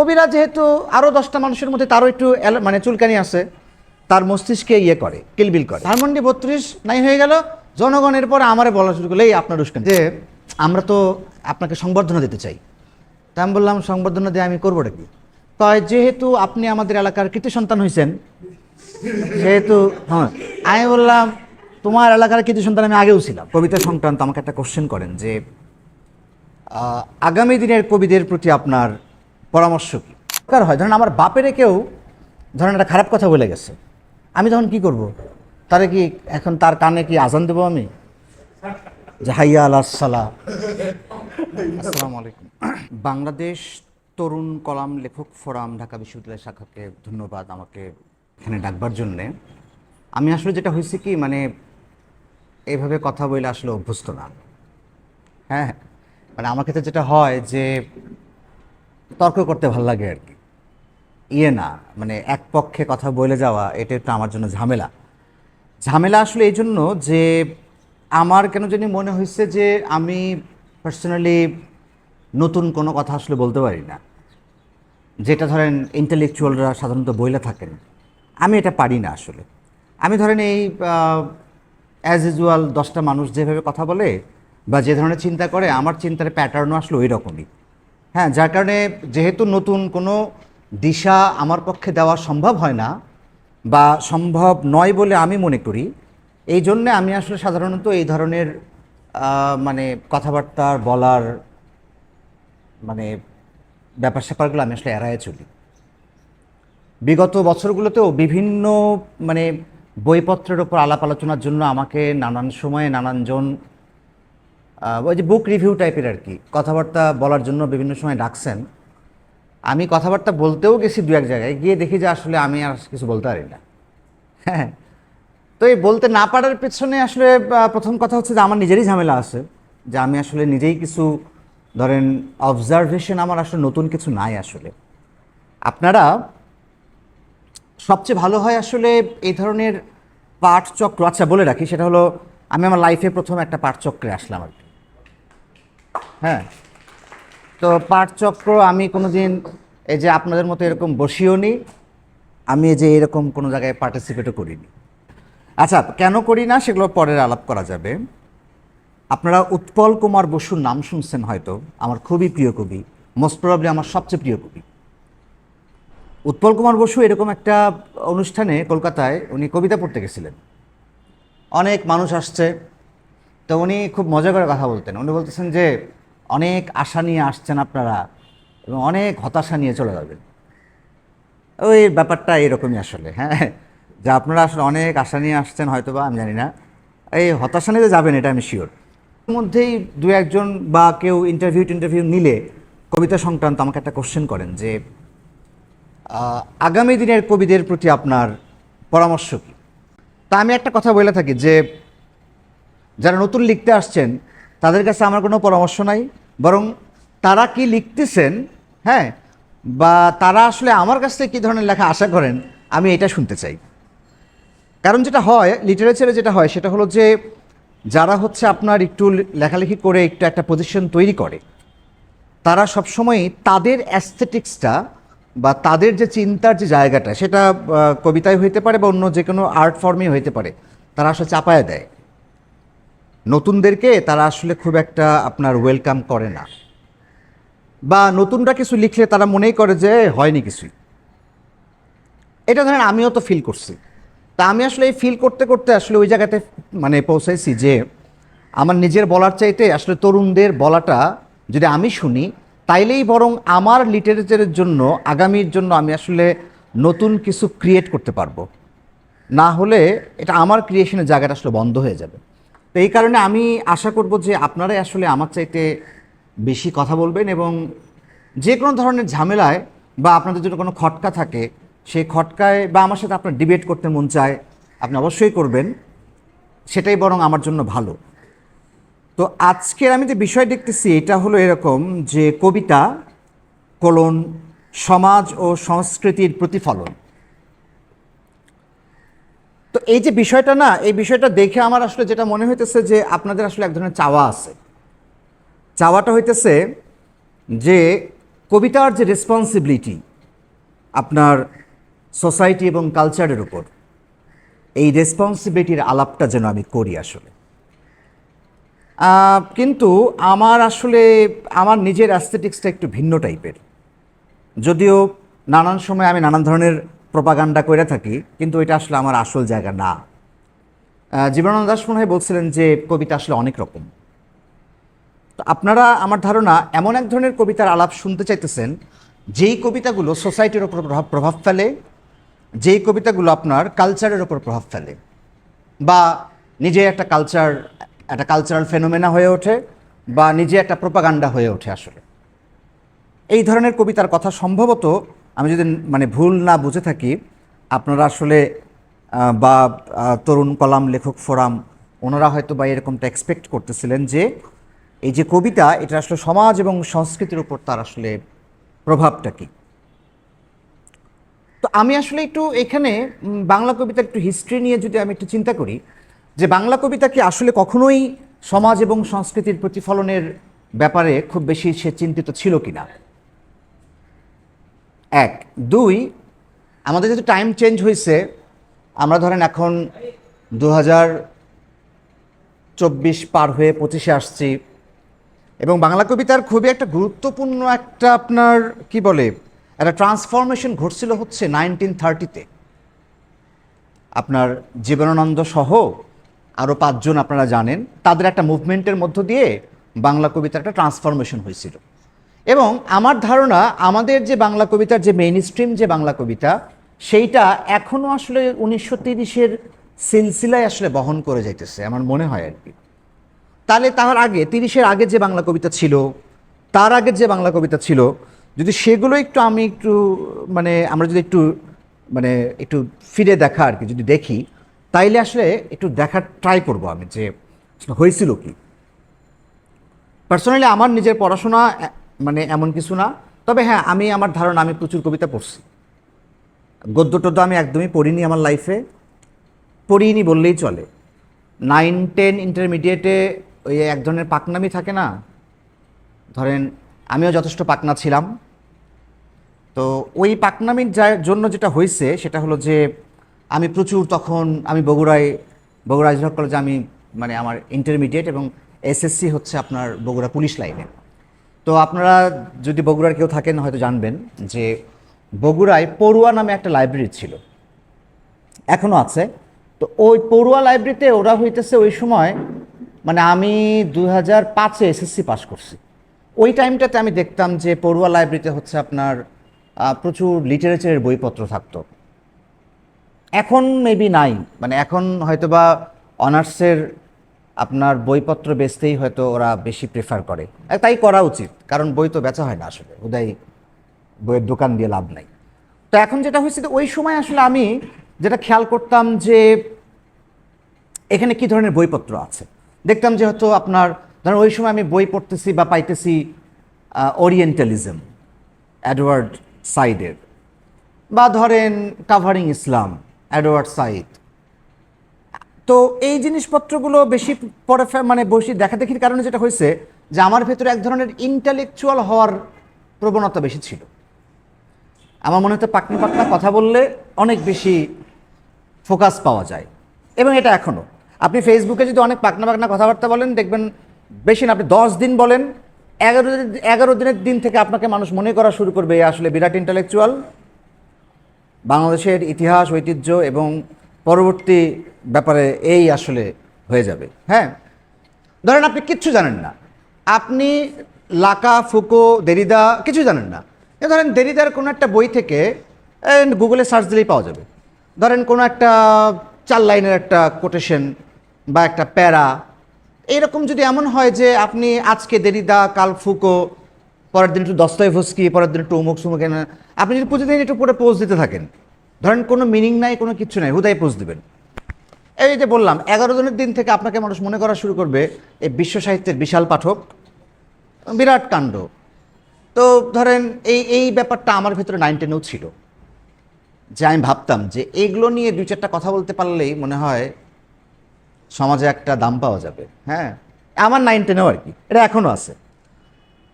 কবিরা যেহেতু আরও 10টা মানুষের মধ্যে তারও একটু মানে চুলকানি আছে, তার মস্তিষ্কে ইয়ে করে, কিলবিল করে। ধানমন্ডি 32 নাই হয়ে গেল, জনগণের পরে আমারে বলা শুরু করলো, এই আপনার উস্কানি যে আমরা তো আপনাকে সংবর্ধনা দিতে চাই। তা আমি বললাম, সংবর্ধনা দিয়ে আমি করবোটা কি? কয় যেহেতু আপনি আমাদের এলাকার কৃতি সন্তান হয়েছেন সেহেতু, হ্যাঁ। আমি বললাম, তোমার এলাকার কৃতি সন্তান আমি আগেও ছিলাম। কবিতা সংক্রান্ত আমাকে একটা কোশ্চেন করেন যে আগামী দিনের কবিদের প্রতি আপনার পরামর্শ কী? দরকার হয় ধরেন আমার বাপেরে কেউ ধরেন একটা খারাপ কথা বলে গেছে, আমি তখন কি করব? তারে কি এখন তার কানে কি আজান দেবো আমি যে হাইয়া আলাস সালাহ? আসসালামু আলাইকুম। বাংলাদেশ তরুণ কলাম লেখক ফোরাম ঢাকা বিশ্ববিদ্যালয় শাখাকে ধন্যবাদ আমাকে এখানে ডাকবার জন্যে। আমি আসলে যেটা হয়েছে কি, মানে এইভাবে কথা বলে আসলে অভ্যস্ত না। হ্যাঁ, মানে আমার ক্ষেত্রে যেটা হয় যে তর্ক করতে ভাল লাগে আর কি, না মানে এক পক্ষে কথা বলে যাওয়া, এটা একটু আমার জন্য ঝামেলা। আসলে এই জন্য যে আমার কেন জানি মনে হয়েছে যে আমি পার্সোনালি নতুন কোনো কথা আসলে বলতে পারি না, যেটা ধরেন ইন্টেলেকচুয়ালরা সাধারণত বইলে থাকেন, আমি এটা পারি না আসলে। আমি ধরেন এই অ্যাজ ইউজুয়াল 10টা মানুষ যেভাবে কথা বলে বা যে ধরনের চিন্তা করে, আমার চিন্তার প্যাটার্নও আসলে ওই রকমই। হ্যাঁ, যার কারণে যেহেতু নতুন কোনো দিশা আমার পক্ষে দেওয়া সম্ভব হয় না বা সম্ভব নয় বলে আমি মনে করি, এই জন্যে আমি আসলে সাধারণত এই ধরনের মানে কথাবার্তা বলার মানে ব্যাপার স্যাপারগুলো আমি আসলে এড়ায়ে চলি। বিগত বছরগুলোতেও বিভিন্ন মানে বইপত্রের ওপর আলাপ আলোচনার জন্য আমাকে নানান সময়ে নানানজন ওই যে বুক রিভিউ টাইপের আর কি কথাবার্তা বলার জন্য বিভিন্ন সময় ডাকছেন। আমি কথাবার্তা বলতেও গেছি দু এক জায়গায়, গিয়ে দেখি যে আসলে আমি আর কিছু বলতে পারি না। হ্যাঁ, তো এই বলতে না পারার পেছনে আসলে প্রথম কথা হচ্ছে যে আমার নিজেরই ঝামেলা আছে, যে আমি আসলে নিজেই কিছু ধরেন অবজারভেশন আমার আসলে নতুন কিছু নাই আসলে। আপনারা সবচেয়ে ভালো হয় আসলে এই ধরনের পাঠচক্র, আচ্ছা বলে রাখি, সেটা হলো আমি আমার লাইফে প্রথম একটা পাঠচক্রে আসলাম আর কি। হ্যাঁ, তো পাঠচক্র আমি কোনোদিন এই যে আপনাদের মতো এরকম বসিও নি, আমি এই যে এরকম কোনো জায়গায় পার্টিসিপেটও করিনি। আচ্ছা, কেন করি না সেগুলো পরের আলাপ করা যাবে। আপনারা উৎপল কুমার বসুর নাম শুনছেন হয়তো, আমার খুবই প্রিয় কবি, মোস্ট প্রবাবলি আমার সবচেয়ে প্রিয় কবি। উৎপল কুমার বসু এরকম একটা অনুষ্ঠানে কলকাতায় উনি কবিতা পড়তে গেছিলেন, অনেক মানুষ আসছে, তো উনি খুব মজা করে কথা বলতেন। উনি বলতেছেন যে অনেক আশা নিয়ে আসছেন আপনারা এবং অনেক হতাশা নিয়ে চলে যাবেন। ওই ব্যাপারটা এরকমই আসলে। হ্যাঁ, যা আপনারা আসলে অনেক আশা নিয়ে আসছেন হয়তো বা, আমি জানি না, এই হতাশা নিয়ে যাবেন এটা আমি শিওর। এর মধ্যেই দু একজন বা কেউ ইন্টারভিউ নিলে কবিতা সংক্রান্ত আমাকে একটা কোশ্চেন করেন যে আগামী দিনের কবিদের প্রতি আপনার পরামর্শ কী? তা আমি একটা কথা বলে থাকি যে যারা নতুন লিখতে আসছেন তাদের কাছে আমার কোনো পরামর্শ নাই, বরং তারা কি লিখতেছেন, হ্যাঁ, বা তারা আসলে আমার কাছ থেকে কী ধরনের লেখা আশা করেন, আমি এটা শুনতে চাই। কারণ যেটা হয় লিটারেচারে, যেটা হয় সেটা হলো যে যারা হচ্ছে আপনার একটু লেখালেখি করে একটু একটা পজিশন তৈরি করে, তারা সবসময় তাদের অ্যাস্থেটিক্সটা বা তাদের যে চিন্তার যে জায়গাটা, সেটা কবিতায় হইতে পারে বা অন্য যে কোনো আর্ট ফর্মে হইতে পারে, তারা আসলে চাপায়া দেয়। নতুনদেরকে তারা আসলে খুব একটা আপনার ওয়েলকাম করে না, বা নতুনরা কিছু লিখলে তারা মনেই করে যে হয়নি কিছুই। এটা ধরেন আমিও তো ফিল করছি। তা আমি আসলে এই ফিল করতে করতে আসলে ওই জায়গাতে মানে পৌঁছাইছি যে আমার নিজের বলার চাইতে আসলে তরুণদের বলাটা যদি আমি শুনি, তাইলেই বরং আমার লিটারেচারের জন্য আগামীর জন্য আমি আসলে নতুন কিছু ক্রিয়েট করতে পারবো। না হলে এটা আমার ক্রিয়েশনের জায়গাটা আসলে বন্ধ হয়ে যাবে। তো এই কারণে আমি আশা করব যে আপনারাই আসলে আমার চাইতে বেশি কথা বলবেন, এবং যে কোনো ধরনের ঝামেলায় বা আপনাদের যদি কোনো খটকা থাকে, সেই খটকায় বা আমার সাথে আপনার ডিবেট করতে মন চায়, আপনি অবশ্যই করবেন, সেটাই বরং আমার জন্য ভালো। তো আজকের আমি যে বিষয় দেখতেছি এটা হলো এরকম যে কবিতা কোলন সমাজ ও সংস্কৃতির প্রতিফলন। তো এই যে বিষয়টা না, এই বিষয়টা দেখে আমার আসলে যেটা মনে হইতেছে যে আপনাদের আসলে এক ধরনের চাওয়া আছে। চাওয়াটা হইতেছে যে কবিতার যে রেসপন্সিবিলিটি আপনার সোসাইটি এবং কালচারের উপর, এই রেসপন্সিবিলিটির আলাপটা যেন আমি করি আসলে। কিন্তু আমার নিজের অ্যাস্থেটিক্সটা একটু ভিন্ন টাইপের। যদিও নানান সময় আমি নানান ধরনের প্রপাগান্ডা করে থাকি, কিন্তু এটা আসলে আমার আসল জায়গা না। জীবনানন্দ দাশ মনে হয় বলছিলেন যে কবিতা আসলে অনেক রকম। তো আপনারা আমার ধারণা এমন এক ধরনের কবিতার আলাপ শুনতে চাইতেছেন যেই কবিতাগুলো সোসাইটির ওপর প্রভাব ফেলে, যেই কবিতাগুলো আপনার কালচারের ওপর প্রভাব ফেলে, বা নিজে একটা কালচারাল ফেনোমেনা হয়ে ওঠে, বা নিজে একটা প্রোপাগান্ডা হয়ে ওঠে। আসলে এই ধরনের কবিতার কথা সম্ভবত, আমি যদি ভুল না বুঝে থাকি, আপনারা আসলে বা তরুণ কলাম লেখক ফোরাম ওনারা হয়তো বা এরকমটা এক্সপেক্ট করতেছিলেন যে এই যে কবিতা, এটা আসলে সমাজ এবং সংস্কৃতির উপর তার আসলে প্রভাবটা কী। তো আমি আসলে একটু এখানে বাংলা কবিতার একটু হিস্ট্রি নিয়ে যদি আমি একটু চিন্তা করি, যে বাংলা কবিতা কি আসলে কখনোই সমাজ এবং সংস্কৃতির প্রতিফলনের ব্যাপারে খুব বেশি সে চিন্তিত ছিল কিনা, এক। দুই, আমাদের যেহেতু টাইম চেঞ্জ হয়েছে, আমরা ধরেন এখন 2024 পার হয়ে 25-এ আসছি, এবং বাংলা কবিতার খুবই একটা গুরুত্বপূর্ণ একটা আপনার কি বলে একটা ট্রান্সফরমেশন ঘটছিল হচ্ছে 1930-তে। আপনার জীবনানন্দ সহ আরও 5 জন আপনারা জানেন, তাদের একটা মুভমেন্টের মধ্য দিয়ে বাংলা কবিতার একটা ট্রান্সফরমেশন হয়েছিল। এবং আমার ধারণা আমাদের যে বাংলা কবিতার যে মেইন স্ট্রিম যে বাংলা কবিতা, সেইটা এখনও আসলে 1930-এর সিলসিলায় আসলে বহন করে যাইতেছে আমার মনে হয় আর কি। তাহলে তার আগে 30-এর আগে যে বাংলা কবিতা ছিল, তার আগের যে বাংলা কবিতা ছিল, যদি সেগুলো আমরা যদি একটু ফিরে দেখা আর কি যদি দেখি, তাইলে আসলে একটু দেখার ট্রাই করব আমি যে হয়েছিল কি। পার্সোনালি আমার নিজের পড়াশোনা এমন কিছু না, তবে হ্যাঁ, আমার ধারণা আমি প্রচুর কবিতা পড়ছি। গদ্য টদ্য আমি একদমই পড়িনি আমার লাইফে, পড়িনি বললেই চলে। 9-10 ইন্টারমিডিয়েটে ওই এক ধরনের পাকনামি থাকে না, ধরেন আমিও যথেষ্ট পাকনা ছিলাম। তো ওই পাকনামির জন্য যেটা হয়েছে সেটা হলো যে আমি প্রচুর তখন বগুড়া ইজহার কলেজে আমার ইন্টারমিডিয়েট এবং এসএসসি হচ্ছে আপনার বগুড়া পুলিশ লাইনে। তো আপনারা যদি বগুড়ার কেউ থাকেন হয়তো জানবেন যে বগুড়ায় পড়ুয়া নামে একটা লাইব্রেরি ছিল, এখনও আছে। তো ওই পড়ুয়া লাইব্রেরিতে ওরা হইতেছে ওই সময় আমি 2005-এ এসএসসি পাস করছি। ওই টাইমটাতে আমি দেখতাম যে পড়ুয়া লাইব্রেরিতে হচ্ছে আপনার প্রচুর লিটারেচারের বইপত্র থাকতো। এখন মেবি নাই, এখন হয়তোবা অনার্সের আপনার বইপত্র বেচতেই হয়তো ওরা বেশি প্রেফার করে, তাই করা উচিত, কারণ বই তো বেচা হয় না আসলে, উদয় বইয়ের দোকান দিয়ে লাভ নাই। তো এখন যেটা হয়েছে, ওই সময় আসলে আমি যেটা খেয়াল করতাম যে এখানে কি ধরনের বইপত্র আছে, দেখতাম যে হয়তো আপনার ধরেন ওই সময় আমি বই পড়তেছি বা পাইতেছি ওরিয়েন্টালিজম এডওয়ার্ড সাইডের, বা ধরেন কাভারিং ইসলাম এডওয়ার্ড সাইড। তো এই জিনিসপত্রগুলো বেশি পরে বেশি দেখাদেখির কারণে যেটা হয়েছে যে আমার ভেতরে এক ধরনের ইন্টালেকচুয়াল হওয়ার প্রবণতা বেশি ছিল। আমার মনে হতো পাকনা পাকনা কথা বললে অনেক বেশি ফোকাস পাওয়া যায়, এবং এটা এখনও আপনি ফেসবুকে যদি অনেক পাকনা পাকনা কথাবার্তা বলেন, দেখবেন বেশি না আপনি 10 দিন বলেন, 11 দিনের দিন থেকে আপনাকে মানুষ মনে করা শুরু করবে আসলে বিরাট ইন্টালেকচুয়াল, বাংলাদেশের ইতিহাস ঐতিহ্য এবং পরবর্তী ব্যাপারে এই আসলে হয়ে যাবে। হ্যাঁ, ধরেন আপনি কিচ্ছু জানেন না, আপনি লাকা, ফুকো, দেরিদা কিছু জানেন না। ধরেন দেরিদার কোনো একটা বই থেকে গুগলে সার্চ দিলেই পাওয়া যাবে। ধরেন কোনো একটা 4 লাইনের একটা কোটেশন বা একটা প্যারা, এইরকম যদি এমন হয় যে আপনি আজকে দেরিদা, কাল ফুকো, পরের দিন একটু দস্তয়েভস্কি, পরের দিন একটু অমুক সুমুক, আপনি যদি প্রতিদিন একটু পরে পোজ দিতে থাকেন, ধরেন কোনো মিনিং নাই, কোনো কিচ্ছু নাই, হুদাই পোজ দিবেন। এই যে বললাম 11 দিনের দিন থেকে আপনাকে মানুষ মনে করা শুরু করবে এই বিশ্ব সাহিত্যের বিশাল পাঠক, বিরাট কাণ্ড। তো ধরেন এই ব্যাপারটা আমার ভিতরে 9-10-এও ছিল, যে আমি ভাবতাম যে এইগুলো নিয়ে 2-4টা কথা বলতে পারলেই মনে হয় সমাজে একটা দাম পাওয়া যাবে। হ্যাঁ, আমার 9-10-এও আর কি, এটা এখনও আছে।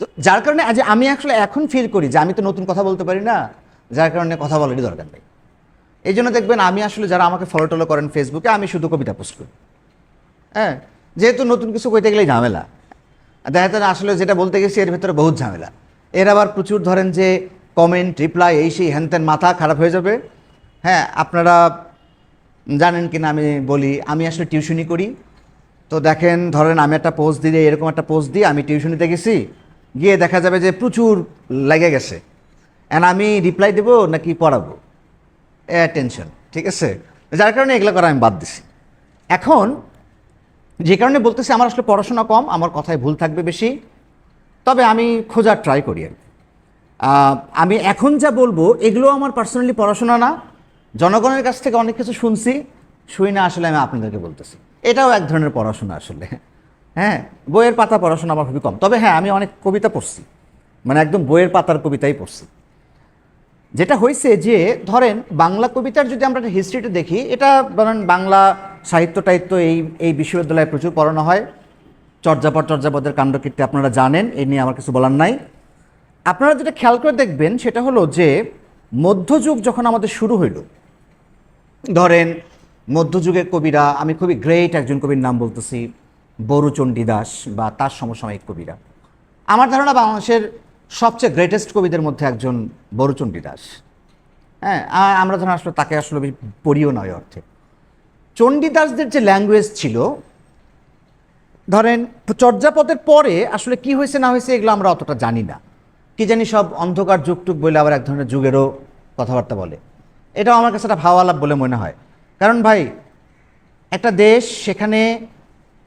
তো যার কারণে আজ আমি আসলে এখন ফিল করি যে আমি তো নতুন কথা বলতে পারি না, যার কারণে কথা বলারই দরকার নেই। এই জন্য দেখবেন আমি আসলে যারা আমাকে ফলো টলো করেন ফেসবুকে, আমি শুধু কবিতা পোস্ট করি। হ্যাঁ, যেহেতু নতুন কিছু কইতে গেলেই ঝামেলা, দেখা যায় আসলে যেটা বলতে গেছি এর ভেতরে বহুত ঝামেলা। এর আবার প্রচুর ধরেন যে কমেন্ট রিপ্লাই এই সেই হ্যান মাথা খারাপ হয়ে যাবে। হ্যাঁ, আপনারা জানেন কিনা আমি বলি, আমি আসলে টিউশনি করি। তো দেখেন ধরেন আমি একটা পোস্ট দিলে, এরকম একটা পোস্ট দিয়ে আমি টিউশনিতে গেছি, গিয়ে দেখা যাবে যে প্রচুর লেগে গেছে, অ্যান্ড আমি রিপ্লাই দেবো নাকি পড়াবো, টেনশন। ঠিক আছে, যার কারণে এগুলো করা আমি বাদ দিছি। এখন যে কারণে বলতেছি আমার আসলে পড়াশোনা কম, আমার কথায় ভুল থাকবে বেশি, তবে আমি খোঁজার ট্রাই করি আর কি। আমি এখন যা বলবো এগুলো আমার পার্সোনালি পড়াশোনা না, জনগণের কাছ থেকে অনেক কিছু শুই না আসলে আমি আপনাদেরকে বলতেছি। এটাও এক ধরনের পড়াশোনা আসলে। হ্যাঁ, বইয়ের পাতা পড়াশোনা আমার খুবই কম, তবে হ্যাঁ আমি অনেক কবিতা পড়ছি, মানে একদম বইয়ের পাতার কবিতাই পড়ছি। যেটা হয়েছে যে ধরেন বাংলা কবিতার যদি আমরা হিস্ট্রিটা দেখি, এটা ধরেন বাংলা সাহিত্য টাহিত্য এই বিশ্ববিদ্যালয়ে প্রচুর পড়ানো হয়। চর্যাপদের কাণ্ডকীর্তি আপনারা জানেন, এই নিয়ে আমার কিছু বলার নাই। আপনারা যেটা খেয়াল করে দেখবেন সেটা হলো যে মধ্যযুগ যখন আমাদের শুরু হইল, ধরেন মধ্যযুগের কবিরা, আমি খুবই গ্রেট একজন কবির নাম বলতেছি, বরুচণ্ডী দাস বা তার সমসাময়িক কবিরা। আমার ধারণা বাংলাদেশের সবচেয়ে গ্রেটেস্ট কবিদের মধ্যে একজন বরুচণ্ডী দাস। হ্যাঁ, আমরা ধরেন আসলে তাকে আসলে পড়িও নয় অর্থে। চণ্ডীদাসদের যে ল্যাঙ্গুয়েজ ছিল, ধরেন চর্যাপদের পরে আসলে কি হয়েছে না হয়েছে এগুলো আমরা অতটা জানি না, কি জানি সব অন্ধকার যুগটুক বলে আবার এক ধরনের যুগেরও কথাবার্তা বলে। এটাও আমার কাছে একটা ভাওয়ালাপ বলে মনে হয়। কারণ ভাই, একটা দেশ, সেখানে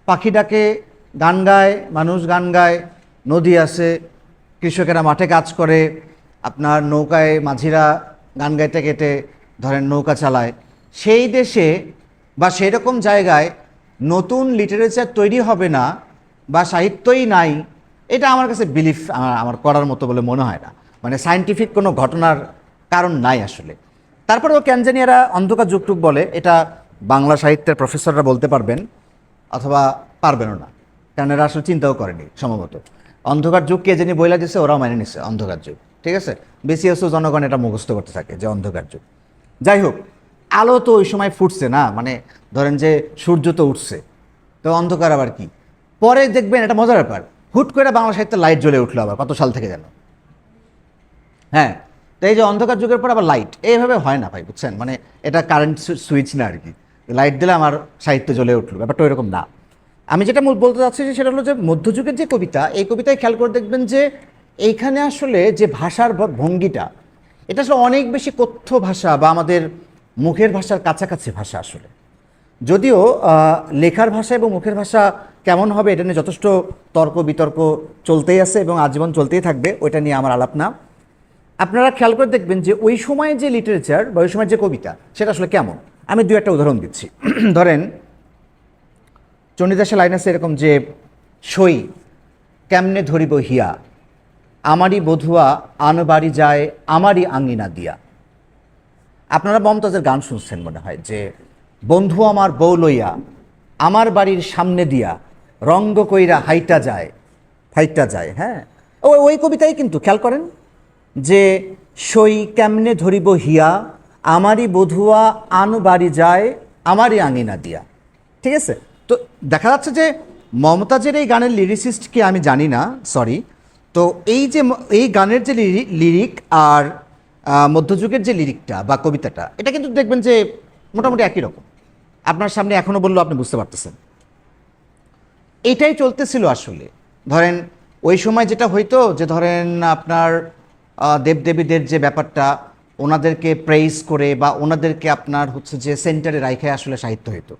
পাখি ডাকে, গান গায়, মানুষ গান গায়, নদী আছে, কৃষকেরা মাঠে কাজ করে, আপনার নৌকায় মাঝিরা গান গাইতে গেতে ধরেন নৌকা চালায়। সেই দেশে বা সেই রকম জায়গায় নতুন লিটারেচার তৈরি হবে না বা সাহিত্যই নাই, এটা আমার কাছে বিলিফ আমার করার মতো বলে মনে হয় না। মানে সায়েন্টিফিক কোনো ঘটনার কারণ নাই আসলে। তারপরেও ক্যানজানিয়ারা অন্ধকার যুগটুক বলে, এটা বাংলা সাহিত্যের প্রফেসররা বলতে পারবেন অথবা পারবেনও না, কারণ এরা আসলে চিন্তাও করেনি সম্ভবত। অন্ধকার যুগ কে জানি বইলা দিচ্ছে, ওরাও মেনে নিচ্ছে অন্ধকার যুগ। ঠিক আছে, বেশিরভাগ জনগণ এটা মুখস্থ করতে থাকে যে অন্ধকার যুগ। যাই হোক, আলো তো ওই সময় ফুটছে না, মানে ধরেন যে সূর্য তো উঠছে, তো অন্ধকার আবার কি। পরে দেখবেন এটা মজার ব্যাপার, হুট করে বাংলা সাহিত্যে লাইট জ্বলে উঠলো আবার কত সাল থেকে যেন। হ্যাঁ, তো এই যে অন্ধকার যুগের পর আবার লাইট, এইভাবে হয় না ভাই, বুঝছেন? মানে এটা কারেন্ট সুইচ না আর কি, লাইট দিলে আমার সাহিত্য জ্বলে উঠলো, ব্যাপারটা এরকম না। আমি যেটা বলতে চাচ্ছি সেটা হলো যে মধ্যযুগের যে কবিতা, এই কবিতায় খেয়াল করে দেখবেন যে এইখানে আসলে যে ভাষার ভঙ্গিটা, এটা আসলে অনেক বেশি কথ্য ভাষা বা আমাদের মুখের ভাষার কাছাকাছি ভাষা আসলে। যদিও লেখার ভাষা এবং মুখের ভাষা কেমন হবে এটা নিয়ে যথেষ্ট তর্ক বিতর্ক চলতেই আছে এবং আজীবন চলতেই থাকবে, ওইটা নিয়ে আমার আলাপ না। আপনারা খেয়াল করে দেখবেন যে ওই সময় যে লিটারেচার বা ওই সময় যে কবিতা, সেটা আসলে কেমন। আমি দু একটা উদাহরণ দিচ্ছি। ধরেন চণ্ডীদাসের লাইন আছে এরকম যে, সই কেমনে ধরিব হিয়া, আমারই বধুয়া আন বাড়ি যায় আমারই আঙ্গিনা দিয়া। আপনারা মমতাজের গান শুনছেন মনে হয়, যে বন্ধু আমার বউ লইয়া আমার বাড়ির সামনে দিয়া রঙ্গ কইরা হাইটা যায়। হ্যাঁ, ওই কবিতাই কিন্তু খেয়াল করেন যে, সই কেমনে ধরিব হিয়া, আমারই বধুয়া আন বাড়ি যায় আমারই আঙিনা দিয়া। ঠিক আছে, তো দেখা যাচ্ছে যে মমতাজের এই গানের লিরিসিস্ট কি আমি জানি না, সরি। তো এই যে এই গানের যে লিরিক আর মধ্যযুগের যে লিরিকটা বা কবিতাটা, এটা কিন্তু দেখবেন যে মোটামুটি একই রকম। আপনার সামনে এখনও বললেও আপনি বুঝতে পারতেছেন এটাই চলতেছিল আসলে। ধরেন ওই সময় যেটা হইতো যে ধরেন আপনার দেবদেবীদের যে ব্যাপারটা, ওনাদেরকে প্রেইজ করে বা ওনাদেরকে আপনার হচ্ছে যে সেন্টারে রাইখে আসলে সাহিত্য হইতো।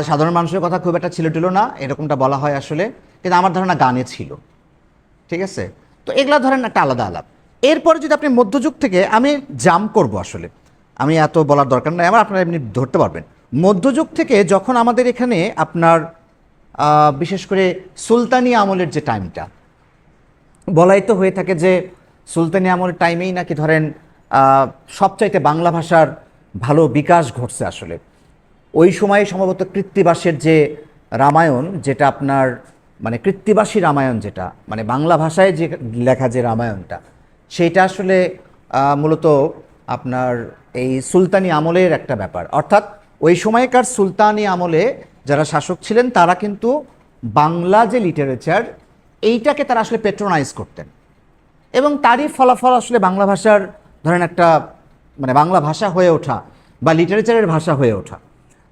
সাধারণ মানুষের কথা খুব একটা ছিল না, এরকমটা বলা হয় আসলে, কিন্তু আমার ধারণা গানে ছিল। ঠিক আছে, তো এগুলা ধরেন একটা আলাদা আলাপ। এরপরে যদি আপনি মধ্যযুগ থেকে, আমি জাম্প করব আসলে, আমি এত বলার দরকার নাই আমার, আপনারা এমনি ধরতে পারবেন। মধ্যযুগ থেকে যখন আমাদের এখানে আপনার বিশেষ করে সুলতানি আমলের যে টাইমটা, বলাই তো হয়ে থাকে যে সুলতানি আমলের টাইমেই নাকি ধরেন সবচাইতে বাংলা ভাষার ভালো বিকাশ ঘটছে আসলে। ওই সময়ে সম্ভবত কৃত্তিবাসের যে রামায়ণ, যেটা আপনার মানে কৃত্তিবাসী রামায়ণ যেটা, মানে বাংলা ভাষায় যে লেখা যে রামায়ণটা, সেইটা আসলে মূলত আপনার এই সুলতানি আমলের একটা ব্যাপার। অর্থাৎ ওই সময়কার সুলতানি আমলে যারা শাসক ছিলেন তারা কিন্তু বাংলা যে লিটারেচার, এইটাকে তারা আসলে পেট্রোনাইজ করতেন, এবং তারই ফলাফল আসলে বাংলা ভাষার ধরেন একটা মানে বাংলা ভাষা হয়ে ওঠা বা লিটারেচারের ভাষা হয়ে ওঠা।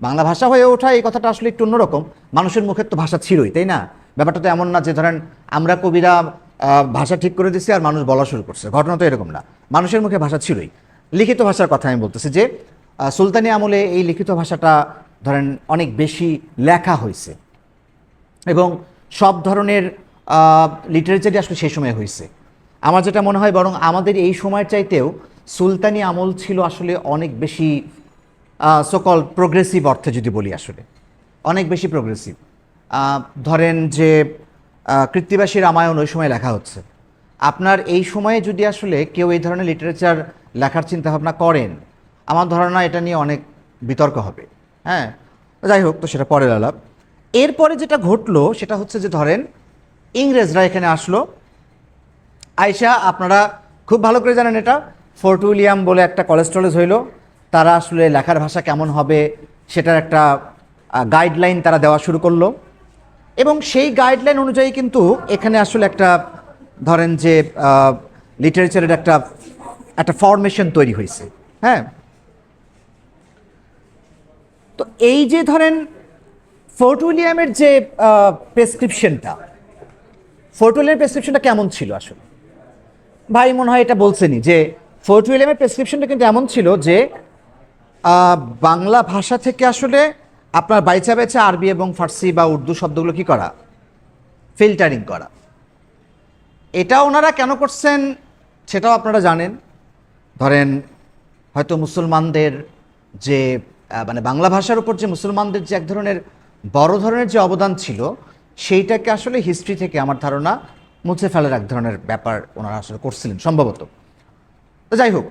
বাংলা ভাষা হয়ে ওঠা এই কথাটা আসলে একটু অন্যরকম, মানুষের মুখের তো ভাষা ছিলই, তাই না? ব্যাপারটা তো এমন না যে ধরেন আমরা কবিরা ভাষা ঠিক করে দিচ্ছি আর মানুষ বলা শুরু করছে, ঘটনা তো এরকম না। মানুষের মুখে ভাষা ছিলই। লিখিত ভাষার কথা আমি বলতেছি যে সুলতানি আমলে এই লিখিত ভাষাটা ধরেন অনেক বেশি লেখা হয়েছে, এবং সব ধরনের লিটারেচারই আসলে সেই সময় হয়েছে। আমার যেটা মনে হয় বরং আমাদের এই সময়ের চাইতেও সুলতানি আমল ছিল আসলে অনেক বেশি সকল প্রোগ্রেসিভ অর্থে যদি বলি, আসলে অনেক বেশি প্রোগ্রেসিভ। ধরেন যে কৃত্তিবাসী রামায়ণ ওই সময় লেখা হচ্ছে, আপনার এই সময়ে যদি আসলে কেউ এই ধরনের লিটারেচার লেখার চিন্তাভাবনা করেন, আমার ধারণা এটা নিয়ে অনেক বিতর্ক হবে। হ্যাঁ, যাই হোক, তো সেটা পরের আলাপ। এরপরে যেটা ঘটলো সেটা হচ্ছে যে ধরেন ইংরেজরা এখানে আসলো, আইসা আপনারা খুব ভালো করে জানেন এটা, ফোর্ট উইলিয়াম বলে একটা কলেজ টলেজ হইলো, তারা আসলে লেখার ভাষা কেমন হবে সেটার একটা গাইডলাইন তারা দেওয়া শুরু করলো, এবং সেই গাইডলাইন অনুযায়ী কিন্তু এখানে আসলে একটা ধরেন যে লিটারেচারের একটা একটা ফরমেশন তৈরি হয়েছে। হ্যাঁ, তো এই যে ধরেন ফোর্ট উইলিয়ামের যে প্রেসক্রিপশনটা, ফোর্ট উইলিয়ামের প্রেসক্রিপশনটা কেমন ছিল আসলে? ভাই মনে হয় এটা বলছেনই যে ফোর্ট উইলিয়ামের প্রেসক্রিপশনটা কিন্তু এমন ছিল যে বাংলা ভাষা থেকে আসলে আপনার বাইচা বেচা আরবি এবং ফার্সি বা উর্দু শব্দগুলো কি করা, ফিল্টারিং করা। এটা ওনারা কেন করছেন সেটাও আপনারা জানেন। ধরেন হয়তো মুসলমানদের যে মানে বাংলা ভাষার উপর যে মুসলমানদের যে এক ধরনের বড় ধরনের যে অবদান ছিল, সেইটাকে আসলে হিস্ট্রি থেকে আমার ধারণা মুছে ফেলার এক ধরনের ব্যাপার ওনারা আসলে করছিলেন সম্ভবত। তো যাই হোক,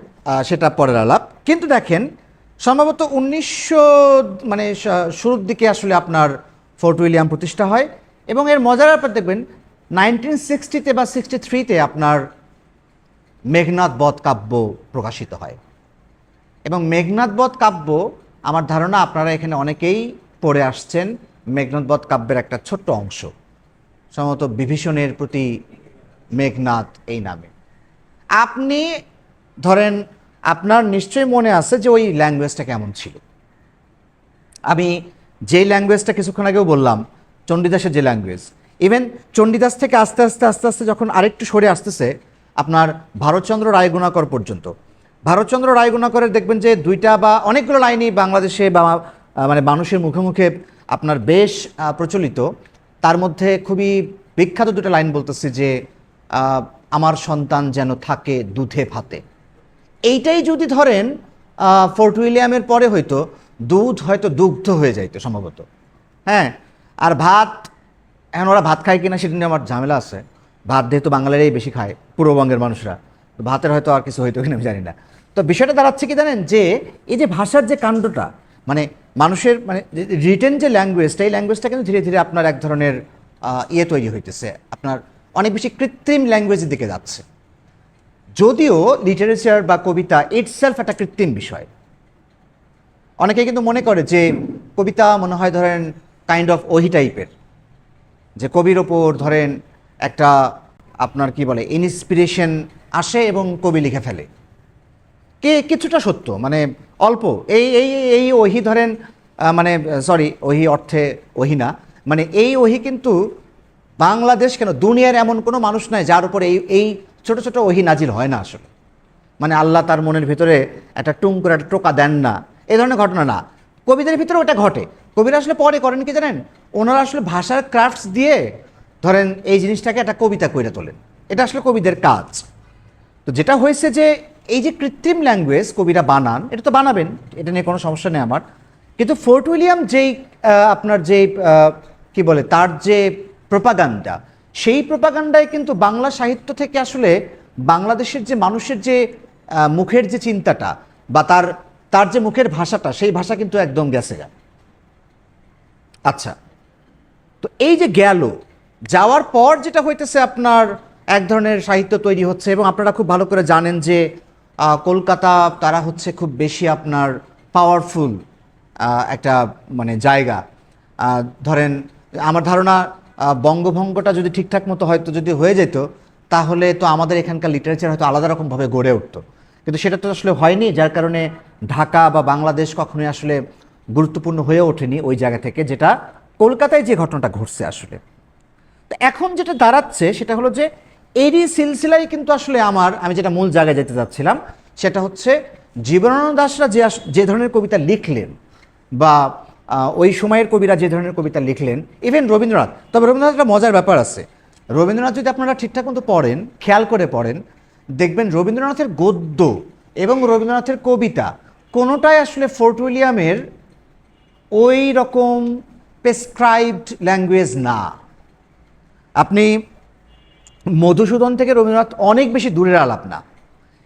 সেটা পরের আলাপ। কিন্তু দেখেন সম্ভবত 1900 মানে শুরুর দিকে আসলে আপনার ফোর্ট উইলিয়াম প্রতিষ্ঠা হয়, এবং এর মজার ব্যাপার দেখবেন 1960-তে বা 63-তে আপনার মেঘনাদ বধ কাব্য প্রকাশিত হয়, এবং মেঘনাদ বধ কাব্য আমার ধারণা আপনারা এখানে অনেকেই পড়ে আসছেন। মেঘনাদ বধ কাব্যের একটা ছোট্ট অংশ, সম্ভবত বিভীষণের প্রতি মেঘনাদ এই নামে। আপনি ধরেন আপনার নিশ্চয়ই মনে আছে যে ওই ল্যাঙ্গুয়েজটা কেমন ছিল। আমি যেই ল্যাঙ্গুয়েজটা কিছুক্ষণ আগেও বললাম, চণ্ডীদাসের যে ল্যাঙ্গুয়েজ, ইভেন চণ্ডীদাস থেকে আস্তে আস্তে আস্তে আস্তে যখন আরেকটু সরে আসতেছে আপনার ভারতচন্দ্র রায়গুণাকর পর্যন্ত, ভারতচন্দ্র রায়গুণাকরের দেখবেন যে দুইটা বা অনেকগুলো লাইনই বাংলাদেশে বা মানে মানুষের মুখে মুখে আপনার বেশ প্রচলিত। তার মধ্যে খুবই বিখ্যাত দুটো লাইন বলতেছে যে আমার সন্তান যেন থাকে দুধে ভাতে। এইটাই যদি ধরেন ফোর্ট উইলিয়ামের পরে হয়তো দুধ হয়তো দুগ্ধ হয়ে যাইতো সম্ভবত। হ্যাঁ, আর ভাত, এখন ওরা ভাত খায় কিনা সেটা নিয়ে আমার ঝামেলা আছে। ভাত যেহেতু বাঙালিরাই বেশি খায়, পূর্ববঙ্গের মানুষরা, তো ভাতের হয়তো আর কিছু হইতো কিনা আমি জানি না। তো বিষয়টা দাঁড়াচ্ছে কি জানেন, যে এই যে ভাষার যে কাণ্ডটা, মানে মানুষের মানে রিটেন যে ল্যাঙ্গুয়েজটা, এই ল্যাঙ্গুয়েজটা কিন্তু ধীরে ধীরে আপনার এক ধরনের ইয়ে তৈরি হইতেছে, আপনার অনেক বেশি কৃত্রিম ল্যাঙ্গুয়েজের দিকে যাচ্ছে। যদিও লিটারেচার বা কবিতা ইটসেলফ একটা কৃত্রিম বিষয়। অনেকে কিন্তু মনে করে যে কবিতা মনে হয় ধরেন কাইন্ড অফ ওহি টাইপের, যে কবির ওপর ধরেন একটা আপনার কি বলে ইন্সপিরেশন আসে এবং কবি লিখে ফেলে। কিছুটা সত্য, মানে অল্প। এই এই এই ওহি ধরেন মানে সরি, ওহি অর্থে ওহি না, মানে এই ওহি কিন্তু বাংলাদেশ কেন দুনিয়ার এমন কোনো মানুষ নাই যার উপর এই এই ছোটো ছোটো ওহি নাজিল হয় না আসলে। মানে আল্লাহ তার মনের ভিতরে একটা টুং করে একটা টোকা দেন না, এই ধরনের ঘটনা না। কবিদের ভিতরে ওটা ঘটে। কবিরা আসলে পরে করেন কি জানেন, ওনারা আসলে ভাষার ক্রাফটস দিয়ে ধরেন এই জিনিসটাকে একটা কবিতা কইরা তোলেন। এটা আসলে কবিদের কাজ। তো যেটা হয়েছে যে এই যে কৃত্রিম ল্যাঙ্গুয়েজ কবিরা বানান, এটা তো বানাবেন, এটা নিয়ে কোনো সমস্যা নেই আমার। কিন্তু ফোর্ট উইলিয়াম যেই আপনার যে কি বলে তার যে প্রোপাগান্ডা, সেই প্রোপাগান্ডায় কিন্তু বাংলা সাহিত্য থেকে আসলে বাংলাদেশের যে মানুষের যে মুখের যে চিন্তাটা বা তার তার যে মুখের ভাষাটা, সেই ভাষা কিন্তু একদম গেছে গা। আচ্ছা, তো এই যে গেল, যাওয়ার পর যেটা হইতেছে আপনার এক ধরনের সাহিত্য তৈরি হচ্ছে, এবং আপনারা খুব ভালো করে জানেন যে কলকাতা তারা হচ্ছে খুব বেশি আপনার পাওয়ারফুল একটা মানে জায়গা। ধরেন আমার ধারণা বঙ্গভঙ্গটা যদি ঠিকঠাক মতো হয়তো যদি হয়ে যেত, তাহলে তো আমাদের এখানকার লিটারেচার হয়তো আলাদা রকমভাবে গড়ে উঠতো, কিন্তু সেটা তো আসলে হয়নি, যার কারণে ঢাকা বা বাংলাদেশ কখনোই আসলে গুরুত্বপূর্ণ হয়ে ওঠেনি ওই জায়গা থেকে, যেটা কলকাতায় যে ঘটনাটা ঘটছে আসলে। তো এখন যেটা দাঁড়াচ্ছে সেটা হলো যে এরই সিলসিলাই কিন্তু আসলে আমি যেটা মূল জায়গায় যেতে চাচ্ছিলাম সেটা হচ্ছে জীবনানন্দ দাশরা যে ধরনের কবিতা লিখলেন, বা ওই সময়ের কবিরা যে ধরনের কবিতা লিখলেন, ইভেন রবীন্দ্রনাথ। তবে রবীন্দ্রনাথ একটা মজার ব্যাপার আছে, রবীন্দ্রনাথ যদি আপনারা ঠিকঠাক মতো পড়েন, খেয়াল করে পড়েন, দেখবেন রবীন্দ্রনাথের গদ্য এবং রবীন্দ্রনাথের কবিতা কোনোটাই আসলে ফোর্ট উইলিয়ামের ওই রকম প্রেসক্রাইবড ল্যাঙ্গুয়েজ না। আপনি মধুসূদন থেকে রবীন্দ্রনাথ অনেক বেশি দূরের আলাপ না,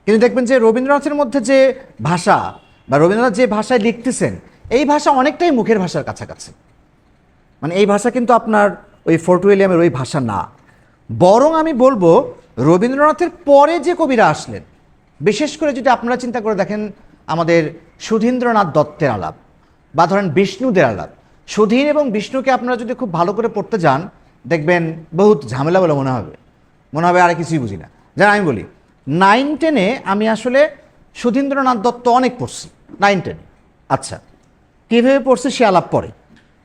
কিন্তু দেখবেন যে রবীন্দ্রনাথের মধ্যে যে ভাষা বা রবীন্দ্রনাথ যে ভাষায় লিখতেছেন, এই ভাষা অনেকটাই মুখের ভাষার কাছাকাছি। মানে এই ভাষা কিন্তু আপনার ওই ফোর্ট উইলিয়ামের ওই ভাষা না, বরং আমি বলবো রবীন্দ্রনাথের পরে যে কবিরা আসলেন, বিশেষ করে যদি আপনারা চিন্তা করে দেখেন আমাদের সুধীন্দ্রনাথ দত্তের আলাপ, বা ধরেন বিষ্ণুদের আলাপ, সুধীন এবং বিষ্ণুকে আপনারা যদি খুব ভালো করে পড়তে যান, দেখবেন বহুত ঝামেলা বলে মনে হবে আর কিছুই বুঝি না। যেন আমি বলি 9-10-এ আমি আসলে সুধীন্দ্রনাথ দত্ত অনেক পড়ছি 9-10। আচ্ছা, কীভাবে পড়ছি সে আলাপ পরে।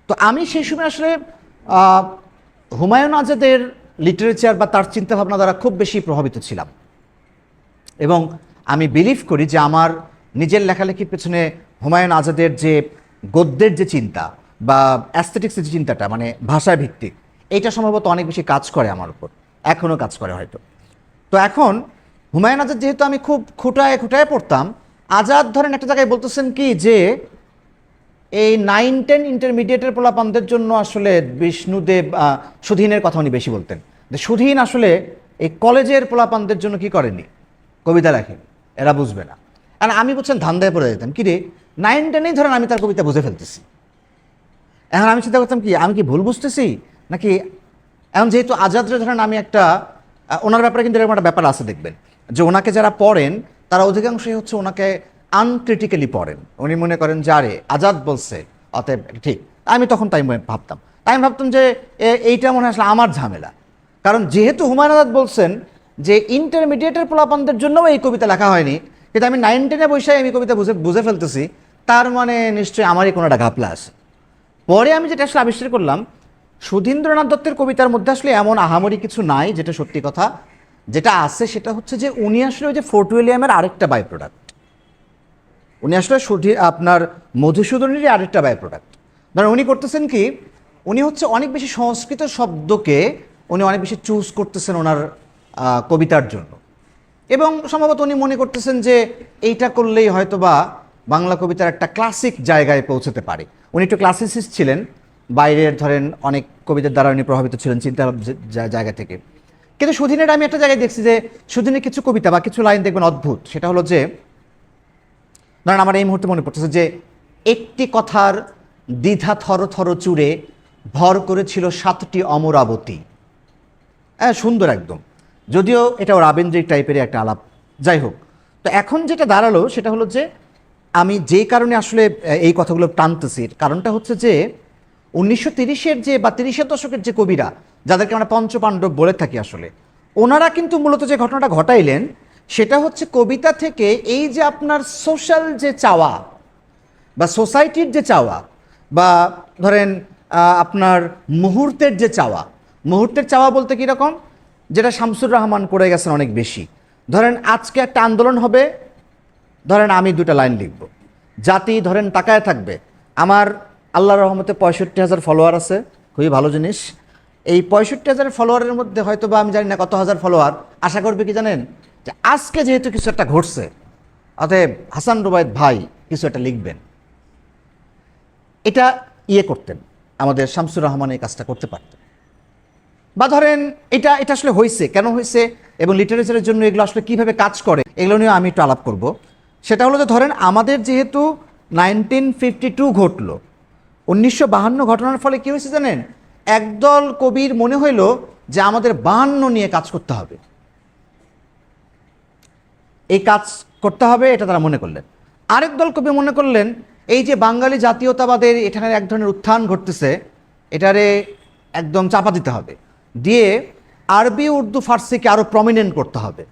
তো আমি সেই সময় আসলে হুমায়ুন আজাদের লিটারেচার বা তার চিন্তাভাবনা দ্বারা খুব বেশি প্রভাবিত ছিলাম, এবং আমি বিলিভ করি যে আমার নিজের লেখালেখির পেছনে হুমায়ুন আজাদের যে গদ্যের যে চিন্তা বা অ্যাস্থেটিক্সের যে চিন্তাটা, মানে ভাষায় ভিত্তিক, এইটা সম্ভবত অনেক বেশি কাজ করে আমার উপর, এখনও কাজ করে হয়তো। তো এখন হুমায়ুন আজাদ যেহেতু আমি খুব খুঁটায় পড়তাম, আজাদ ধরেন একটা জায়গায় বলতেছেন কি যে এই 9-10 ইন্টারমিডিয়েটের পোলাপানদের জন্য আসলে বিষ্ণুদেব সুধীনের কথা উনি বেশি বলতেন, যে সুধীন আসলে এই কলেজের পোলাপানদের জন্য কি করেনি, কবিতা লেখেন, এরা বুঝবে না। আর আমি বলছেন ধান্দায় পড়ে যেতাম কি রে, 9-10-এই ধরেন আমি তার কবিতা বুঝে ফেলতেছি। এখন আমি চিন্তা করতাম কি আমি কি ভুল বুঝতেছি নাকি। এখন যেহেতু আজাদরে ধরেন আমি একটা ওনার ব্যাপারে কিন্তু এরকম একটা ব্যাপার আছে, দেখবেন যে ওনাকে যারা পড়েন তারা অধিকাংশই হচ্ছে ওনাকে আনক্রিটিক্যালি পড়েন, উনি মনে করেন যে আরে আজাদ বলছে অতএব ঠিক। আমি তখন তাই ভাবতাম যে এইটা মনে হয় আসলে আমার ঝামেলা, কারণ যেহেতু হুমায়ুন আজাদ বলছেন যে ইন্টারমিডিয়েটের পোলাপানদের জন্যও এই কবিতা লেখা হয়নি, কিন্তু আমি 9-10-এ বসে আমি কবিতা বুঝে ফেলতেছি, তার মানে নিশ্চয়ই আমারই কোনো একটা ঘাপলা আছে। পরে আমি যেটা আসলে আবিষ্কার করলাম, সুধীন্দ্রনাথ দত্তের কবিতার মধ্যে আসলে এমন আহামরি কিছু নাই, যেটা সত্যি কথা। যেটা আছে সেটা হচ্ছে যে উনি আসলে ওই যে ফোর্ট উইলিয়ামের আরেকটা বাই প্রোডাক্ট, উনি আসলে আপনার মধুসূদনেরই আরেকটা বাই প্রোডাক্ট। ধরেন উনি করতেছেন কি, উনি হচ্ছে অনেক বেশি সংস্কৃত শব্দকে উনি অনেক বেশি চুজ করতেছেন ওনার কবিতার জন্য, এবং সম্ভবত উনি মনে করতেছেন যে এইটা করলেই হয়তো বা বাংলা কবিতার একটা ক্লাসিক জায়গায় পৌঁছতে পারে। উনি একটু ক্লাসিসিস্ট ছিলেন, বাইরের ধরেন অনেক কবিদের দ্বারা উনি প্রভাবিত ছিলেন চিন্তা জায়গা থেকে। কিন্তু সুধীনের আমি একটা জায়গায় দেখছি যে সুধীনের কিছু কবিতা বা কিছু লাইন দেখবেন অদ্ভুত। সেটা হলো যে ধরেন আমার এই মুহূর্তে মনে পড়তেছে যে একটি কথার দ্বিধা থর থর চূড়ে ভর করেছিল 7টি অমরাবতী। হ্যাঁ, সুন্দর একদম, যদিও এটা রাবীন্দ্রিক টাইপের একটা আলাপ। যাই হোক, তো এখন যেটা দাঁড়ালো সেটা হলো যে আমি যেই কারণে আসলে এই কথাগুলো টানতেছি, কারণটা হচ্ছে যে 1930-এর যে বা 30-এর দশকের যে কবিরা, যাদেরকে আমরা পঞ্চপাণ্ডব বলে থাকি, আসলে ওনারা কিন্তু মূলত যে ঘটনাটা ঘটাইলেন সেটা হচ্ছে কবিতা থেকে এই যে আপনার সোশ্যাল যে চাওয়া বা সোসাইটির যে চাওয়া, বা ধরেন আপনার মুহূর্তের যে চাওয়া, মুহূর্তের চাওয়া বলতে কীরকম, যেটা শামসুর রহমান করে গেছেন অনেক বেশি। ধরেন আজকে একটা আন্দোলন হবে, ধরেন আমি 2টা লাইন লিখব, জাতি ধরেন তাকায় থাকবে, আমার আল্লাহর রহমতে 65,000 ফলোয়ার আছে, খুবই ভালো জিনিস। এই 65,000 ফলোয়ারের মধ্যে হয়তো বা আমি জানি না কত হাজার ফলোয়ার আশা করবে কি জানেন, যে আজকে যেহেতু কিছু একটা ঘটছে, অতএব হাসান রুবায়েত ভাই কিছু একটা লিখবেন। এটা করতেন, আমাদের শামসুর রহমান এই কাজটা করতে পারতেন। বা ধরেন এটা আসলে হয়েছে, কেন হয়েছে এবং লিটারেচারের জন্য এগুলো আসলে কীভাবে কাজ করে, এগুলো নিয়ে আমি একটু আলাপ করব। সেটা হলো যে ধরেন আমাদের যেহেতু 1952 ঘটলো, 1952 ঘটনার ফলে কী হয়েছে জানেন, একদল কবির মনে হইল যে আমাদের 52 নিয়ে কাজ করতে হবে, এই কাজ করতে হবে, এটা তারা মনে করলেন। আরেক দল কবি মনে করলেন এই যে বাঙালি জাতীয়তাবাদের এখানে এক ধরনের উত্থান ঘটতেছে, এটারে একদম চাপা দিতে হবে, দিয়ে আরবি উর্দু ফার্সিকে আরও প্রমিনেন্ট করতে হবে।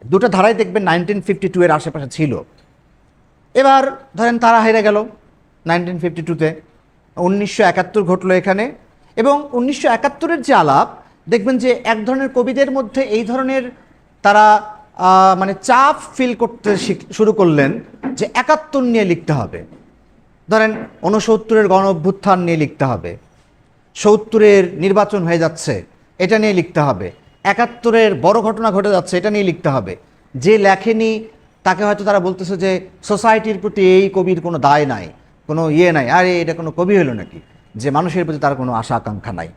দুটো ধারাই দেখবেন 1952 এর আশেপাশে ছিল। এবার ধরেন তারা হেরে গেল 1952-তে, 1971 ঘটলো এখানে। এবং 1971-এর যে আলাপ, দেখবেন যে এক ধরনের কবিদের মধ্যে এই ধরনের তারা মানে চাপ ফিল করতে শুরু করলেন যে 71 নিয়ে লিখতে হবে। ধরেন 69-এর গণ অভ্যুত্থান নিয়ে লিখতে হবে, 70-এর নির্বাচন হয়ে যাচ্ছে এটা নিয়ে লিখতে হবে, 71-এর বড় ঘটনা ঘটে যাচ্ছে এটা নিয়ে লিখতে হবে। যে লেখেনি তাকে হয়তো তারা বলতেছে যে সোসাইটির প্রতি এই কবির কোনো দায় নাই, কোনো নাই, আরে এটা কোনো কবি হলো নাকি, যে মানুষের প্রতি তার কোনো আশা আকাঙ্ক্ষা নাই।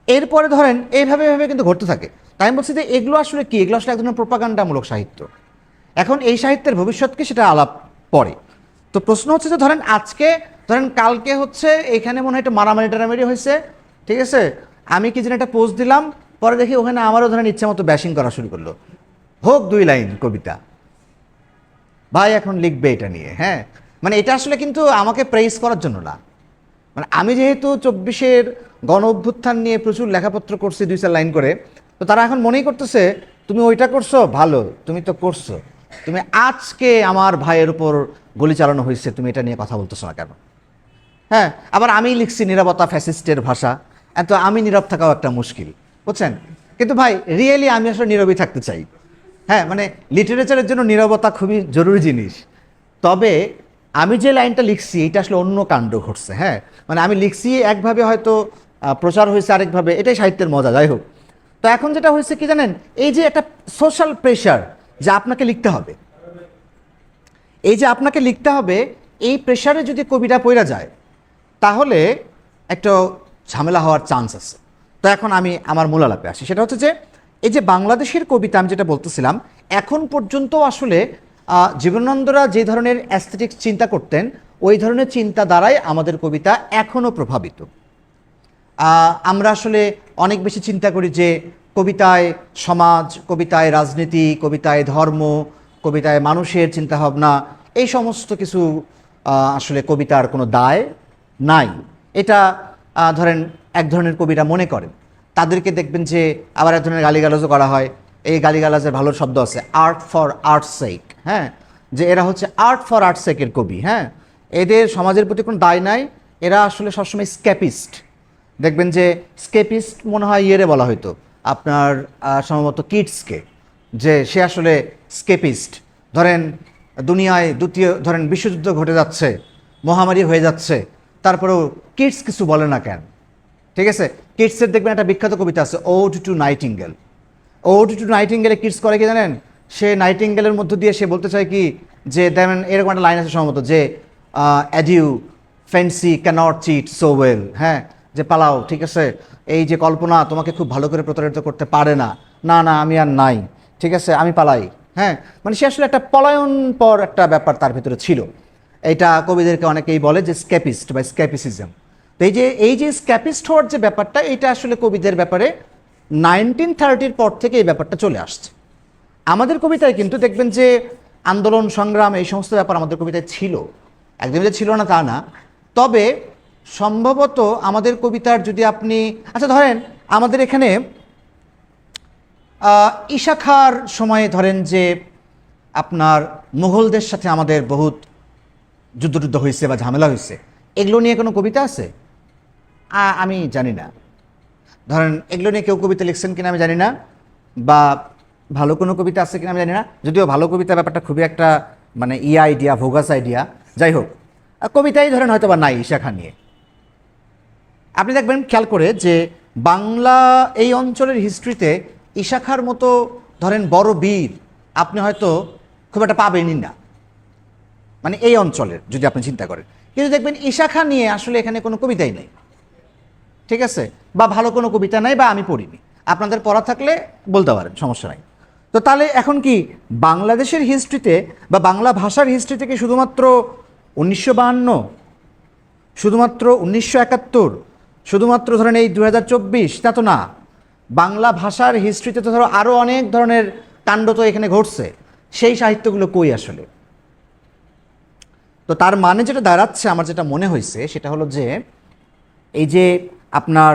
এরপরে ধরেন এইভাবে কিন্তু ঘটতে থাকে। তাই আমি বলছি যে এগুলো আসলে কি, এগুলো আসলে এক ধরনের প্রোপাগান্ডামূলক সাহিত্য। এখন এই সাহিত্যের ভবিষ্যৎকে সেটা আলাপ পড়ে। তো প্রশ্ন হচ্ছে যে ধরেন আজকে, ধরেন কালকে হচ্ছে এখানে মনে হয় একটা মারামারি টারামারি হয়েছে, ঠিক আছে, আমি কি যেন একটা পোস্ট দিলাম, পরে দেখি ওখানে আমারও ধরেন ইচ্ছা মতো ব্যাশিং করা শুরু করলো, হোক 2 লাইন কবিতা, ভাই এখন লিখবে এটা নিয়ে। হ্যাঁ, মানে এটা আসলে কিন্তু আমাকে প্রেইজ করার জন্য না, মানে আমি যেহেতু 24-এর গণ অভ্যুত্থান নিয়ে প্রচুর লেখাপত্র করছি 2-4 লাইন করে, তো তারা এখন মনেই করতেছে তুমি ওইটা করছো ভালো, তুমি তো করছো, তুমি আজকে আমার ভাইয়ের উপর গুলি চালানো হয়েছে, তুমি এটা নিয়ে কথা বলতেছো না কেন? হ্যাঁ, আবার আমি লিখছি নীরবতা ফ্যাসিস্টের ভাষা, এত আমি নীরব থাকাও একটা মুশকিল, বুঝছেন? কিন্তু ভাই রিয়েলি আমি আসলে নীরবই থাকতে চাই। হ্যাঁ, মানে লিটারেচারের জন্য নীরবতা খুবই জরুরি জিনিস। তবে আমি যে লাইনটা লিখছি এটা আসলে অন্য কাণ্ড ঘটছে। হ্যাঁ, মানে আমি লিখছি একভাবে, হয়তো প্রচার হয়েছে আরেকভাবে, এটাই সাহিত্যের মজা। যাই হোক, তো এখন যেটা হয়েছে কি জানেন, এই যে একটা সোশ্যাল প্রেশার যে আপনাকে লিখতে হবে, এই যে আপনাকে লিখতে হবে, এই প্রেশারে যদি কবিতা পড়া যায় তাহলে একটা ঝামেলা হওয়ার চান্স আছে। তো এখন আমি আমার মূল আলাপে আসি, সেটা হচ্ছে যে এই যে বাংলাদেশের কবিতা আমি যেটা বলতেছিলাম, এখন পর্যন্ত আসলে জীবনানন্দরা যে ধরনের অ্যাস্থেটিক্স চিন্তা করতেন, ওই ধরনের চিন্তা দ্বারাই আমাদের কবিতা এখনও প্রভাবিত। আমরা আসলে অনেক বেশি চিন্তা করি যে কবিতায় সমাজ, কবিতায় রাজনীতি, কবিতায় ধর্ম, কবিতায় মানুষের চিন্তাভাবনা, এই সমস্ত কিছু আসলে কবিতার কোনো দায় নাই, এটা ধরেন এক ধরনের কবিরা মনে করেন। তাদেরকে দেখবেন যে আবার এক ধরনের গালিগালাজও করা হয়। এই গালিগালাজের ভালো শব্দ আছে, আর্ট ফর আর্টস সেক। হ্যাঁ, যে এরা হচ্ছে আর্ট ফর আর্টস সেকের কবি। হ্যাঁ, এদের সমাজের প্রতি কোনো দায় নাই, এরা আসলে সবসময় স্ক্যাপিস্ট। দেখবেন যে স্কেপিস্ট মনে হয় ইয়েরে বলা হয়তো আপনার সম্ভবত কিডসকে, যে সে আসলে স্কেপিস্ট। ধরেন দুনিয়ায় ধরেন বিশ্বযুদ্ধ ঘটে যাচ্ছে, মহামারী হয়ে যাচ্ছে, তারপরেও কিডস কিছু বলে না কেন? ঠিক আছে, কিডসের দেখবেন একটা বিখ্যাত কবিতা আছে, ode to nightingale. Ode to নাইটিঙ্গেলে কিডস করে কি জানেন? সে নাইটিঙ্গেলের মধ্য দিয়ে সে বলতে চায় কি, যে দেখেন এরকম একটা লাইন আছে সম্ভবত, যে adieu fancy cannot cheat so well. হ্যাঁ, যে পালাও, ঠিক আছে, এই যে কল্পনা তোমাকে খুব ভালো করে প্রতারিত করতে পারে না, না না আমি আর নাই, ঠিক আছে আমি পালাই। হ্যাঁ, মানে সে আসলে একটা পলায়ন পর একটা ব্যাপার তার ভিতরে ছিল। এটা কবিদেরকে অনেকেই বলে যে স্ক্যাপিস্ট বা স্ক্যাপিসিজম। তো এই যে স্ক্যাপিস্ট হওয়ার যে ব্যাপারটা, এটা আসলে কবিদের ব্যাপারে 1930-র পর থেকে এই ব্যাপারটা চলে আসছে। আমাদের কবিতায় কিন্তু দেখবেন যে আন্দোলন সংগ্রাম এই সমস্ত ব্যাপার আমাদের কবিতায় ছিল, একদমই যে ছিল না তা না। তবে সম্ভবত আমাদের কবিতার যদি আপনি, আচ্ছা ধরেন আমাদের এখানে ঈশা খাঁর সময়ে ধরেন যে আপনার মুঘলদের সাথে আমাদের বহুত যুদ্ধ হয়েছে বা ঝামেলা হয়েছে, এগুলো নিয়ে কোনো কবিতা আছে? আমি জানি না। ধরেন এগুলো নিয়ে কেউ কবিতা লিখছেন কিনা আমি জানি না, বা ভালো কোনো কবিতা আছে কিনা আমি জানি না। যদিও ভালো কবিতা ব্যাপারটা খুবই একটা মানে আইডিয়া, ভোগাস আইডিয়া। যাই হোক, কবিতাই ধরেন হয়তো বা নাই ঈশা খাঁ নিয়ে। আপনি দেখবেন খেয়াল করে যে বাংলা এই অঞ্চলের হিস্ট্রিতে ঈশা খাঁর মতো ধরেন বড় বীর আপনি হয়তো খুব একটা পাবেনই না, মানে এই অঞ্চলের যদি আপনি চিন্তা করেন। কিন্তু দেখবেন ঈশা খাঁ নিয়ে আসলে এখানে কোনো কবিতাই নেই, ঠিক আছে, বা ভালো কোনো কবিতা নাই, বা আমি পড়িনি। আপনাদের পড়া থাকলে বলতে পারেন, সমস্যা নাই। তো তাহলে এখন কি বাংলাদেশের হিস্ট্রিতে বা বাংলা ভাষার হিস্ট্রি থেকে শুধুমাত্র 1952, শুধুমাত্র 1971, শুধুমাত্র ধরেন এই 2024 তা তো না, বাংলা ভাষার হিস্ট্রিতে তো ধরো আরও অনেক ধরনের কাণ্ড তো এখানে ঘটছে, সেই সাহিত্যগুলো কই আসলে? তো তার মানে যেটা দাঁড়াচ্ছে, আমার যেটা মনে হয়েছে সেটা হলো যে এই যে আপনার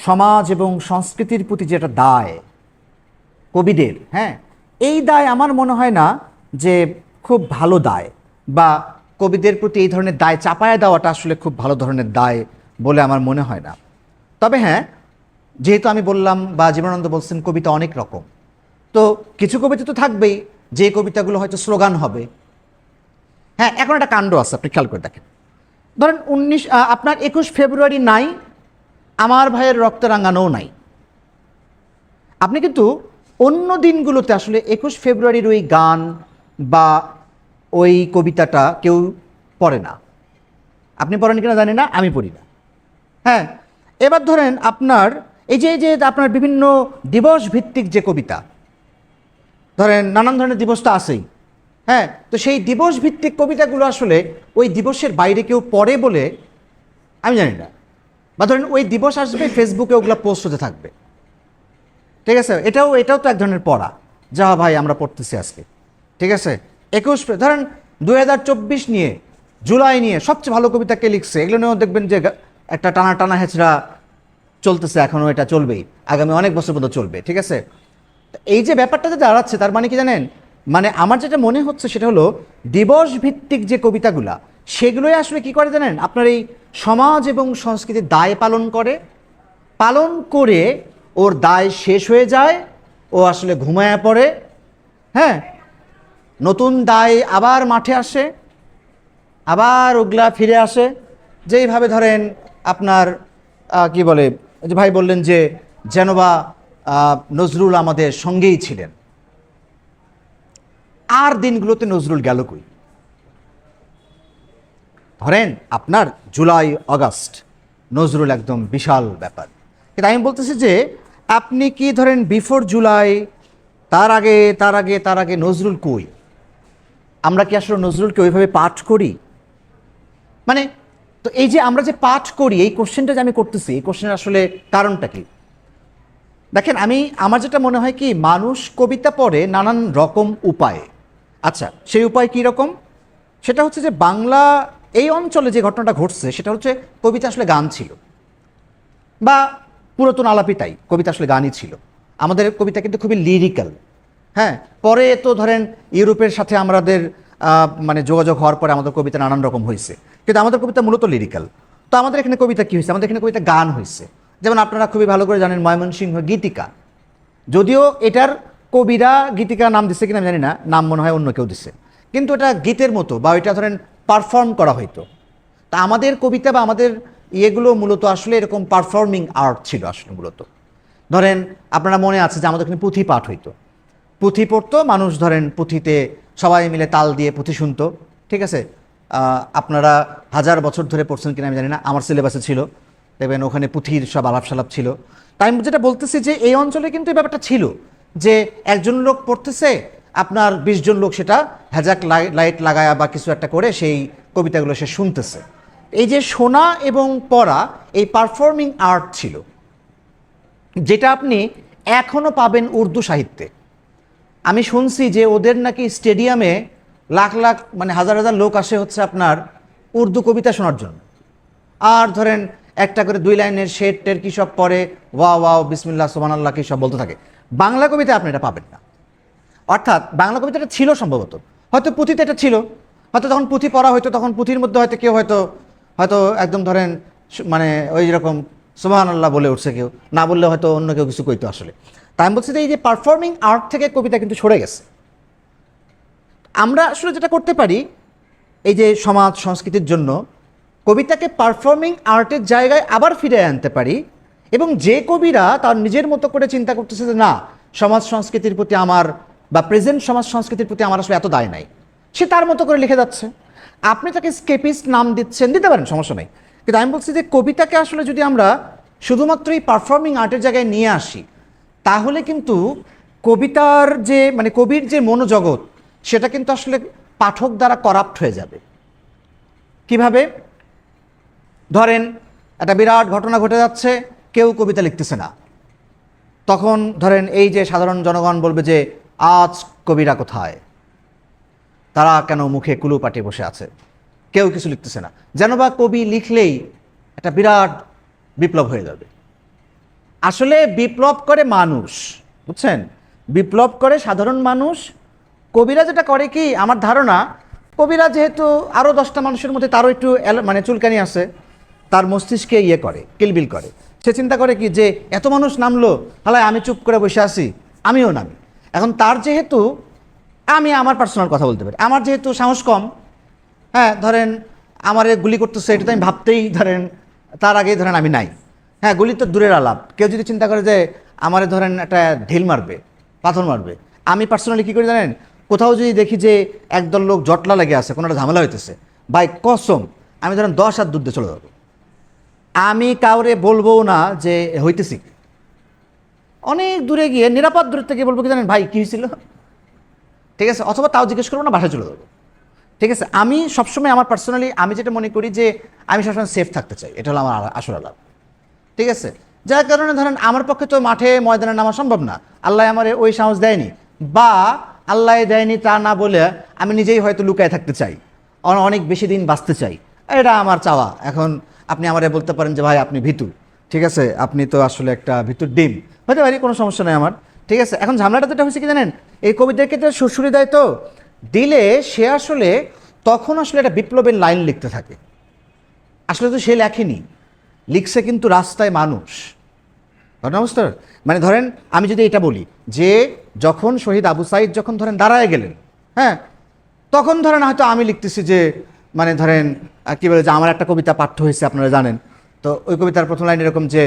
সমাজ এবং সংস্কৃতির প্রতি যেটা দায় কবিদের, হ্যাঁ, এই দায় আমার মনে হয় না যে খুব ভালো দায়, বা কবিদের প্রতি এই ধরনের দায় চাপায়া দেওয়াটা আসলে খুব ভালো ধরনের দায় বলে আমার মনে হয় না। তবে হ্যাঁ, যেহেতু আমি বললাম বা জীবনানন্দ বলছেন কবিতা অনেক রকম, তো কিছু কবিতা তো থাকবেই যে কবিতাগুলো হয়তো স্লোগান হবে। হ্যাঁ, এখন একটা কাণ্ড আছে, আপনি খেয়াল করে দেখেন। ধরেন আপনার 21 ফেব্রুয়ারি নাই, আমার ভাইয়ের রক্ত রাঙানোও নাই। আপনি কিন্তু অন্য দিনগুলোতে আসলে 21 ফেব্রুয়ারির ওই গান বা ওই কবিতাটা কেউ পড়ে না। আপনি পড়েন কিনা জানি না, আমি পড়ি না। হ্যাঁ, এবার ধরেন আপনার এই যে আপনার বিভিন্ন দিবস ভিত্তিক যে কবিতা, ধরেন নানান ধরনের দিবস তো আছেই। হ্যাঁ, তো সেই দিবস ভিত্তিক কবিতাগুলো আসলে ওই দিবসের বাইরে কেউ পড়ে বলে আমি জানি না। বা ধরেন ওই দিবস আসবে, ফেসবুকে ওগুলো পোস্ট হতে থাকবে, ঠিক আছে, এটাও তো এক ধরনের পড়া, যা ভাই আমরা পড়তেছি আজকে, ঠিক আছে। 21 ধরেন 2024 নিয়ে, জুলাই নিয়ে সবচেয়ে ভালো কবিতা কে লিখছে, এগুলো নিয়েও দেখবেন যে একটা টানা টানা হেঁচড়া চলতেছে, এখনও এটা চলবেই, আগামী অনেক বছর পর্যন্ত চলবে, ঠিক আছে। এই যে ব্যাপারটা যে দাঁড়াচ্ছে, তার মানে কি জানেন, মানে আমার যেটা মনে হচ্ছে সেটা হলো দিবস ভিত্তিক যে কবিতাগুলা, সেগুলোই আসলে কি করে জানেন, আপনার এই সমাজ এবং সংস্কৃতির দায় পালন করে ওর দায় শেষ হয়ে যায়, ও আসলে ঘুমায়া পড়ে। হ্যাঁ, নতুন দায় আবার মাঠে আসে, আবার ওগুলা ফিরে আসে। যেইভাবে ধরেন আপনার কি বলে, যে ভাই বললেন যে যেনবা নজরুল আমাদের সঙ্গেই ছিলেন, আর দিনগুলোতে নজরুল গেল কই? ধরেন আপনার জুলাই আগস্ট নজরুল একদম বিশাল ব্যাপার, কিন্তু আমি বলতেছি যে আপনি কি ধরেন বিফোর জুলাই, তার আগে নজরুল কই? আমরা কি আসলে নজরুলকে ওইভাবে পাঠ করি? মানে, তো এই যে আমরা যে পাঠ করি, এই কোশ্চেনটা যে আমি করতেছি, এই কোশ্চেনের আসলে কারণটা কি? দেখেন, আমার যেটা মনে হয় কি, মানুষ কবিতা পড়ে নানান রকম উপায়ে। আচ্ছা, সেই উপায় কী রকম? সেটা হচ্ছে যে বাংলা এই অঞ্চলে যে ঘটনাটা ঘটছে, সেটা হচ্ছে কবিতা আসলে গান ছিল, বা পুরাতন আলাপি তাই, কবিতা আসলে গানই ছিল। আমাদের কবিতা কিন্তু খুবই লিরিক্যাল। হ্যাঁ, পরে তো ধরেন ইউরোপের সাথে আমাদের মানে যোগাযোগ হওয়ার পরে আমাদের কবিতা নানান রকম হয়েছে, কিন্তু আমাদের কবিতা মূলত লিরিক্যাল। তো আমাদের এখানে কবিতা কী হয়েছে? আমাদের এখানে কবিতা গান হয়েছে। যেমন আপনারা খুবই ভালো করে জানেন ময়মনসিংহ গীতিকা, যদিও এটার কবিরা গীতিকা নাম দিচ্ছে কিনা আমি জানি না, নাম মনে হয় অন্য কেউ দিচ্ছে, কিন্তু এটা গীতের মতো, বা ওইটা ধরেন পারফর্ম করা হইতো। তা আমাদের কবিতা বা আমাদের ইয়েগুলো মূলত আসলে এরকম পারফর্মিং আর্ট ছিল আসলে মূলত। ধরেন আপনারা মনে আছে যে আমাদের এখানে পুঁথি পাঠ হইতো, পুঁথি পড়তো মানুষ, ধরেন পুঁথিতে সবাই মিলে তাল দিয়ে পুঁথি শুনতো, ঠিক আছে। আপনারা 1000 বছর ধরে পড়ছেন কিনা আমি জানি না, আমার সিলেবাসে ছিল, দেখবেন ওখানে পুঁথির সব আলাপ সালাপ ছিল। তাই আমি যেটা বলতেছি যে এই অঞ্চলে কিন্তু এই ব্যাপারটা ছিল যে একজন লোক পড়তেছে, আপনার 20 জন লোক সেটা হ্যাজাক লাইট লাগায়া বা কিছু একটা করে সেই কবিতাগুলো সে শুনতেছে। এই যে শোনা এবং পড়া, এই পারফর্মিং আর্ট ছিল, যেটা আপনি এখনও পাবেন উর্দু সাহিত্যে। আমি শুনছি যে ওদের নাকি স্টেডিয়ামে লাখ লাখ, মানে হাজার হাজার লোক আসে হচ্ছে আপনার উর্দু কবিতা শোনার জন্য। আর ধরেন একটা করে 2 লাইনের শেরটের কী সব পড়ে, ওয়া ওয়াও বিসমিল্লাহ সুবহানাল্লাহ কী সব বলতে থাকে। বাংলা কবিতা আপনি এটা পাবেন না। অর্থাৎ বাংলা কবিতাটা ছিল সম্ভবত, হয়তো পুঁথিতে এটা ছিল, হয়তো তখন পুঁথি পড়া হয়তো, তখন পুঁথির মধ্যে হয়তো কেউ হয়তো একদম ধরেন মানে ওই রকম সুবহানাল্লাহ বলে উঠছে, কেউ না বললে হয়তো অন্য কেউ কিছু কইতো আসলে। তাই আমি বলছি যে এই যে পারফর্মিং আর্ট থেকে কবিতা কিন্তু সরে গেছে। আমরা আসলে যেটা করতে পারি, এই যে সমাজ সংস্কৃতির জন্য কবিতাকে পারফর্মিং আর্টের জায়গায় আবার ফিরে আনতে পারি, এবং যে কবিরা তার নিজের মতো করে চিন্তা করতেছে যে না, সমাজ সংস্কৃতির প্রতি আমার, বা প্রেজেন্ট সমাজ সংস্কৃতির প্রতি আমার আসলে এত দায় নাই, সে তার মতো করে লিখে যাচ্ছে। আপনি তাকে স্কেপিস্ট নাম দিতে পারেন, সমস্যা নেই, কিন্তু আমি বলছি যে কবিতাকে আসলে যদি আমরা শুধুমাত্র এই পারফর্মিং আর্টের জায়গায় নিয়ে আসি, তাহলে কিন্তু কবিতার যে মানে কবির যে মনোজগৎ, সেটা কিন্তু আসলে পাঠক দ্বারা করাপ্ট হয়ে যাবে। কিভাবে? ধরেন একটা বিরাট ঘটনা ঘটে যাচ্ছে, কেউ কবিতা লিখতেছে না। তখন ধরেন এই যে সাধারণ জনগণ বলবে যে আজ কবিরা কোথায়, তারা কেন মুখে কুলু পাটিয়ে বসে আছে, কেউ কিছু লিখতেছে না, যেন বা কবি লিখলেই একটা বিরাট বিপ্লব হয়ে যাবে। আসলে বিপ্লব করে মানুষ, বুঝছেন, বিপ্লব করে সাধারণ মানুষ। কবিরা যেটা করে কি, আমার ধারণা কবিরা যেহেতু আরও 10টা মানুষের মধ্যে তারও একটু মানে চুলকানি আছে, তার মস্তিষ্কে ইয়ে করে, কিলবিল করে। সে চিন্তা করে কি যে এত মানুষ নামলো, হালায় আমি চুপ করে বসে আছি, আমিও নামি। এখন তার যেহেতু, আমি আমার পার্সোনাল কথা বলতে পারি, আমার যেহেতু সাহস কম, হ্যাঁ ধরেন আমার গুলি করতেছে এটা তো আমি ভাবতেই ধরেন তার আগেই ধরেন আমি নাই। হ্যাঁ গুলি তো দূরের আলাপ, কেউ যদি চিন্তা করে যে আমারে ধরেন একটা ঢিল মারবে, পাথর মারবে, আমি পার্সোনালি কী করি জানেন, কোথাও যদি দেখি যে একদল লোক জটলা লেগে আছে, কোনো একটা ঝামেলা হইতেছে, বাই কসম আমি ধরেন 10 হাত দূর দিয়ে চলে যাবো। আমি কাউরে বলবো না যে হইতেছি, অনেক দূরে গিয়ে নিরাপদ দূর থেকে বলবো কি জানেন ভাই কী হয়েছিল, ঠিক আছে, অথবা তাও জিজ্ঞেস করবো না, বাসায় চলে যাবো। ঠিক আছে, আমি সবসময় আমার পার্সোনালি আমি যেটা মনে করি যে আমি সবসময় সেফ থাকতে চাই, এটা হলো আমার আসল লাভ। ঠিক আছে, যার কারণে ধরেন আমার পক্ষে তো মাঠে ময়দানে নামা সম্ভব না, আল্লাহ আমার ওই সাহস দেয়নি, বা আল্লাহ দেয়নি তা না বলে আমি নিজেই হয়তো লুকায় থাকতে চাই, অনেক বেশি দিন বাঁচতে চাই, এটা আমার চাওয়া। এখন আপনি আমারে বলতে পারেন যে ভাই আপনি ভীতু, ঠিক আছে, আপনি তো আসলে একটা ভীতুর ডিম, হতে পারি, কোনো সমস্যা নেই আমার। ঠিক আছে, এখন ঝামেলাটা যেটা হয়েছে কি জানেন, এই কবিদেরকে তো সুরসুরি দেয়, তো দিলে সে আসলে তখন আসলে একটা বিপ্লবের লাইন লিখতে থাকে। আসলে তো সে লেখেনি, লিখছে কিন্তু রাস্তায় মানুষ, ঘটনা বুঝতে, মানে ধরেন আমি যদি এটা বলি যে যখন শহীদ আবু সাইদ যখন ধরেন দাঁড়ায় গেলেন, হ্যাঁ তখন ধরেন হয়তো আমি লিখতেছি যে মানে ধরেন কী বলে যে আমার একটা কবিতা পাঠ্য হয়েছে আপনারা জানেন, তো ওই কবিতার প্রথম লাইন এরকম যে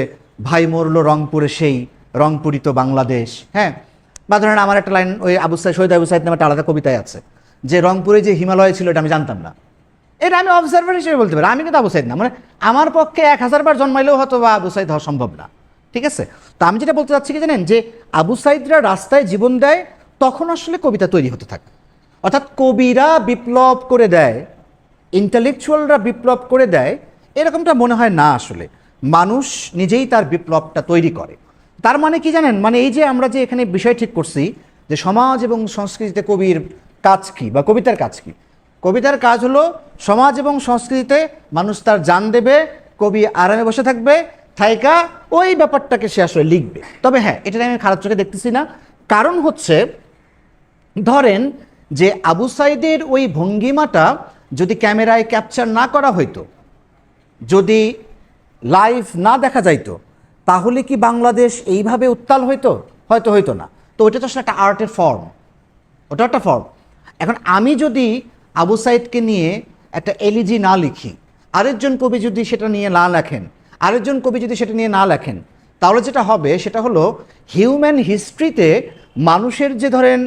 ভাই মরলো রংপুরে সেই রংপুরিত বাংলাদেশ, হ্যাঁ, বা ধরেন আমার একটা লাইন ওই আবু সাইদ, শহীদ আবু সাইদ নামে একটা আলাদা কবিতায় আছে যে রংপুরে যে হিমালয় ছিল এটা আমি জানতাম না। এটা আমি অবজারভার হিসেবে বলতে পারি, আমি কিন্তু আবু সাইদ না, মানে আমার পক্ষে 1000 বার জন্মাইলেও হয়তো বা আবু সাইদ হওয়া সম্ভব না। ঠিক আছে, তো আমি যেটা বলতে চাচ্ছি কি জানেন, যে আবু সাইদরা রাস্তায় জীবন দেয়, তখন আসলে কবিতা তৈরি হতে থাকে। অর্থাৎ কবিরা বিপ্লব করে দেয়, ইন্টেলেকচুয়ালরা বিপ্লব করে দেয়, এরকমটা মনে হয় না, আসলে মানুষ নিজেই তার বিপ্লবটা তৈরি করে। তার মানে কি জানেন, মানে এই যে আমরা যে এখানে বিষয় ঠিক করছি যে সমাজ এবং সংস্কৃতিতে কবির কাজ কী বা কবিতার কাজ কী, কবিতার কাজ হলো সমাজ এবং সংস্কৃতিতে মানুষ তার জান দেবে, কবি আরামে বসে থাকবে, থাইকা ওই ব্যাপারটাকে সে আসলে লিখবে। তবে হ্যাঁ, এটা আমি খারাপ চোখে দেখতেছি না, কারণ হচ্ছে ধরেন যে আবু সাইদের ওই ভঙ্গিমাটা যদি ক্যামেরায় ক্যাপচার না করা হইতো, যদি লাইভ না দেখা যাইতো, তাহলে কি বাংলাদেশ এইভাবে উত্তাল হইতো? হয়তো হইতো না। তো ওইটা তো আসলে একটা আর্টের ফর্ম, ওটা একটা ফর্ম। এখন আমি যদি আবু সাইদকে নিয়ে একটা এলিজি না লিখি, আরেকজন কবি যদি সেটা নিয়ে না লেখেন, আরেকজন কবি যদি সেটা নিয়ে না লেখেন, তাহলে যেটা হবে সেটা হলো হিউম্যান হিস্ট্রিতে মানুষের যে ধরেন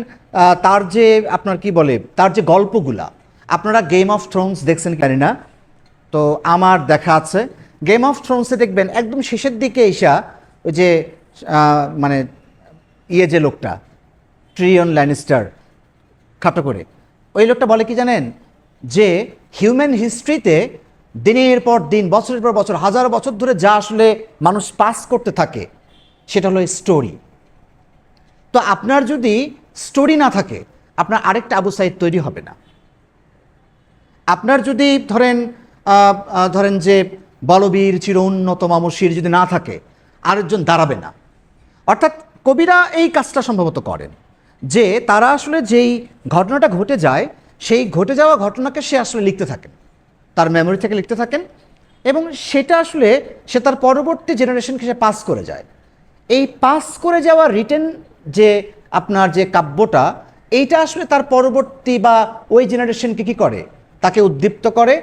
তার যে আপনার কি বলে তার যে গল্পগুলা, আপনারা গেম অফ থ্রোনস দেখছেন জানি না, তো আমার দেখা আছে। গেম অফ থ্রোনসে দেখবেন একদম শেষের দিকে এসা ওই যে মানে যে লোকটা ট্রিয়ন ল্যানিস্টার, খাটো করে ওই লোকটা বলে কি জানেন, যে হিউম্যান হিস্ট্রিতে দিনের পর দিন, বছরের পর বছর, হাজার বছর ধরে যা আসলে মানুষ পাস করতে থাকে সেটা হলো স্টোরি। তো আপনার যদি স্টোরি না থাকে, আপনার আরেকটা আবু সাইদ তৈরি হবে না। আপনার যদি ধরেন যে বলবীর চির উন্নত মামসির যদি না থাকে, আরেকজন দাঁড়াবে না। অর্থাৎ কবিরা এই কাজটা সম্ভবত করেন যে তারা আসলে যেই ঘটনাটা ঘটে যায়, সেই ঘটে যাওয়া ঘটনাকে সে আসলে লিখতে থাকেন, তার মেমোরি থেকে লিখতে থাকেন, এবং সেটা আসলে সে তার পরবর্তী জেনারেশনকে সে পাস করে যায়। এই পাস করে যাওয়া রিটেন যে আপনার যে কাব্যটা, এইটা আসলে তার পরবর্তী বা ওই জেনারেশনকে কী করে, তাকে উদ্দীপ্ত করে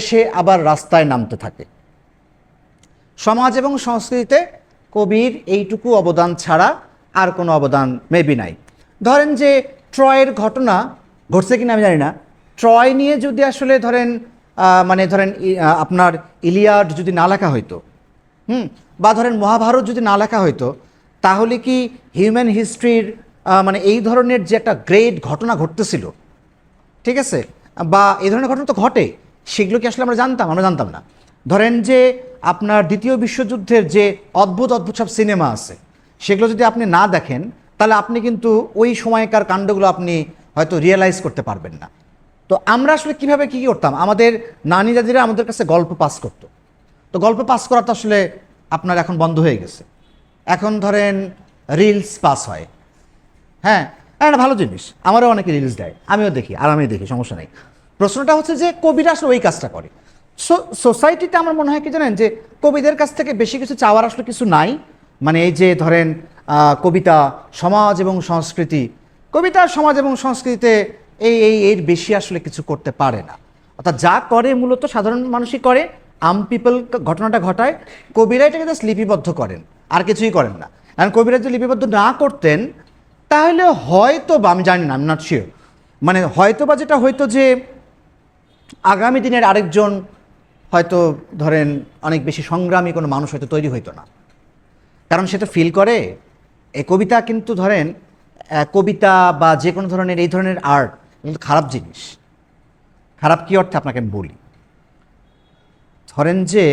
সে আবার রাস্তায় নামতে থাকে। সমাজ এবং সংস্কৃতিতে কবির এইটুকু অবদান ছাড়া আর কোনো অবদান মেবি নাই। ধরেন যে ট্রয়ের ঘটনা ঘটছে কিনা আমি জানি না, ট্রয় নিয়ে যদি আসলে ধরেন আপনার ইলিয়াড যদি না লেখা হইতো, বা ধরেন মহাভারত যদি না লেখা হইতো, তাহলে কি হিউম্যান হিস্ট্রির মানে এই ধরনের যে একটা গ্রেট ঘটনা ঘটতেছিল, ঠিক আছে, বা এই ধরনের ঘটনা তো ঘটে, সেগুলো কি আসলে আমরা জানতাম? আমরা জানতাম না। ধরেন যে আপনার দ্বিতীয় বিশ্বযুদ্ধের যে অদ্ভুত অদ্ভুত সব সিনেমা আছে, সেগুলো যদি আপনি না দেখেন তাহলে আপনি কিন্তু ওই সময়কার কাণ্ডগুলো আপনি হয়তো রিয়েলাইজ করতে পারবেন না। তো আমরা আসলে কীভাবে কী করতাম, আমাদের নানি দাদিরা আমাদের কাছে গল্প পাস করতো। তো গল্প পাস করা তো আসলে আপনার এখন বন্ধ হয়ে গেছে। এখন ধরেন রিলস পাস হয়। হ্যাঁ, একটা ভালো জিনিস, আমারও অনেকে রিলস দেয়, আমিও দেখি, আর আমি দেখি, সমস্যা নেই। প্রশ্নটা হচ্ছে যে কবিরা আসলে ওই কাজটা করে। সোসাইটিতে আমার মনে হয় কি জানেন, যে কবিদের কাছ থেকে বেশি কিছু চাওয়ার আসলে কিছু নাই। মানে এই যে ধরেন কবিতা, সমাজ এবং সংস্কৃতি, কবিতা সমাজ এবং সংস্কৃতিতে এর বেশি আসলে কিছু করতে পারে না। অর্থাৎ যা করে মূলত সাধারণ মানুষই করে, পিপল ঘটনাটা ঘটায়, কবিরা এটাকে জাস্ট লিপিবদ্ধ করেন, আর কিছুই করেন না। কারণ কবিরা যদি লিপিবদ্ধ না করতেন তাহলে হয়তো বা, আমি জানি না, আমি নট শিওর, মানে হয়তো বা যেটা হয়তো যে আগামী দিনের আরেকজন হয়তো ধরেন অনেক বেশি সংগ্রামী কোনো মানুষ হয়তো তৈরি হইতো না। কারণ সে তো ফিল করে এই কবিতা, কিন্তু ধরেন কবিতা বা যে কোনো ধরনের এই ধরনের আর্ট কিন্তু খারাপ জিনিস। খারাপ কী অর্থে আপনাকে আমি বলি, ধরেন যে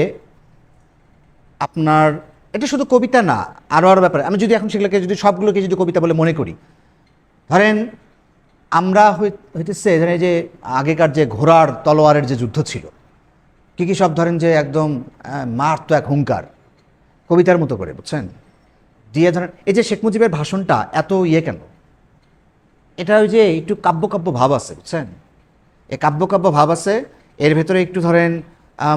আপনার এটা শুধু কবিতা না, আরও ব্যাপারে আমি যদি এখন সেগুলোকে যদি সবগুলোকে যদি কবিতা বলে মনে করি, ধরেন আমরা হইতেছে ধরেন যে আগেকার যে ঘোড়ার তলোয়ারের যে যুদ্ধ ছিল, কী সব ধরেন যে একদম মারতো এক হুঙ্কার, কবিতার মতো করে, বুঝছেন, দিয়ে ধরেন এই যে শেখ মুজিবের ভাষণটা এত কেন, এটা ওই যে একটু কাব্য ভাব আছে, বুঝছেন, এই কাব্য ভাব আছে, এর ভেতরে একটু ধরেন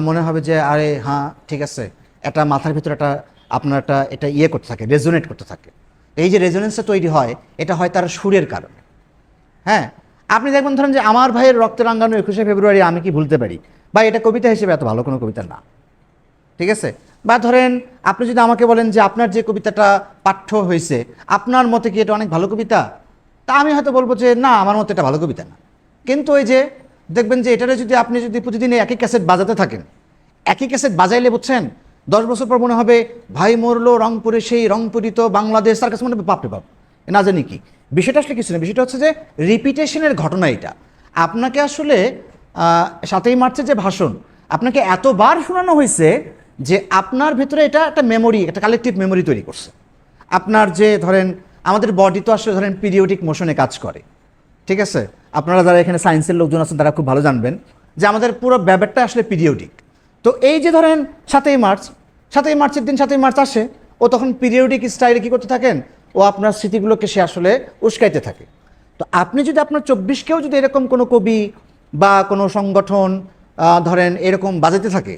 মনে হবে যে আরে হ্যাঁ ঠিক আছে, এটা মাথার ভিতরে একটা আপনার এটা করতে থাকে, রেজোনেট করতে থাকে। এই যে রেজোনেন্সটা তৈরি হয়, এটা হয় তার সুরের কারণে। হ্যাঁ, আপনি দেখবেন ধরেন যে আমার ভাইয়ের রক্তে রাঙ্গানো 21শে ফেব্রুয়ারি আমি কি ভুলতে পারি, বা এটা কবিতা হিসেবে এত ভালো কোনো কবিতা না, ঠিক আছে। বা ধরেন আপনি যদি আমাকে বলেন যে আপনার যে কবিতাটা পাঠ্য হয়েছে, আপনার মতে কি এটা অনেক ভালো কবিতা, তা আমি হয়তো বলবো যে না, আমার মতে এটা ভালো কবিতা না। কিন্তু ওই যে দেখবেন যে এটারে যদি আপনি যদি প্রতিদিন একই ক্যাসেট বাজাতে থাকেন, একই ক্যাসেট বাজাইলে, বুঝছেন, 10 বছর পর মনে হবে ভাই মরলো রংপুরে সেই রংপুরিত বাংলাদেশ, তার কাছে মনে হবে বাপরে বাপ, না জানি কি। বিষয়টা আসলে কিছু না, বিষয়টা হচ্ছে যে রিপিটেশনের ঘটনা। এটা আপনাকে আসলে 7ই মার্চের যে ভাষণ আপনাকে এতবার শোনানো হয়েছে যে আপনার ভেতরে এটা একটা মেমোরি, একটা কালেকটিভ মেমোরি তৈরি করছে। আপনার যে ধরেন আমাদের বডি তো আসলে ধরেন পিরিয়ডিক মোশনে কাজ করে, ঠিক আছে। আপনারা যারা এখানে সায়েন্সের লোকজন আছেন তারা খুব ভালো জানবেন যে আমাদের পুরো ব্যাপারটা আসলে পিরিয়ডিক। তো এই যে ধরেন 7ই মার্চের দিন 7ই মার্চ আসে, ও তখন পিরিয়ডিক স্টাইলে কী করতে থাকেন, ও আপনার স্মৃতিগুলোকে সে আসলে উস্কাইতে থাকে। তো আপনি যদি আপনার 24কেও যদি এরকম কোনো কবি বা কোনো সংগঠন ধরেন এরকম বাজাতে থাকে,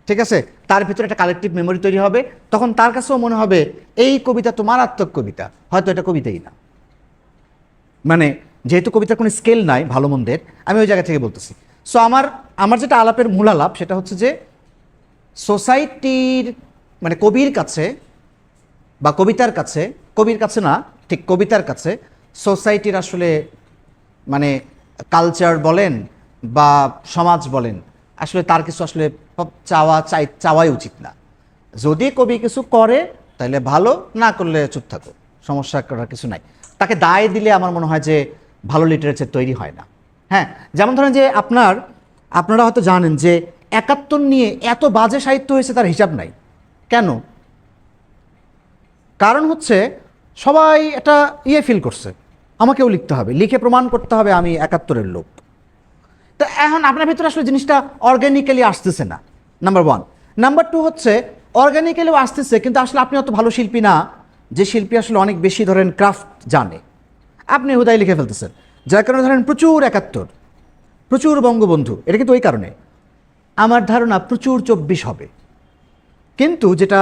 ঠিক আছে, তার ভিতরে একটা কালেকটিভ মেমোরি তৈরি হবে, তখন তার কাছেও মনে হবে এই কবিতা তো মারাত্মক কবিতা, হয়তো এটা কবিতাই না। মানে যেহেতু কবিতার কোনো স্কেল নাই ভালো মন্দের, আমি ওই জায়গা থেকে বলতেছি। সো আমার যেটা আলাপের মূল আলাপ সেটা হচ্ছে যে সোসাইটির মানে কবির কাছে বা কবিতার কাছে, কবির কাছে না ঠিক কবিতার কাছে সোসাইটির আসলে মানে কালচার বলেন বা সমাজ বলেন, আসলে তার কিছু আসলে চাওয়াই উচিত না। যদি কবি কিছু করে তাহলে ভালো, না করলে চুপ থাকো, সমস্যা করার কিছু নাই। তাকে দায় দিলে আমার মনে হয় যে ভালো লিটারেচার তৈরি হয় না। হ্যাঁ, যেমন ধরেন যে আপনারা হয়তো জানেন যে 71 নিয়ে এত বাজে সাহিত্য হয়েছে, তার হিসাব নাই। কেন? কারণ হচ্ছে সবাই এটা ফিল করছে, আমাকেও লিখতে হবে, লিখে প্রমাণ করতে হবে আমি 71-এর লোক। তো এখন আপনার ভিতরে আসলে জিনিসটা অর্গ্যানিক্যালি আসতেছে না, নাম্বার 1। নাম্বার 2 হচ্ছে অর্গ্যানিক্যালিও আসতেছে, কিন্তু আসলে আপনি অত ভালো শিল্পী না, যে শিল্পী আসলে অনেক বেশি ধরেন ক্রাফট জানে, আপনি হুদায় লিখে ফেলতেছেন, যার কারণে ধরেন প্রচুর 71, প্রচুর বঙ্গবন্ধু, এটা কিন্তু ওই কারণে। আমার ধারণা প্রচুর 24 হবে। কিন্তু যেটা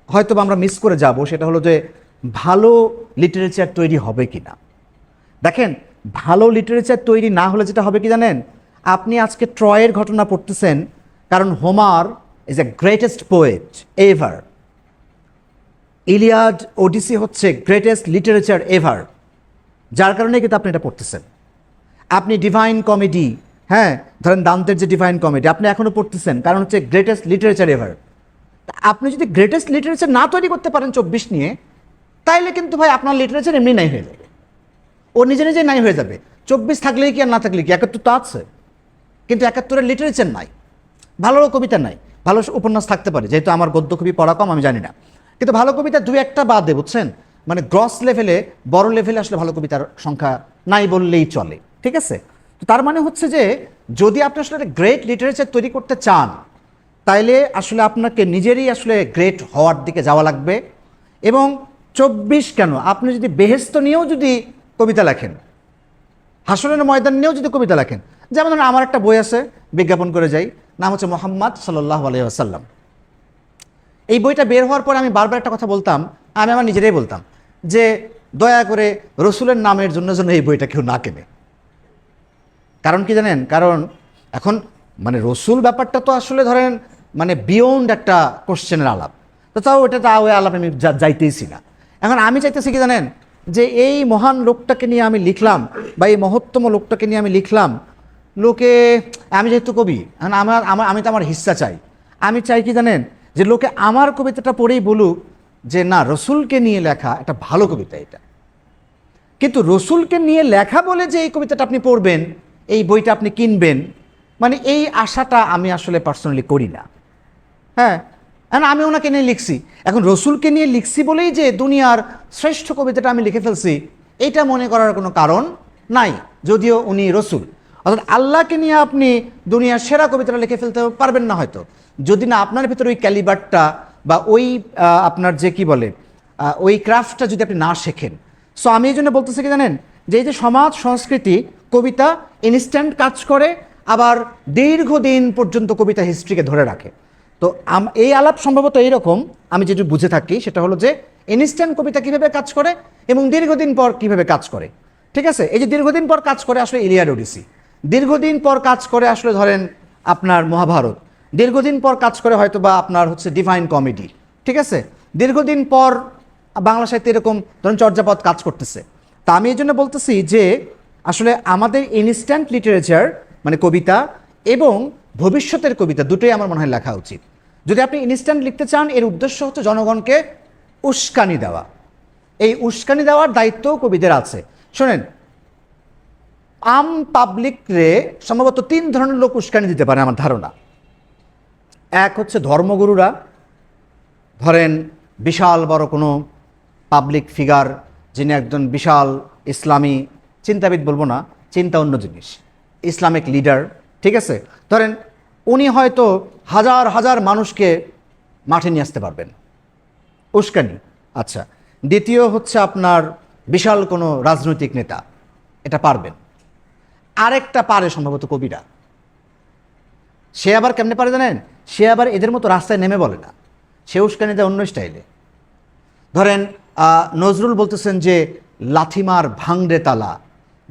হয়তো আমরা মিস করে যাব সেটা হলো যে ভালো লিটারেচার তৈরি হবে কি না। দেখেন, ভালো লিটারেচার তৈরি না হলে যেটা হবে কি জানেন, আপনি আজকে ট্রয়ের ঘটনা পড়তেছেন, কারণ Homer is a greatest poet ever, Iliad Odyssey হচ্ছে গ্রেটেস্ট লিটারেচার এভার, যার কারণে কিন্তু আপনি এটা পড়তেছেন। আপনি ডিভাইন কমেডি, হ্যাঁ ধরেন দান্তের যে ডিভাইন কমেডি আপনি এখনও পড়তেছেন, কারণ হচ্ছে গ্রেটেস্ট লিটারেচার এভার। আপনি যদি গ্রেটেস্ট লিটারেচার না তৈরি করতে পারেন 24 নিয়ে, তাইলে কিন্তু ভাই আপনার লিটারেচার এমনি নাই হয়ে যাবে, ও নিজে নিজে নাই হয়ে যাবে। 24 থাকলে কি আর না থাকলে কি, 71 তো আছে, কিন্তু 71-এর লিটারেচার নাই, ভালো কবিতা নাই। ভালো উপন্যাস থাকতে পারে, যেহেতু আমার গদ্য খুবই পড়া কম, আমি জানি না, কিন্তু ভালো কবিতা দুই একটা বাদে, বুঝছেন, মানে গ্রস লেভেলে, বড় লেভেলে আসলে ভালো কবিতার সংখ্যা নাই বললেই চলে। ঠিক আছে, তো তার মানে হচ্ছে যে যদি আপনি আসলে গ্রেট লিটারেচার তৈরি করতে চান, তাইলে আসলে আপনাকে নিজেরই আসলে গ্রেট হওয়ার দিকে যাওয়া লাগবে। এবং 24 কেন, আপনি যদি বেহেস্ত নিয়েও যদি কবিতা লেখেন, হাসরের ময়দান নিয়েও যদি কবিতা লেখেন, যেমন ধরুন আমার একটা বই আছে, বিজ্ঞাপন করে যাই, নাম হচ্ছে মোহাম্মদ সাল্লাল্লাহু আলাইহি ওয়াসাল্লাম। এই বইটা বের হওয়ার পর আমি বারবার একটা কথা বলতাম, আমি আমার নিজেরাই বলতাম যে দয়া করে রসুলের নামের জন্য যেন এই বইটা কেউ না কেনে। কারণ কি জানেন, কারণ এখন মানে রসুল ব্যাপারটা তো আসলে ধরেন মানে বিয়ন্ড একটা কোশ্চেনের আলাপ, তো তাও ওটা তাও ওই আলাপ আমি যাইতেইছি না। এখন আমি চাইতেছি কি জানেন, যে এই মহান লোকটাকে নিয়ে আমি লিখলাম, বা এই মহত্তম লোকটাকে নিয়ে আমি লিখলাম, লোকে, আমি যেহেতু কবি, এখন আমি তো আমার হিস্সা চাই। আমি চাই কি জানেন, যে লোকে আমার কবিতাটা পড়েই বলুক যে না, রসুলকে নিয়ে লেখা একটা ভালো কবিতা এটা। কিন্তু রসুলকে নিয়ে লেখা বলে যে এই কবিতাটা আপনি পড়বেন, এই বইটা আপনি কিনবেন, মানে এই আশাটা আমি আসলে পার্সোনালি করি না। হ্যাঁ, আমি ওনাকে নিয়ে লিখছি, এখন রসুলকে নিয়ে লিখছি বলেই যে দুনিয়ার শ্রেষ্ঠ কবিতাটা আমি লিখে ফেলছি, এইটা মনে করার কোনো কারণ নাই, যদিও উনি রসুল। অর্থাৎ আল্লাহকে নিয়ে আপনি দুনিয়ার সেরা কবিতাটা লিখে ফেলতে পারবেন না হয়তো, যদি না আপনার ভিতরে ওই ক্যালিবারটা বা ওই আপনার যে কি বলে ওই ক্রাফটটা যদি আপনি না শেখেন। সো আমি এই জন্য বলতেছি কি জানেন, যে এই যে সমাজ সংস্কৃতি, কবিতা ইনস্ট্যান্ট কাজ করে, আবার দীর্ঘদিন পর্যন্ত কবিতা হিস্ট্রিকে ধরে রাখে। তো এই আলাপ সম্ভবত এইরকম, আমি যেটা বুঝে থাকি সেটা হলো যে ইনস্ট্যান্ট কবিতা কীভাবে কাজ করে এবং দীর্ঘদিন পর কীভাবে কাজ করে। ঠিক আছে, এই যে দীর্ঘদিন পর কাজ করে আসলে ইলিয়াড ওডিসি, দীর্ঘদিন পর কাজ করে আসলে ধরেন আপনার মহাভারত, দীর্ঘদিন পর কাজ করে হয়তো বা আপনার হচ্ছে ডিভাইন কমেডি। ঠিক আছে, দীর্ঘদিন পর বাংলা সাহিত্যে এরকম ধরেন চর্যাপদ কাজ করতেছে। তা আমি এই জন্য বলতেছি যে আসলে আমাদের ইনস্ট্যান্ট লিটারেচার মানে কবিতা এবং ভবিষ্যতের কবিতা দুটোই আমার মনে হয় লেখা উচিত। যদি আপনি ইনস্ট্যান্ট লিখতে চান, এর উদ্দেশ্য হচ্ছে জনগণকে উস্কানি দেওয়া। এই উস্কানি দেওয়ার দায়িত্বও কবিদের আছে। শোনেন, আম পাবলিক রে সম্ভবত 3 ধরনের লোক উস্কানি দিতে পারে আমার ধারণা। এক হচ্ছে ধর্মগুরুরা, ধরেন বিশাল বড় কোনো পাবলিক ফিগার, যিনি একজন বিশাল ইসলামী চিন্তাবিদ, বলবো না, চিন্তা অন্য জিনিস, ইসলামিক লিডার। ঠিক আছে, ধরেন উনি হয়তো হাজার হাজার মানুষকে মাঠে নিয়ে আসতে পারবেন, উস্কানি। আচ্ছা, দ্বিতীয় হচ্ছে আপনার বিশাল কোনো রাজনৈতিক নেতা, এটা পারবেন। আরেকটা পারে সম্ভবত কবিরা। সে আবার কেমনে পারে জানেন, সে আবার এদের মতো রাস্তায় নেমে বলে না, সে উস্কানি দেয় অন্য স্টাইলে। ধরেন নজরুল বলতেছেন যে লাথিমার ভাঙড়ে তালা,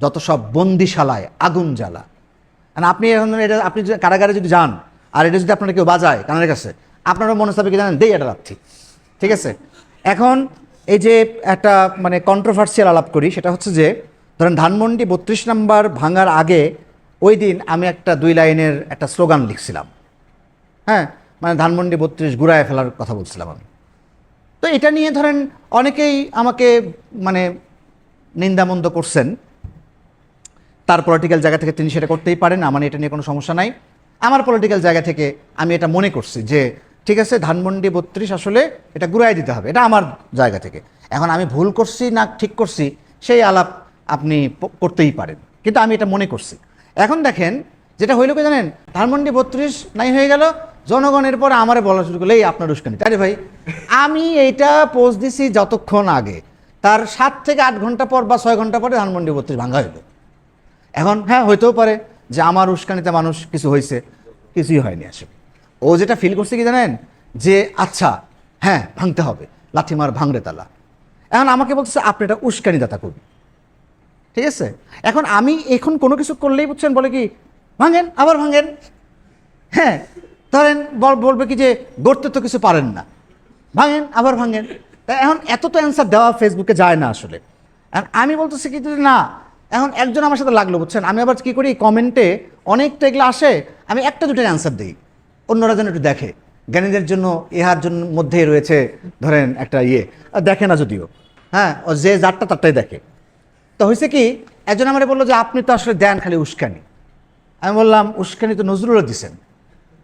যত সব বন্দিশালায় আগুন জ্বালা। আপনি এখন এটা আপনি কারাগারে যদি যান আর এটা যদি আপনারা কেউ বাজায় কানের কাছে, আপনারও মনে হবে কি জানেন, দেই এটা লাথি। ঠিক আছে, এখন এই যে একটা মানে কন্ট্রোভার্সিয়াল আলাপ করি, সেটা হচ্ছে যে ধরেন ধানমন্ডি 32 নম্বর ভাঙার আগে ওই দিন আমি একটা 2 লাইনের একটা স্লোগান লিখছিলাম। হ্যাঁ, মানে ধানমন্ডি 32 গুড়ায় ফেলার কথা বলছিলাম আমি। তো এটা নিয়ে ধরেন অনেকেই আমাকে মানে নিন্দামন্দ করছেন, তার পলিটিক্যাল জায়গা থেকে তিনি সেটা করতেই পারেন, আমার এটা নিয়ে কোনো সমস্যা নাই। আমার পলিটিক্যাল জায়গা থেকে আমি এটা মনে করছি যে ঠিক আছে, ধানমন্ডি 32 আসলে এটা গুড়াই দিতে হবে, এটা আমার জায়গা থেকে। এখন আমি ভুল করছি না ঠিক করছি সেই আলাপ আপনি করতেই পারেন, কিন্তু আমি এটা মনে করছি। এখন দেখেন যেটা হইল কি জানেন, ধানমন্ডি 32 নাই হয়ে গেল, জনগণের পরে আমারে বলা শুরু করলে এই আপনার উস্কানি। আরে ভাই, আমি এইটা পোস্ট দিছি যতক্ষণ আগে, তার 7 থেকে 8 ঘন্টা পর বা 6 ঘন্টা পরে ধানমন্ডি 32 ভাঙা হইল। এখন হ্যাঁ, হইতেও পারে যে আমার উস্কানিতে মানুষ কিছু হয়েছে, কিছুই হয়নি। আসলে ও যেটা ফিল করছে কি জানেন, যে আচ্ছা হ্যাঁ ভাঙতে হবে, লাথিমার ভাঙড়ে তালা। এখন আমাকে বলতেছে আপনি এটা উস্কানি দাতা কবি। ঠিক আছে, এখন আমি এখন কোনো কিছু করলেই বুঝছেন বলে কি ভাঙেন আবার ভাঙেন। হ্যাঁ, ধরেন বলবে কি যে গড়তে তো কিছু পারেন না, ভাঙেন আবার ভাঙেন। এখন এত তো অ্যান্সার দেওয়া ফেসবুকে যায় না আসলে। আমি বলতেছি কি না, এখন একজন আমার সাথে লাগলো বুঝছেন, আমি আবার কি করি, কমেন্টে অনেকটা এগুলো আসে, আমি একটা দুটোর অ্যান্সার দিই, অন্যরা যেন একটু দেখে। জ্ঞানীদের জন্য ইহার জন্য মধ্যেই রয়েছে ধরেন একটা দেখে না যদিও, হ্যাঁ, ও যে যারটা তারটাই দেখে। তো হয়েছে কি, একজন আমারে বললো যে আপনি তো আসলে দেন খালি উস্কানি। আমি বললাম উস্কানি তো নজরুলও দিছেন,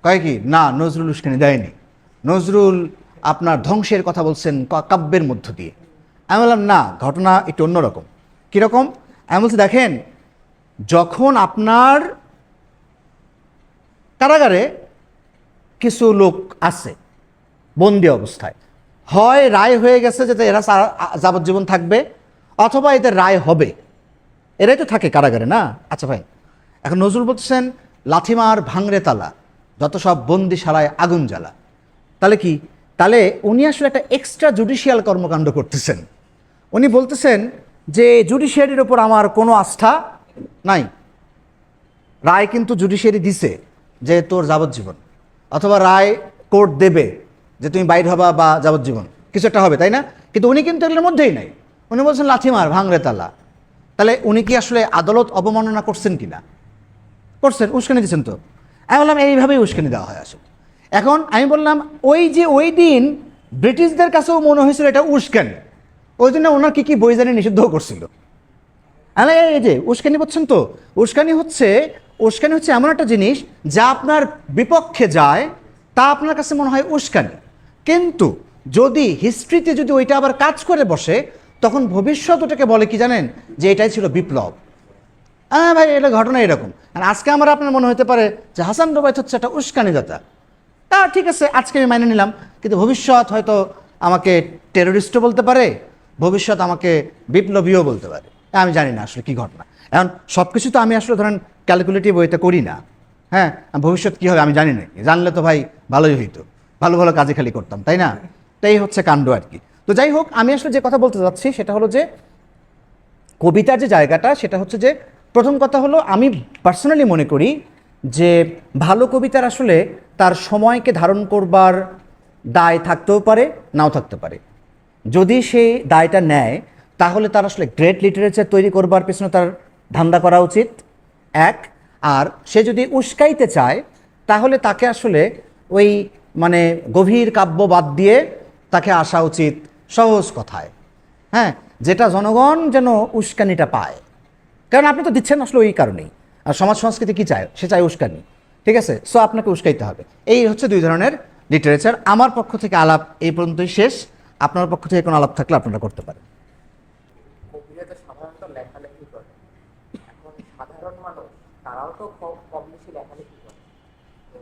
কয় কি না, নজরুল উস্কানি দেয়নি, নজরুল আপনার ধ্বংসের কথা বলছেন কাব্যের মধ্য দিয়ে। আমি বললাম না, ঘটনা একটু অন্যরকম। কীরকম? আমি বলছি দেখেন, যখন আপনার কারাগারে কিছু লোক আছে বন্দি অবস্থায়, হয় রায় হয়ে গেছে যে এরা যাবজ্জীবন থাকবে, অথবা এদের রায় হবে, এরাই তো থাকে কারাগারে না। আচ্ছা ভাই, এখন নজরুল বলছেন লাথিমার ভাঙরে তালা, যত সব বন্দিশালায় আগুন জ্বালা। তাহলে কি? তাহলে উনি আসলে একটা এক্সট্রা জুডিশিয়াল কর্মকাণ্ড করতেছেন। উনি বলতেছেন যে জুডিশিয়ারির ওপর আমার কোনো আস্থা নাই, রায় কিন্তু জুডিশিয়ারি দিছে যে তোর যাবজ্জীবন, অথবা রায় কোর্ট দেবে যে তুমি বাইর হবা বা যাবজ্জীবন কিছু একটা হবে, তাই না? কিন্তু উনি কিন্তু এগুলোর মধ্যেই নাই। উনি বলছেন লাথিমার ভাঙরে তালা। তাহলে উনি কি আসলে আদালত অবমাননা করছেন কি না? করছেন, উস্কানি দিচ্ছেন তো। আমি বললাম এইভাবেই উস্কানি দেওয়া হয় আসলে। এখন আমি বললাম ওই দিন ব্রিটিশদের কাছেও মনে হয়েছিল এটা উস্কানি, ওই জন্য ওনার কী কী বই জানি নিষিদ্ধ করছিল। এই যে উস্কানি বলছেন তো, উস্কানি হচ্ছে এমন একটা জিনিস যা আপনার বিপক্ষে যায়, তা আপনার কাছে মনে হয় উস্কানি। কিন্তু যদি হিস্ট্রিতে যদি ওইটা আবার কাজ করে বসে, তখন ভবিষ্যৎ ওটাকে বলে কি জানেন, যে এটাই ছিল বিপ্লব। হ্যাঁ ভাই, এটা ঘটনা এরকম। আর আজকে আমার আপনার মনে হতে পারে যে হাসান রুবায়েত হচ্ছে একটা উস্কানিদাতা। তা ঠিক আছে, আজকে আমি মাইনে নিলাম, কিন্তু ভবিষ্যৎ হয়তো আমাকে টেরোরিস্টও বলতে পারে, ভবিষ্যৎ আমাকে বিপ্লবীও বলতে পারে। আমি জানি না আসলে কী ঘটনা। এখন সব কিছু তো আমি আসলে ধরেন ক্যালকুলেটিভ ওয়েতে করি না। হ্যাঁ, ভবিষ্যৎ কী হবে আমি জানি না, জানলে তো ভাই ভালোই হইতো, ভালো ভালো কাজে খালি করতাম, তাই না? তাই হচ্ছে কাণ্ড আর কি। তো যাই হোক, আমি আসলে যে কথা বলতে চাচ্ছি সেটা হলো যে কবিতার যে জায়গাটা, সেটা হচ্ছে যে প্রথম কথা হলো আমি পার্সোনালি মনে করি যে ভালো কবিতার আসলে তার সময়কে ধারণ করবার দায় থাকতেও পারে, নাও থাকতে পারে। যদি সে দায়টা নেয়, তাহলে তার আসলে গ্রেট লিটারেচার তৈরি করবার পেছনে তার ধান্দা করা উচিত, এক। আর সে যদি উস্কাইতে চায়, তাহলে তাকে আসলে ওই মানে গভীর কাব্য বাদ দিয়ে তাকে আসা উচিত সহজ কথায়, হ্যাঁ, যেটা জনগণ যেন উস্কানিটা পায়। কারণ আপনি তো দিচ্ছেন আসলে ওই কারণেই। আর সমাজ সংস্কৃতি কী চায়? সে চায় উস্কানি, ঠিক আছে? সো আপনাকে উস্কাইতে হবে। এই হচ্ছে দুই ধরনের লিটারেচার। আমার পক্ষ থেকে আলাপ এই পর্যন্তই শেষ। আপনার পক্ষ থেকে কোনো আলাপ থাকলে আপনারা করতে পারেন। কবিরা তো সাধারণত লেখালেখি করে, এখন সাধারণ মানুষ তারাও তো কম বেশি লেখালেখি করে, তো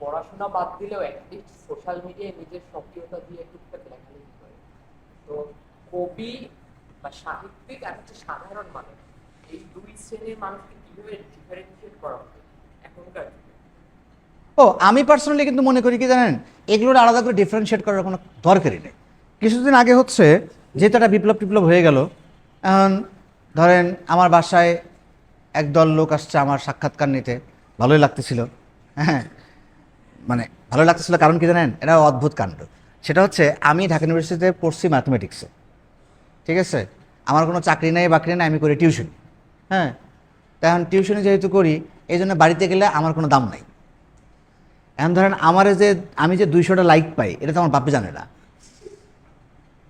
পড়াশোনা বাদ দিলেও অ্যাটলিস্ট সোশ্যাল মিডিয়ায় নিজের সক্রিয়তা দিয়ে টুকটাক লেখালেখি করে। তো কবি বা সাহিত্যিক আর হচ্ছে সাধারণ মানুষ, এই দুই শ্রেণীর মানুষকে কিভাবে ডিফারেন্সিয়েট করা হবে এখনকার যুগে? আমি পার্সোনালি কিন্তু মনে করি কি জানেন, এগুলোর আলাদা করে ডিফারেন্সিয়েট করার কোনো দরকারই নেই। কিছুদিন আগে হচ্ছে যেহেতু একটা বিপ্লব হয়ে গেল, এখন ধরেন আমার বাসায় একদল লোক আসছে আমার সাক্ষাৎকার নিতে, ভালোই লাগতেছিল। হ্যাঁ, মানে ভালো লাগতেছিল কারণ কি জানেন, এটা অদ্ভুত কাণ্ড। সেটা হচ্ছে আমি ঢাকা ইউনিভার্সিটিতে পড়ছি ম্যাথমেটিক্সে, ঠিক আছে? আমার কোনো চাকরি নেই বাকরি নেই, আমি করি টিউশনি। হ্যাঁ, এখন টিউশনি যেহেতু করি, এই জন্য বাড়িতে গেলে আমার কোনো দাম নাই। এখন ধরেন আমি যে 200টা লাইক পাই, এটা তো আমার বাপে জানে না,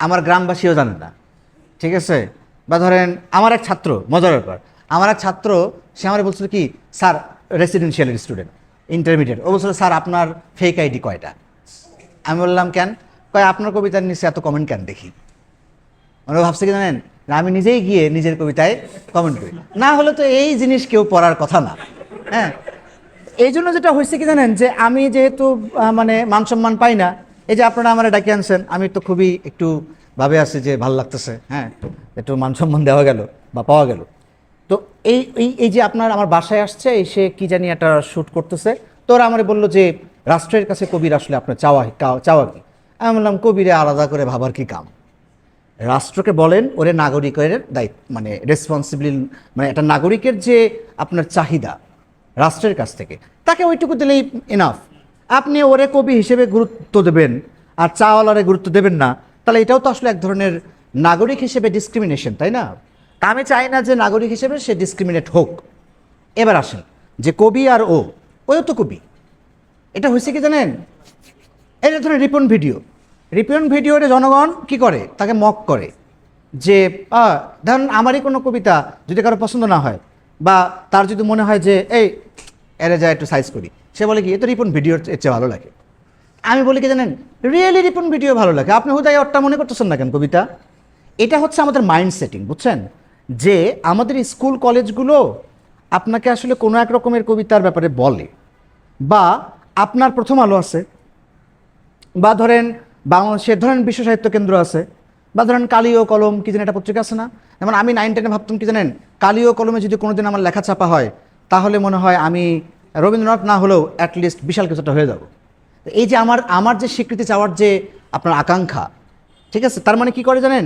আমার গ্রামবাসীও জানে না, ঠিক আছে? বা ধরেন আমার এক ছাত্র, মজার ব্যাপার, আমার এক ছাত্র সে আমার বলছিল কি, স্যার রেসিডেন্সিয়াল স্টুডেন্ট ইন্টারমিডিয়েট, ও বলছিল স্যার আপনার ফেক আইডি কয়টা? আমি বললাম কেন? কয় আপনার কবিতার নিচে এত কমেন্ট কেন দেখি। মানে ভাবছে কি জানেন, আমি নিজেই গিয়ে নিজের কবিতায় কমেন্ট করি, না হলে তো এই জিনিস কেউ পড়ার কথা না। হ্যাঁ, এই জন্য যেটা হয়েছে কি জানেন, যে আমি যেহেতু মানে মান সম্মান পাই না, এই যে আপনারা আমার ডাকি আনছেন, আমি তো খুবই একটু ভাবে আছি যে ভালো লাগতেছে, হ্যাঁ, একটু মান সম্মান দেওয়া গেল বা পাওয়া গেল। তো এই যে আপনার আমার বাসায় আসছে, এসে কি জানি একটা শ্যুট করতেছে, তো ওরা আমার বললো যে রাষ্ট্রের কাছে কবির আসলে আপনার চাওয়া কি? আমি বললাম কবিরে আলাদা করে ভাবার কি কাম, রাষ্ট্রকে বলেন ওরে নাগরিকের দায়িত্ব, মানে রেসপন্সিবিলিটি, মানে একটা নাগরিকের যে আপনার চাহিদা রাষ্ট্রের কাছ থেকে, তাকে ওইটুকু দিলেই এনাফ। আপনি ওরে কবি হিসেবে গুরুত্ব দেবেন আর চাওয়ালারে গুরুত্ব দেবেন না, তাহলে এটাও তো আসলে এক ধরনের নাগরিক হিসেবে ডিসক্রিমিনেশন, তাই না? তা আমি চাই না যে নাগরিক হিসেবে সে ডিসক্রিমিনেট হোক। এবার আসেন যে কবি আর ওও তো কবি। এটা হয়েছে কি জানেন, এই যে ধরেন রিপন ভিডিওতে জনগণ কি করে, তাকে মক করে যে ধরেন আমারই কোনো কবিতা যদি কারো পছন্দ না হয়, বা তার যদি মনে হয় যে এই এরে যা একটু সাইজ করি, সে বলে কি এ তো রিপন ভিডিওর চেয়ে ভালো লাগে। আমি বলি কি জানেন, রিয়েলি রিপন ভিডিও ভালো লাগে, আপনি হুদায় ওরটা মনে করতেছেন না কেন কবিতা? এটা হচ্ছে আমাদের মাইন্ড সেটিং, বুঝছেন? যে আমাদের স্কুল কলেজগুলো আপনাকে আসলে কোনো এক রকমের কবিতার ব্যাপারে বলে, বা আপনার প্রথম আলো আছে, বা ধরেন বাংলাদেশের ধরেন বিশ্ব সাহিত্য কেন্দ্র আছে, বা ধরেন কালি ও কলম কি যেন একটা পত্রিকা আছে না? যেমন আমি 9-10-এ ভাবতাম কি জানেন, কালি ও কলমে যদি কোনোদিন আমার লেখা ছাপা হয় তাহলে মনে হয় আমি রবীন্দ্রনাথ না হলেও অ্যাটলিস্ট বিশাল কিছুটা হয়ে যাব। তো এই যে আমার যে স্বীকৃতি চাওয়ার যে আপনার আকাঙ্ক্ষা, ঠিক আছে, তার মানে কি করে জানেন,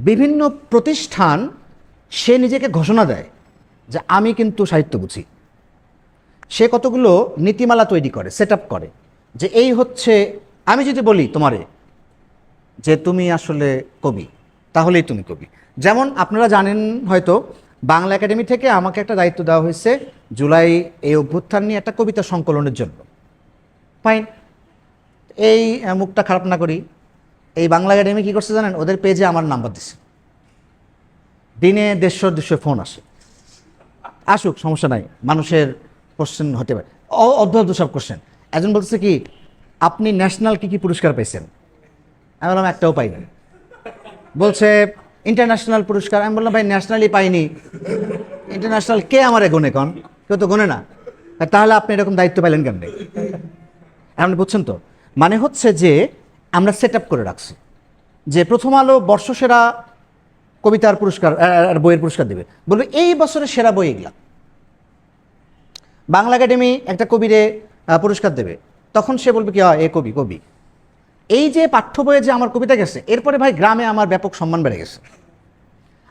বিভিন্ন প্রতিষ্ঠান সে নিজেকে ঘোষণা দেয় যে আমি কিন্তু সাহিত্য বুঝি। সে কতগুলো নীতিমালা তৈরি করে, সেট আপ করে, যে এই হচ্ছে, আমি যদি বলি তোমারে যে তুমি আসলে কবি, তাহলেই তুমি কবি। যেমন আপনারা জানেন হয়তো, বাংলা একাডেমি থেকে আমাকে একটা দায়িত্ব দেওয়া হয়েছে জুলাই এই অভ্যুত্থান নিয়ে একটা কবিতা সংকলনের জন্য। ফাইন, এই মুখটা খারাপ না করি, এই বাংলা একাডেমি কী করছে জানেন, ওদের পেজে আমার নাম্বার দিছে, দিনে 150-200 ফোন আসে। আসুক, সমস্যা নাই, মানুষের কোশ্চেন হতে পারে, অদ্ভুত সব কোশ্চেন। একজন বলতেছে কি আপনি ন্যাশনাল কী পুরস্কার পেয়েছেন? আমি বললাম একটাও পাইনি। বলছে ইন্টারন্যাশনাল পুরস্কার। আমি বললাম ভাই ন্যাশনালি পাইনি, ইন্টারন্যাশনাল কে আমারে গনে কন? কেউ তো গনে না। তাহলে আপনি এরকম দায়িত্ব পাইলেন কেমনে? আপনি বুঝছেন তো? মানে হচ্ছে যে আমরা সেট আপ করে রাখছি যে প্রথম আলো বর্ষসেরা কবিতার পুরস্কার, বইয়ের পুরস্কার দেবে, বলবে এই বছরের সেরা বই এগুলা। বাংলা একাডেমি একটা কবিরে পুরস্কার দেবে, তখন সে বলবে কি এ কবি কবি। এই যে পাঠ্য বইয়ে যে আমার কবিতা গেছে, এরপরে ভাই গ্রামে আমার ব্যাপক সম্মান বেড়ে গেছে।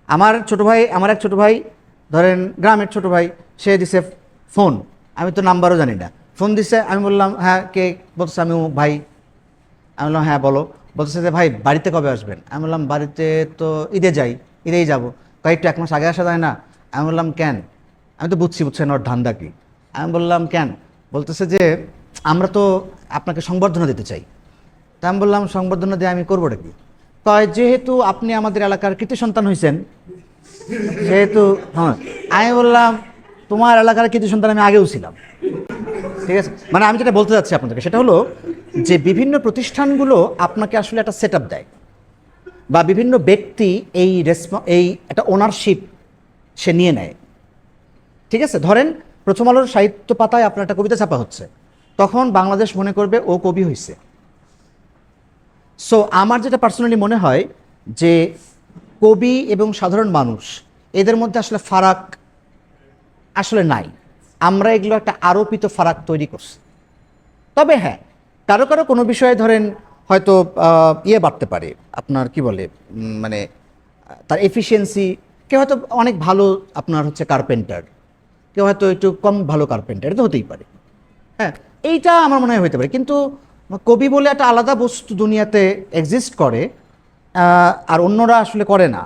আমার এক ছোট ভাই ধরেন গ্রামের ছোট ভাই, সে দিছে ফোন, আমি তো নাম্বারও জানি না, ফোন দিছে। আমি বললাম হ্যাঁ কে? বলছে আমি ভাই। আমি বললাম হ্যাঁ বলো। বলছে যে ভাই বাড়িতে কবে আসবেন? আমি বললাম বাড়িতে তো ঈদে যাই, ঈদেই যাবো। কয়েকটা 1 মাস আগে আসা যায় না? আমি বললাম কেন? আমি তো বুঝছেন ওর ধান্দা কি। আমি বললাম কেন? বলতেছে যে আমরা তো আপনাকে সংবর্ধনা দিতে চাই। তা আমি বললাম সংবর্ধনা দিয়ে আমি করবোটা কি? কয় যেহেতু আপনি আমাদের এলাকার কৃতি সন্তান হয়েছেন সেহেতু। হ্যাঁ, আমি বললাম তোমার এলাকার কৃতি সন্তান আমি আগেও ছিলাম। ঠিক আছে, মানে আমি যেটা বলতে চাচ্ছি আপনাদেরকে সেটা হলো যে বিভিন্ন প্রতিষ্ঠানগুলো আপনাকে আসলে একটা সেট আপ দেয়, বা বিভিন্ন ব্যক্তি এই একটা ওনারশিপ সে নিয়ে নেয়। ঠিক আছে, ধরেন প্রথম আলোর সাহিত্য পাতায় আপনার একটা কবিতা ছাপা হচ্ছে, তখন বাংলাদেশ মনে করবে ও কবি হয়েছে। সো আমার যেটা পার্সোনালি মনে হয় যে কবি এবং সাধারণ মানুষ এদের মধ্যে আসলে ফারাক আসলে নাই, আমরা এগুলো একটা আরোপিত ফারাক তৈরি করছি। তবে হ্যাঁ, কারো কারো কোনো বিষয়ে ধরেন হয়তো বাড়তে পারে, আপনার কি বলে মানে তার এফিসিয়েন্সি, কেউ হয়তো অনেক ভালো আপনার হচ্ছে কার্পেন্টার, কেউ হয়তো একটু কম ভালো কার্পেন্টার, এটা হতেই পারে। হ্যাঁ, এইটা আমার মনে হয় হতে পারে, কিন্তু কবি বলে একটা আলাদা বস্তু দুনিয়াতে এক্সিস্ট করে আর অন্যরা আসলে করে না,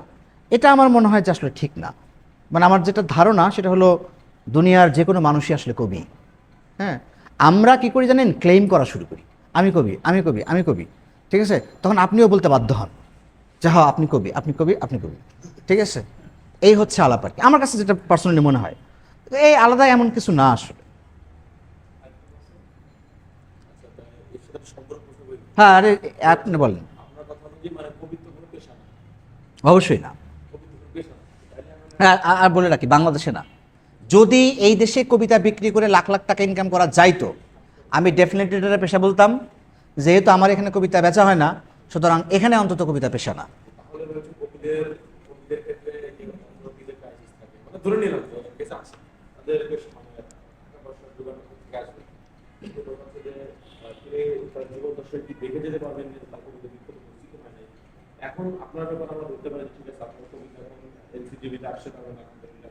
এটা আমার মনে হয় যে আসলে ঠিক না। মানে আমার যেটা ধারণা সেটা হলো দুনিয়ার যে কোনো মানুষই আসলে কবি। হ্যাঁ, আমরা কি করি জানেন, ক্লেম করা শুরু করি, আমি কবি আমি কবি আমি কবি। ঠিক আছে, তখন আপনিও বলতে বাধ্য হন যে হ্যাঁ আপনি কবি আপনি কবি আপনি কবি। ঠিক আছে, এই হচ্ছে আলাপ আর কি, আমার কাছে যেটা পার্সোনালি মনে হয়। এই আলাদা এমন কিছু না আসলে। হ্যাঁ, আরে আপনি বলেন। অবশ্যই না। হ্যাঁ, আর বলে রাখি, বাংলাদেশে না, যদি এই দেশে কবিতা বিক্রি করে লাখ লাখ টাকা ইনকাম করা যাইতো, আমি ডেফিনেটলি এটা পেশা বলতাম। যেহেতু আমার এখানে কবিতা বেচা হয় না, সুতরাং এখানে অন্তত কবিতা পেশা না। এখন আপনার ব্যাপার আমরা বলতে পারি ঠিক আছে, আপনার কবিতা এখন এনসিটিভিতে আসছে, তারপর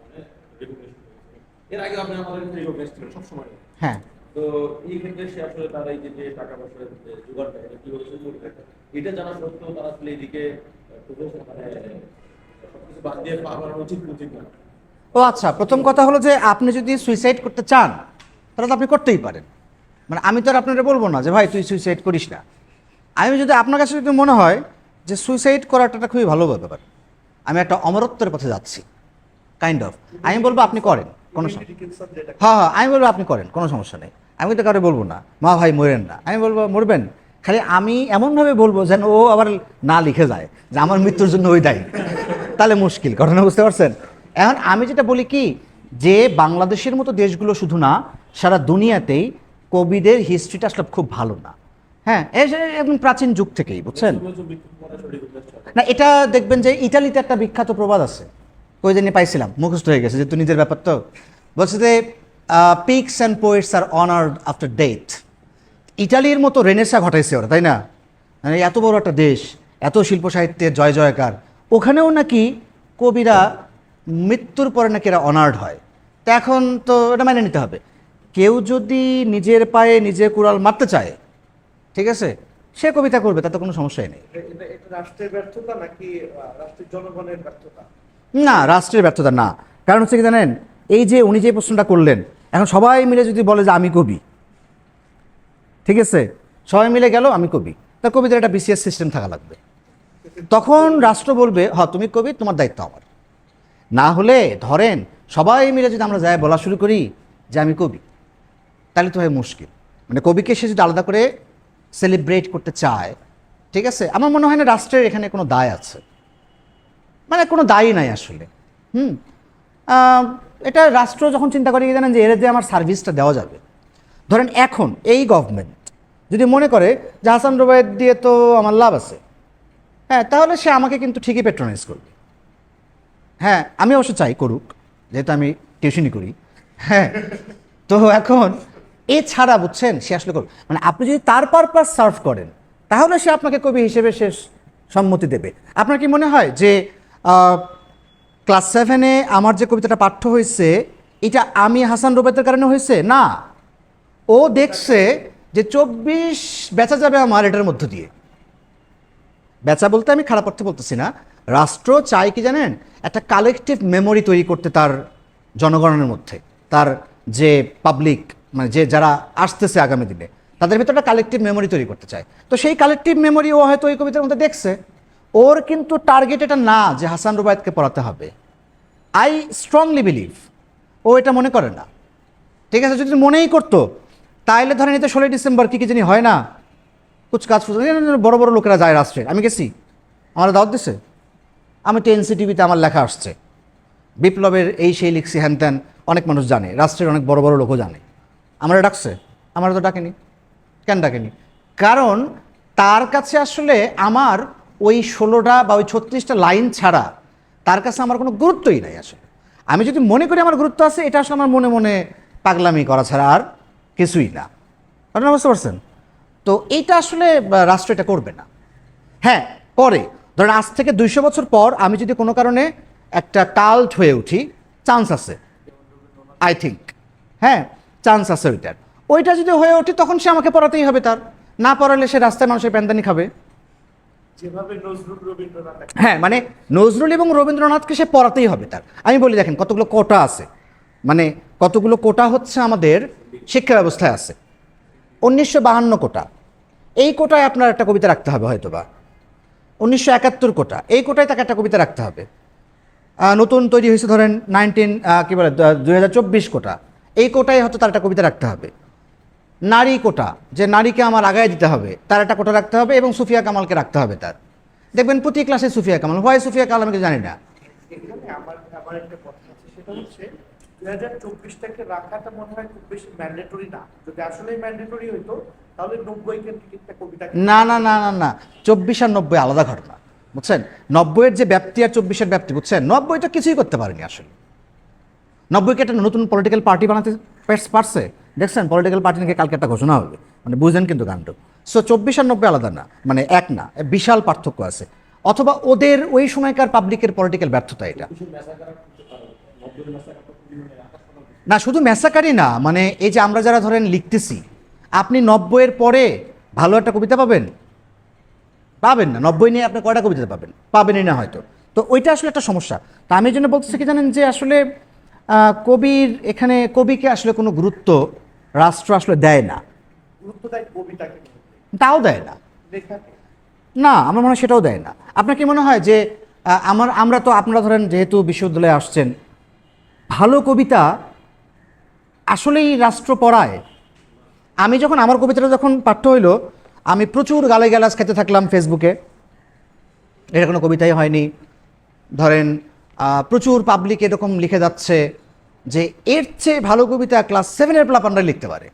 মানে রেকগনিশন করেছে। এর আগে আপনি আমাদের রেকগনাইজ ছিলেন সবসময়। হ্যাঁ, তো এই ক্ষেত্রে সে আসলে তারা এই যে টাকা পয়সা জোগাড় করে কিভাবে শুরু করে, এটা জানা সত্ত্বেও তারা আসলে এদিকে মানে সবকিছু বাদ দিয়ে পাওয়ার উচিত উচিত না। ও আচ্ছা, প্রথম কথা হলো যে আপনি যদি সুইসাইড করতে চান তাহলে তো আপনি করতেই পারেন। মানে আমি তো আর আপনারা বলবো না যে ভাই তুই সুইসাইড করিস না। আমি যদি আপনার কাছে যদি মনে হয় যে সুইসাইড করাটা একটা খুবই ভালো ব্যাপার, আমি একটা অমরত্বের পথে যাচ্ছি কাইন্ড অফ, আমি বলবো আপনি করেন, কোনো সমস্যা। হ্যাঁ হ্যাঁ, আমি বলবো আপনি করেন, কোনো সমস্যা নেই। আমি তো কারো বলবো না মা ভাই মরেন না, আমি বলবো মরবেন, খালি আমি এমনভাবে বলবো যেন ও আবার না লিখে যায় যে আমার মৃত্যুর জন্য ওই দায়ী, তাহলে মুশকিল, ঘটনা বুঝতে পারছেন? এখন আমি যেটা বলি কি, যে বাংলাদেশের মতো দেশগুলো শুধু না, সারা দুনিয়াতেই কোভিডের হিস্ট্রিটা আসলে খুব ভালো না। হ্যাঁ, একদম প্রাচীন যুগ থেকেই, বুঝছেন? না, এটা দেখবেন যে ইটালিতে একটা বিখ্যাত প্রবাদ আছে, কই জানি পাইছিলাম, মুখস্থ হয়ে গেছে, যেহেতু নিজের ব্যাপার তো, বলছে যে picks and poets are honoured after death. ইটালির মতো রেনেসা ঘটাইছে ওরা, তাই না? মানে এত বড় একটা দেশ, এত শিল্প সাহিত্যের জয় জয়কার, ওখানেও নাকি কবিরা মৃত্যুর পরে নাকি এরা অনার্ড হয়। তা এখন তো এটা মেনে নিতে হবে, কেউ যদি নিজের পায়ে নিজে কুড়াল মারতে চায়, ঠিক আছে, সে কবিতা করবে, তাতে কোনো সমস্যাই নেই। এটা রাষ্ট্রের ব্যর্থতা নাকি রাষ্ট্রের জনগণের ব্যর্থতা? না, রাষ্ট্রের ব্যর্থতা না। কারণ হচ্ছে কি জানেন, এই যে উনি যে প্রশ্নটা করলেন, এখন সবাই মিলে যদি বলে যে আমি কবি, ঠিক আছে, সবাই মিলে গেল আমি কবি, তার কবিতার একটা বিসিএস সিস্টেম থাকা লাগবে। তখন রাষ্ট্র বলবে হ্যাঁ তুমি কবি, তোমার দায়িত্ব আমার। না হলে ধরেন সবাই মিলে যদি আমরা যাই বলা শুরু করি যে আমি কবি, তাহলে তো হয় মুশকিল। মানে কবিকে সে যদি আলাদা করে সেলিব্রেট করতে চায়, ঠিক আছে, আমার মনে হয় না রাষ্ট্রের এখানে কোনো দায় আছে, মানে কোনো দায়ী নাই আসলে। এটা রাষ্ট্র যখন চিন্তা করে কি জানেন, যে এর যে আমার সার্ভিসটা দেওয়া যাবে, ধরেন এখন এই গভর্নমেন্ট যদি মনে করে যে হাসান রুবায়েত দিয়ে তো আমার লাভ আছে, হ্যাঁ, তাহলে সে আমাকে কিন্তু ঠিকই পেট্রোনাইজ করবে। হ্যাঁ, আমি অবশ্য চাই করুক, যেহেতু আমি টিউশনি করি। হ্যাঁ, তো এখন এছাড়া বুঝছেন সে আসলে করবে, মানে আপনি যদি তার পারপাস সার্ভ করেন, তাহলে সে আপনাকে কবি হিসেবে সে সম্মতি দেবে। আপনার কি মনে হয় যে ক্লাস 7-এ আমার যে কবিতাটা পাঠ্য হয়েছে, এটা আমি হাসান রুবায়েতের কারণে হয়েছে না, ও দেখছে যে 24 বেচা যাবে আমার এটার মধ্য দিয়ে। বেচা বলতে আমি খারাপ অর্থে বলতেছি না, রাষ্ট্র চায় কি জানেন, একটা কালেকটিভ মেমোরি তৈরি করতে তার জনগণের মধ্যে, তার যে পাবলিক, মানে যে যারা আসতেছে আগামী দিনে, তাদের ভিতরে একটা কালেকটিভ মেমোরি তৈরি করতে চায়। তো সেই কালেকটিভ মেমোরি ও হয়তো ওই কবিতার মধ্যে দেখছে। ওর কিন্তু টার্গেট এটা না যে হাসান রুবায়েতকে পড়াতে হবে, আই স্ট্রংলি বিলিভ ও এটা মনে করে না। ঠিক আছে, যদি মনেই করতো তাইলে ধরেন এতে 16ই ডিসেম্বর কি জানি হয় না, কুচকাচ ফুচ, বড় বড় লোকেরা যায় রাষ্ট্রের, আমি গেছি, আমার দাওয়াত দিছে, আমি টিভিতে আমার লেখা আসছে, বিপ্লবের এই সেই লিখছি হ্যান ত্যান, অনেক মানুষ জানে, রাষ্ট্রের অনেক বড় বড় লোকও জানে। আমরা ডাকছে, আমরা তো ডাকেনি। কেন ডাকেনি? কারণ তার কাছে আসলে আমার ওই 16টা বা ওই 36টা লাইন ছাড়া তার কাছে আমার কোনো গুরুত্বই নাই আসলে। আমি যদি মনে করি আমার গুরুত্ব আছে, এটা আসলে আমার মনে মনে পাগলামি করা ছাড়া আর কিছুই না। আপনারা বুঝতে পারছেন? তো এইটা আসলে রাষ্ট্র এটা করবে না। হ্যাঁ, পরে ধরেন আজ থেকে 200 বছর পর আমি যদি কোনো কারণে একটা কাল্ট হয়ে উঠি, চান্স আছে, আই থিঙ্ক, হ্যাঁ চান্স আছে ওইটা যদি হয়ে ওঠে, তখন সে আমাকে পড়াতেই হবে, তার না পড়ালে সে রাস্তায় মানুষের প্যান্দানি খাবে। যেভাবে নজরুল রবীন্দ্রনাথ, হ্যাঁ, মানে নজরুল এবং রবীন্দ্রনাথকে সে পড়াতেই হবে তার। আমি বলি দেখেন কতগুলো কোটা আছে, মানে কতগুলো কোটা হচ্ছে আমাদের শিক্ষা ব্যবস্থায় আছে। 1952 কোটা, এই কোটায় আপনার একটা কবিতা রাখতে হবে হয়তো বা। 1971 কোটা, এই কোটায় তাকে একটা কবিতা রাখতে হবে। নতুন তৈরি হয়েছে ধরেন 2024 কোটা, এই কোটায় হয়তো তার একটা কবিতা রাখতে হবে। নারী কোটা, যে নারীকে আমার আগায় দিতে হবে, তার একটা কোটা রাখতে হবে, এবং সুফিয়া কামালকে রাখতে হবে তার। দেখবেন প্রতি ক্লাসে সুফিয়া কামাল, হয় সুফিয়া কামাল আমি জানি না। এখানে আমার একটা কথা আছে, সেটা হচ্ছে 2024টাকে রাখাটা মনে হয় খুব বেশি ম্যান্ডেটরি না। যদি আসলে ম্যান্ডেটরি হইতো তাহলে 90-এর টিকিটটা কবিতা না না না না না, 24 আর 90 আলাদা ঘটনা, বুঝছেন? 90-এর যে ব্যাপ্তি আর 24-এর ব্যাপ্তি, বুঝছেন? 90 তো কিছুই করতে পারেনি আসলে। 90-কে একটা নতুন পলিটিক্যাল পার্টি বানাতে পারছে, দেখছেন? পলিটিক্যাল পার্টি নাকি কালকে একটা ঘোষণা হবে, মানে বুঝেন কিন্তু কাণ্ড। সো 24 আর 90 আলাদা না, মানে এক না, বিশাল পার্থক্য আছে। অথবা ওদের ওই সময়কার পাবলিকের পলিটিক্যাল ব্যর্থতা এটা। না, শুধু ম্যাসাকারি না, মানে এই যে আমরা যারা ধরেন লিখতেছি, আপনি 90-এর পরে ভালো একটা কবিতা পাবেন না। 90 নিয়ে আপনি কয়টা কবিতা পাবেনই না হয়তো। তো ওইটা আসলে একটা সমস্যা। তা আমি এই জন্য বলতেছি কি জানেন, যে আসলে কবির এখানে কবিকে আসলে কোনো গুরুত্ব রাষ্ট্র আসলে দেয় না। গুরুত্ব দেয় কবিতাকে, তাও দেয় না, লেখাকে না, আমার মনে হয় সেটাও দেয় না। আপনার কি মনে হয় যে আপনারা ধরেন যেহেতু বিশ্ববিদ্যালয়ে আসছেন, ভালো কবিতা আসলেই রাষ্ট্র পড়ায়? আমি যখন আমার কবিতাটা যখন পাঠ্য হইলো, আমি প্রচুর গালাগালাজ খেতে থাকলাম ফেসবুকে, এটা কোনো কবিতাই হয়নি। ধরেন প্রচুর পাবলিক এরকম লিখে যাচ্ছে যে এর চেয়ে ভালো কবিতা ক্লাস 7-এর প্লাপানরা লিখতে পারে।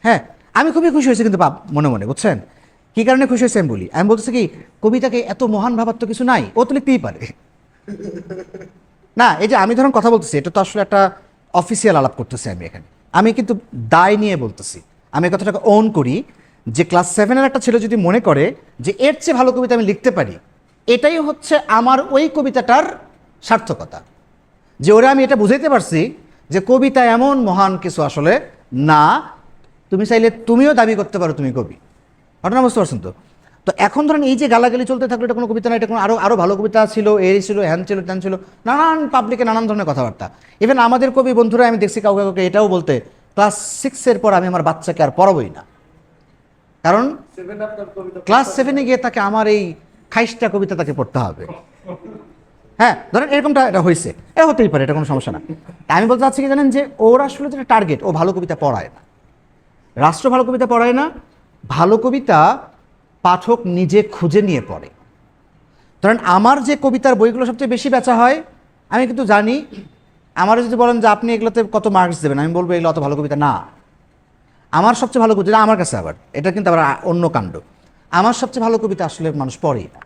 হ্যাঁ, আমি খুবই খুশি হয়েছি কিন্তু মনে মনে, বুঝছেন কী কারণে খুশি হয়েছি আমি বলি। আমি বলতেছি কি, কবিতাকে এত মহান ভাবার তো কিছু নাই, ও তো লিখতেই পারে না। এই যে আমি ধরুন কথা বলতেছি, এটা তো আসলে একটা অফিসিয়াল আলাপ করতেছি আমি এখানে, আমি কিন্তু দায় নিয়ে বলতেছি। আমি এই কথাটাকে ওন করি যে ক্লাস 7-এর একটা ছেলে যদি মনে করে যে এর চেয়ে ভালো কবিতা আমি লিখতে পারি, এটাই হচ্ছে আমার ওই কবিতাটার সার্থকতা। যে ওরা আমি এটা বুঝাইতে পারছি যে কবিতা এমন মহান কিছু আসলে না, তুমি চাইলে তুমিও দাবি করতে পারো তুমি কবি। ঘটনা বুঝতে পারছেন তো? তো এখন ধরেন এই যে গালাগালি চলতে থাকলো, এটা কোনো কবিতা না, এটা কোনো আরও ভালো কবিতা ছিল, এই ছিল, হ্যান ছিল, ত্যান ছিল, নানান পাবলিকে নানান ধরনের কথাবার্তা। ইভেন আমাদের কবি বন্ধুরা আমি দেখছি কাউকে কাউকে এটাও বলতে, ক্লাস 6-এর পর আমি আমার বাচ্চাকে আর পড়াবই না, কারণ ক্লাস 7-এ গিয়ে তাকে আমার এই খাইস্টা কবিতা তাকে পড়তে হবে। হ্যাঁ, ধরেন এরকমটা এটা হয়েছে, এটা হতেই পারে, এটা কোনো সমস্যা না। আমি বলতে চাচ্ছি কি জানেন, যে ওর আসলে যেটা টার্গেট, ও ভালো কবিতা পড়ায় না, রাষ্ট্র ভালো কবিতা পড়ায় না, ভালো কবিতা পাঠক নিজে খুঁজে নিয়ে পড়ে। ধরেন আমার যে কবিতার বইগুলো সবচেয়ে বেশি বেচা হয়, আমি কিন্তু জানি, আমার যদি বলেন যে আপনি এগুলোতে কত মার্কস দেবেন, আমি বলবো এগুলো অত ভালো কবিতা না। আমার সবচেয়ে ভালো কবিতা আমার কাছে, আবার এটা কিন্তু আবার অন্য কাণ্ড, আমার সবচেয়ে ভালো কবিতা আসলে মানুষ পড়েই না।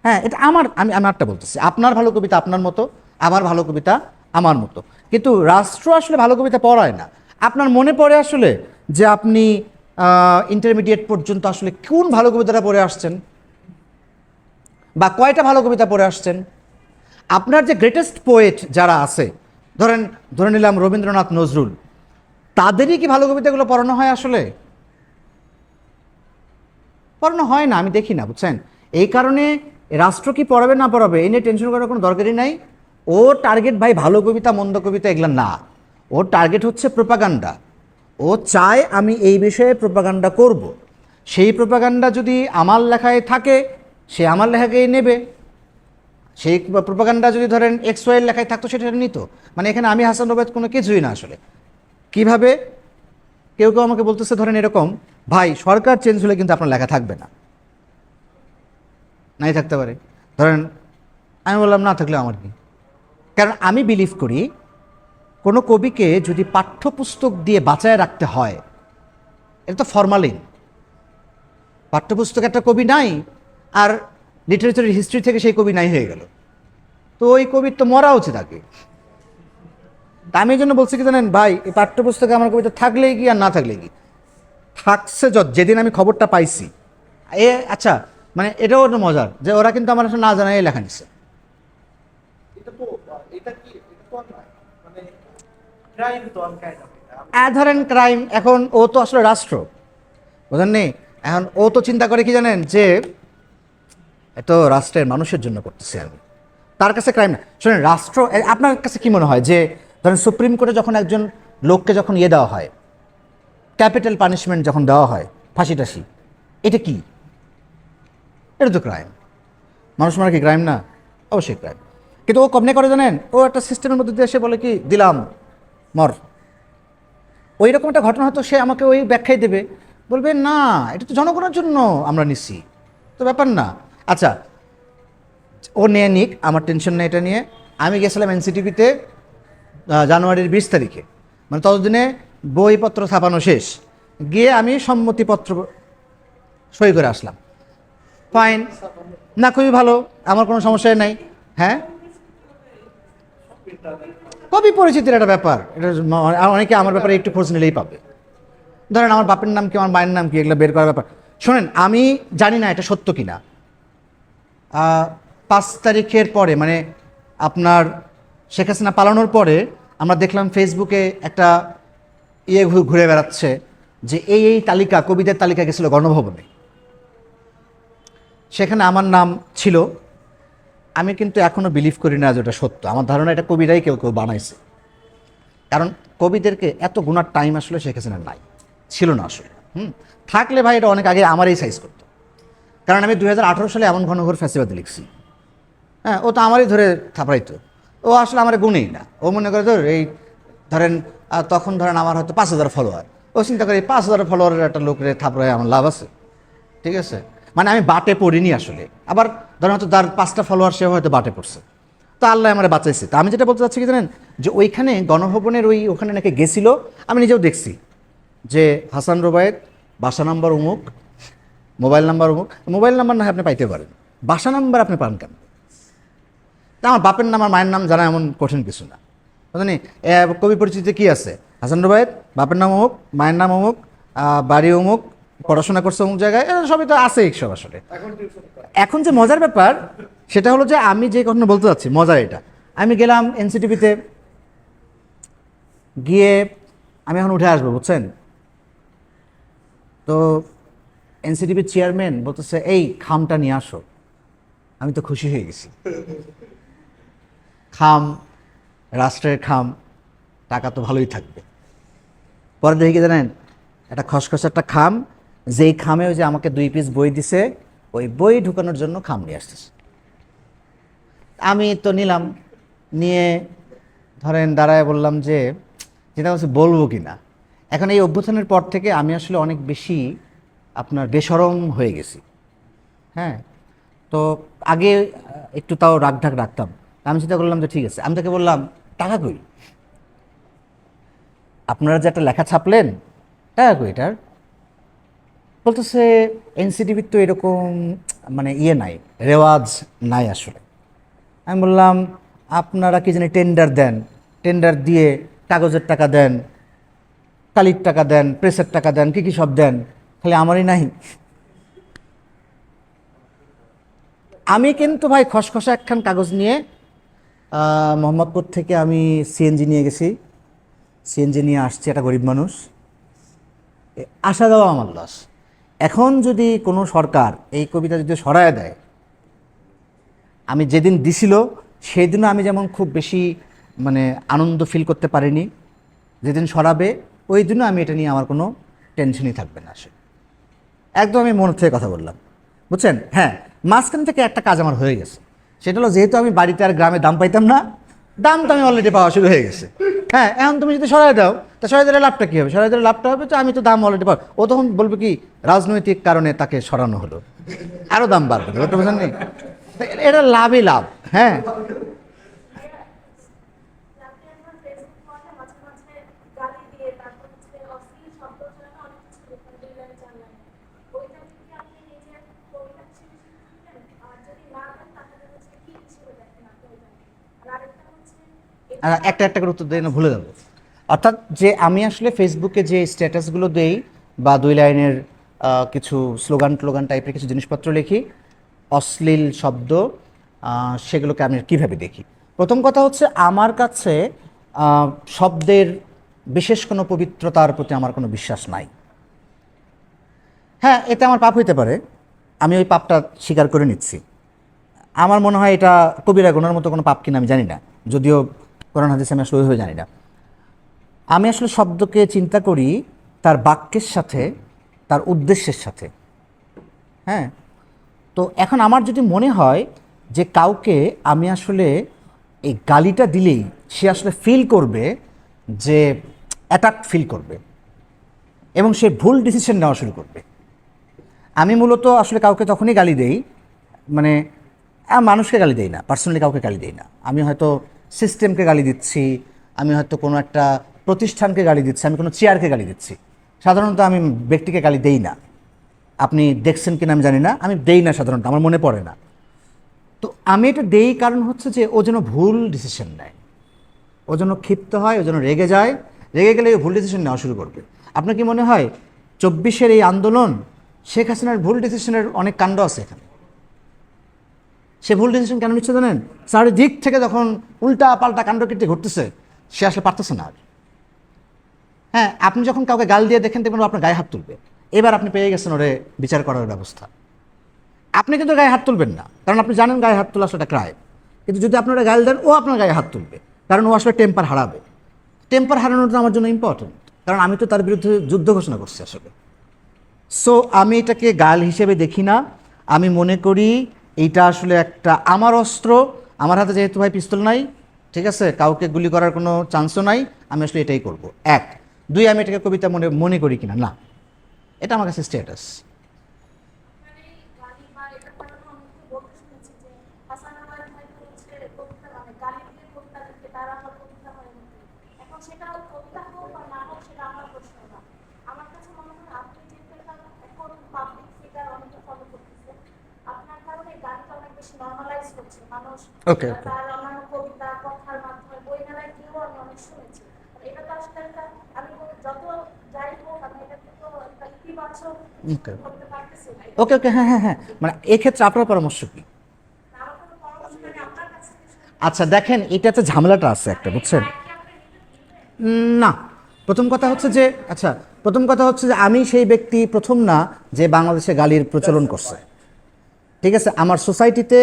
হ্যাঁ, এটা আমি আমারটা বলতেছি, আপনার ভালো কবিতা আপনার মতো, আমার ভালো কবিতা আমার মতো, কিন্তু রাষ্ট্র আসলে ভালো কবিতা পড়ায় না। আপনার মনে পড়ে আসলে যে আপনি ইন্টারমিডিয়েট পর্যন্ত আসলে কোন ভালো কবিতাটা পড়ে আসছেন, বা কয়টা ভালো কবিতা পড়ে আসছেন? আপনার যে গ্রেটেস্ট পোয়েট যারা আছে, ধরে নিলাম রবীন্দ্রনাথ, নজরুল, তাদেরই কি ভালো কবিতাগুলো পড়ানো হয়? আসলে পড়ানো হয় না, আমি দেখি না, বুঝছেন। এই কারণে রাষ্ট্র কি পড়াবে না পড়াবে এই নিয়ে টেনশন করার কোনো দরকারই নাই। ওর টার্গেট ভাই ভালো কবিতা মন্দ কবিতা এগুলো না, ওর টার্গেট হচ্ছে প্রোপাগান্ডা। ও চায় আমি এই বিষয়ে প্রোপাগান্ডা করব, সেই প্রোপাগান্ডা যদি আমার লেখায় থাকে সে আমার লেখাকেই নেবে, সেই প্রোপাগান্ডা যদি ধরেন XY এর লেখায় থাকতো সেটা নিত। মানে এখানে আমি হাসান রোবেদ কোনো কিছুই না আসলে। কিভাবে? কেউ কেউ আমাকে বলতেছে ধরেন এরকম, ভাই সরকার চেঞ্জ হলে কিন্তু আপনার লেখা থাকবে না, নাই থাকতে পারে। ধরেন আমি বললাম না থাকলে আমার কি, কারণ আমি বিলিভ করি কোনো কবিকে যদি পাঠ্যপুস্তক দিয়ে বাঁচায় রাখতে হয়, এটা তো ফরমালিন। পাঠ্যপুস্তক একটা কবি নাই, আর লিটারেচার হিস্ট্রি থেকে সেই কবি নাই হয়ে গেল, তো ওই কবির তো মরা উচিত আগে। তা আমি এই জন্য বলছি কি জানেন ভাই, এই পাঠ্যপুস্তকে আমার কবিতা থাকলেই কি আর না থাকলেই কি, থাকছে যেদিন আমি খবরটা পাইছি। আচ্ছা, মানে এটাও একটা মজার যে ওরা কিন্তু আমার আসলে না জানাই লেখা নিচ্ছে। ধরেন ক্রাইম, এখন ও তো আসলে রাষ্ট্র, বুঝলেন নি? এখন ও তো চিন্তা করে কি জানেন, যে এত রাষ্ট্রের মানুষের জন্য করতেছি আমি, তার কাছে ক্রাইম না। শোনেন, রাষ্ট্র, আপনার কাছে কি মনে হয় যে ধরেন সুপ্রিম কোর্টে যখন একজন লোককে যখন দেওয়া হয়, ক্যাপিটাল পানিশমেন্ট যখন দেওয়া হয়, ফাঁসি টাসি, এটা কি? এটা তো ক্রাইম। মানুষ মারা কি ক্রাইম না? অবশ্যই ক্রাইম। কিন্তু ও কমনে করে জানেন, ও একটা সিস্টেমের মধ্যে দিয়ে এসে বলে কি দিলাম মর। ওই রকম একটা ঘটনা হয়তো সে আমাকে ওই ব্যাখ্যাই দেবে, বলবে না এটা তো জনগণের জন্য আমরা নিচ্ছি, তো ব্যাপার না। আচ্ছা, ও নিয়ে নিক, আমার টেনশন নেই এটা নিয়ে। আমি গেছিলাম NCTV-তে জানুয়ারির 20 তারিখে, মানে ততদিনে বইপত্র ছাপানো শেষ, গিয়ে আমি সম্মতিপত্র সই করে আসলাম। ফাইন না, খুবই ভালো, আমার কোনো সমস্যাই নাই। হ্যাঁ, কবি পরিচিতির একটা ব্যাপার, এটা অনেকে আমার ব্যাপারে একটু খোঁজ নিলেই পাবে। ধরেন আমার বাপের নাম কি, আমার মায়ের নাম কি, এগুলো বের করার ব্যাপার। শোনেন, আমি জানি না এটা সত্য কিনা, 5 তারিখের পরে, মানে আপনার শেখ হাসিনা পালানোর পরে আমরা দেখলাম ফেসবুকে একটা ঘুরে বেড়াচ্ছে যে এই তালিকা, কবিদের তালিকা গেছিল গণভবনে, সেখানে আমার নাম ছিল। আমি কিন্তু এখনও বিলিভ করি না যে ওটা সত্য। আমার ধারণা এটা কবিরাই কেউ কেউ বানাইছে, কারণ কবিদেরকে এত গুণার টাইম আসলে শেখ হাসিনার নাই, ছিল না আসলে। থাকলে ভাই এটা অনেক আগে আমারই সাইজ করতো, কারণ আমি 2018 সালে এমন ঘন ঘোর ফ্যাসিবাদে লিখছি। হ্যাঁ, ও তো আমারই ধরে থাপড়াইতো, ও আসলে আমার গুণেই না। ও মনে করে ধর এই ধরেন আর তখন ধরেন আমার হয়তো 5,000 ফলোয়ার, ও চিন্তা করে এই 5,000 ফলোয়ারের একটা লোকের থাপড়ায় আমার লাভ আছে, ঠিক আছে? মানে আমি বাটে পড়িনি আসলে। আবার ধরেন হয়তো তার 5টা ফলোয়ার সে হয়তো বাটে পড়ছে, তো আল্লাহ আমার বাঁচাইছে। তা আমি যেটা বলতে চাচ্ছি কি জানেন, যে ওইখানে গণভবনের ওখানে নাকি গেছিল, আমি নিজেও দেখছি যে হাসান রোবায়েত বাসা নাম্বার অমুক, মোবাইল নাম্বার অমুক। মোবাইল নাম্বার না হয় আপনি পাইতে পারেন, বাসা নাম্বার আপনি পান কেন? তা আমার বাপের নাম আর মায়ের নাম জানা এমন কঠিন কিছু না, বুঝলেন? কবি পরিচিতিতে কি আছে, হাসান রোবায়েত, বাপের নাম অমুক, মায়ের নাম অমুক, বাড়ি অমুক, পড়াশোনা করছে অমুক জায়গায়, এরা সবই তো আছে এইসব আসলে। এখন যে মজার ব্যাপার সেটা হলো যে আমি যে কথা বলতে চাচ্ছি, মজার এটা, আমি গেলাম এনসিটিভিতে, গিয়ে আমি এখন উঠে আসবো, বুঝছেন? তো এনসিটিভির চেয়ারম্যান বলতেছে এই খামটা নিয়ে আসো। আমি তো খুশি হয়ে গেছি, খাম, রাষ্ট্রের খাম, টাকা তো ভালোই থাকবে। পরে দেখি কি জানেন, একটা খসখস একটা খাম, যেই খামে ওই যে আমাকে 2 পিস বই দিছে, ওই বই ঢুকানোর জন্য খাম নিয়ে আসতেছে। আমি তো নিলাম, নিয়ে ধরেন দাঁড়ায় বললাম যে যেটা হচ্ছে বলবো কি না। এখন এই অভ্যুত্থানের পর থেকে আমি আসলে অনেক বেশি আপনার বেশরম হয়ে গেছি। হ্যাঁ, তো আগে একটু তাও রাগঢাক রাখতাম। আমি চিন্তা করলাম যে ঠিক আছে, আমি তাকে বললাম টাকা কই, আপনারা যে একটা লেখা ছাপলেন টাকা কই এটার? বলতেছে এনসিটিভির তো এরকম মানে নাই, রেওয়াজ নাই আসলে। আমি বললাম আপনারা কি জানি টেন্ডার দেন, টেন্ডার দিয়ে কাগজের টাকা দেন, কালির টাকা দেন, প্রেসের টাকা দেন, কী কী সব দেন, খালি আমারই নাই। আমি কিন্তু ভাই খসখসা একখান কাগজ নিয়ে মোহাম্মদপুর থেকে আমি সিএনজি নিয়ে গেছি, সিএনজি নিয়ে আসছি, একটা গরিব মানুষ, আসা যাওয়া আমার লস। এখন যদি কোনো সরকার এই কবিতা যদি সরায় দেয়, আমি যেদিন দিছিল সেই দিনও আমি যেমন খুব বেশি মানে আনন্দ ফিল করতে পারিনি, যেদিন সরাবে ওই দিনও আমি এটা নিয়ে আমার কোনো টেনশনই থাকবে না আসলে। একদম আমি মন থেকে কথা বললাম, বুঝছেন? হ্যাঁ, মাঝখান থেকে একটা কাজ আমার হয়ে গেছে, সেটা হলো যেহেতু আমি বাড়িতে আর গ্রামে দাম পাইতাম না, দাম তো আমি অলরেডি পাওয়া শুরু হয়ে গেছে। হ্যাঁ, এখন তুমি যদি সরাই দাও, তা সরাই দিলে লাভটা কী হবে? সরাই দিলে লাভটা হবে তো আমি তো দাম অলরেডি পাবো। ও তখন বলবে কি রাজনৈতিক কারণে তাকে সরানো হলো, আরও দাম বাড়বে, ওটা বোঝেন নি? এটা লাভই লাভ। হ্যাঁ, আর একটা একটা করে উত্তর দিয়ে না ভুলে যাবো। অর্থাৎ যে আমি আসলে ফেসবুকে যে স্ট্যাটাসগুলো দেই বা 2 লাইনের কিছু স্লোগান টোগান টাইপের কিছু জিনিসপত্র লিখি, অশ্লীল শব্দ, সেগুলোকে আমি কীভাবে দেখি? প্রথম কথা হচ্ছে আমার কাছে শব্দের বিশেষ কোনো পবিত্রতার প্রতি আমার কোনো বিশ্বাস নাই। হ্যাঁ, এতে আমার পাপ হইতে পারে, আমি ওই পাপটা স্বীকার করে নিচ্ছি। আমার মনে হয় এটা কবিরা গুনার মতো কোনো পাপ কিনা আমি জানি না, যদিও কোরআন হাদিস আমি আসলে ওইভাবে জানি না। আমি আসলে শব্দকে চিন্তা করি তার বাক্যের সাথে, তার উদ্দেশ্যের সাথে। হ্যাঁ, তো এখন আমার যদি মনে হয় যে কাউকে আমি আসলে এই গালিটা দিলেই সে আসলে ফিল করবে যে অ্যাটাক ফিল করবে এবং সে ভুল ডিসিশন নেওয়া শুরু করবে, আমি মূলত আসলে কাউকে তখনই গালি দেই, মানে মানুষকে গালি দেই না, পার্সোনালি কাউকে গালি দেই না। আমি হয়তো সিস্টেমকে গালি দিচ্ছি, আমি হয়তো কোনো একটা প্রতিষ্ঠানকে গালি দিচ্ছি, আমি কোনো চেয়ারকে গালি দিচ্ছি। সাধারণত আমি ব্যক্তিকে গালি দেই না, আপনি দেখছেন কিনা আমি জানি না, আমি দেই না সাধারণত, আমার মনে পড়ে না। তো আমি এটা দেই কারণ হচ্ছে যে ও যেন ভুল ডিসিশন নেয়, ও যেন ক্ষিপ্ত হয়, ও যেন রেগে যায়, রেগে গেলে ও ভুল ডিসিশন নেওয়া শুরু করবে। আপনার কি মনে হয় 24-এর এই আন্দোলন, শেখ হাসিনার ভুল ডিসিশনের অনেক কাণ্ড আছে এখানে। সে ভুল ডিসিশন কেন নিচ্ছে জানেন? চারিদিক থেকে যখন উল্টা পাল্টা কাণ্ডকীর্তি ঘটতেছে, সে আসলে পারতেছে না আর। হ্যাঁ, আপনি যখন কাউকে গাল দিয়ে দেখেন দেখবেন আপনার গায়ে হাত তুলবে, এবার আপনি পেয়ে গেছেন ওরে বিচার করার ব্যবস্থা। আপনি কিন্তু গায়ে হাত তুলবেন না, কারণ আপনি জানেন গায়ে হাত তোলা সেটা ক্রাইম। কিন্তু যদি আপনারা গাল দেন, ও আপনার গায়ে হাত তুলবে, কারণ ও আসলে টেম্পার হারাবে। টেম্পার হারানোটা আমার জন্য ইম্পর্টেন্ট, কারণ আমি তো তার বিরুদ্ধে যুদ্ধ ঘোষণা করছি আসলে। সো আমি এটাকে গাল হিসেবে দেখি না, আমি মনে করি এইটা আসলে একটা আমার অস্ত্র। আমার হাতে যেহেতু ভাই পিস্তল নাই, ঠিক আছে, কাউকে গুলি করার কোনো চান্সও নাই, আমি আসলে এটাই করব। 1 2 আমি এটাকে কবিতা মনে মনে করি কিনা, না, এটা আমার কাছে স্ট্যাটাস। মানে গালি বা এটা করানো আমি তো বলতে শুনেছি যে হাসান আবার ভাই হচ্ছে কবিতা মানে গালি দিয়ে কবিতা লিখে তারা আমার কবিতা হয় না। এখন সেটা কবিতা হোক বা না হোক সেটা আমার প্রশ্ন না। আমার কাছে মনে হয় আপনি যেহেতু এখন পাবলিক ফিগার অনেকে ফলো করতেছে, আপনার কারণে গানটা অনেক বেশি নর্মালাইজ হচ্ছে। মানুষ Okay, okay. তার অন্যান্য কবিতা কথার মাধ্যমে বই মেলায় গিয়েও আমি অনেক শুনেছি। এটা তো আসলে একটা আমি যত যাই হোক আমি এটা তো একটা ইতিবাচক Okay. করতে পারতেছি না। ওকে ওকে, হ্যাঁ হ্যাঁ হ্যাঁ, মানে এক্ষেত্রে আপনার পরামর্শ কি? আমার কোনো পরামর্শ নেই আপনার কাছে কিছু আচ্ছা দেখেন, এটাতে ঝামেলাটা আছে একটা, বুঝছেন? না, প্রথম কথা হচ্ছে যে, আচ্ছা প্রথম কথা হচ্ছে যে আমি সেই ব্যক্তি প্রথম না যে বাংলাদেশে গালির প্রচলন করছে। ঠিক আছে, আমার সোসাইটিতে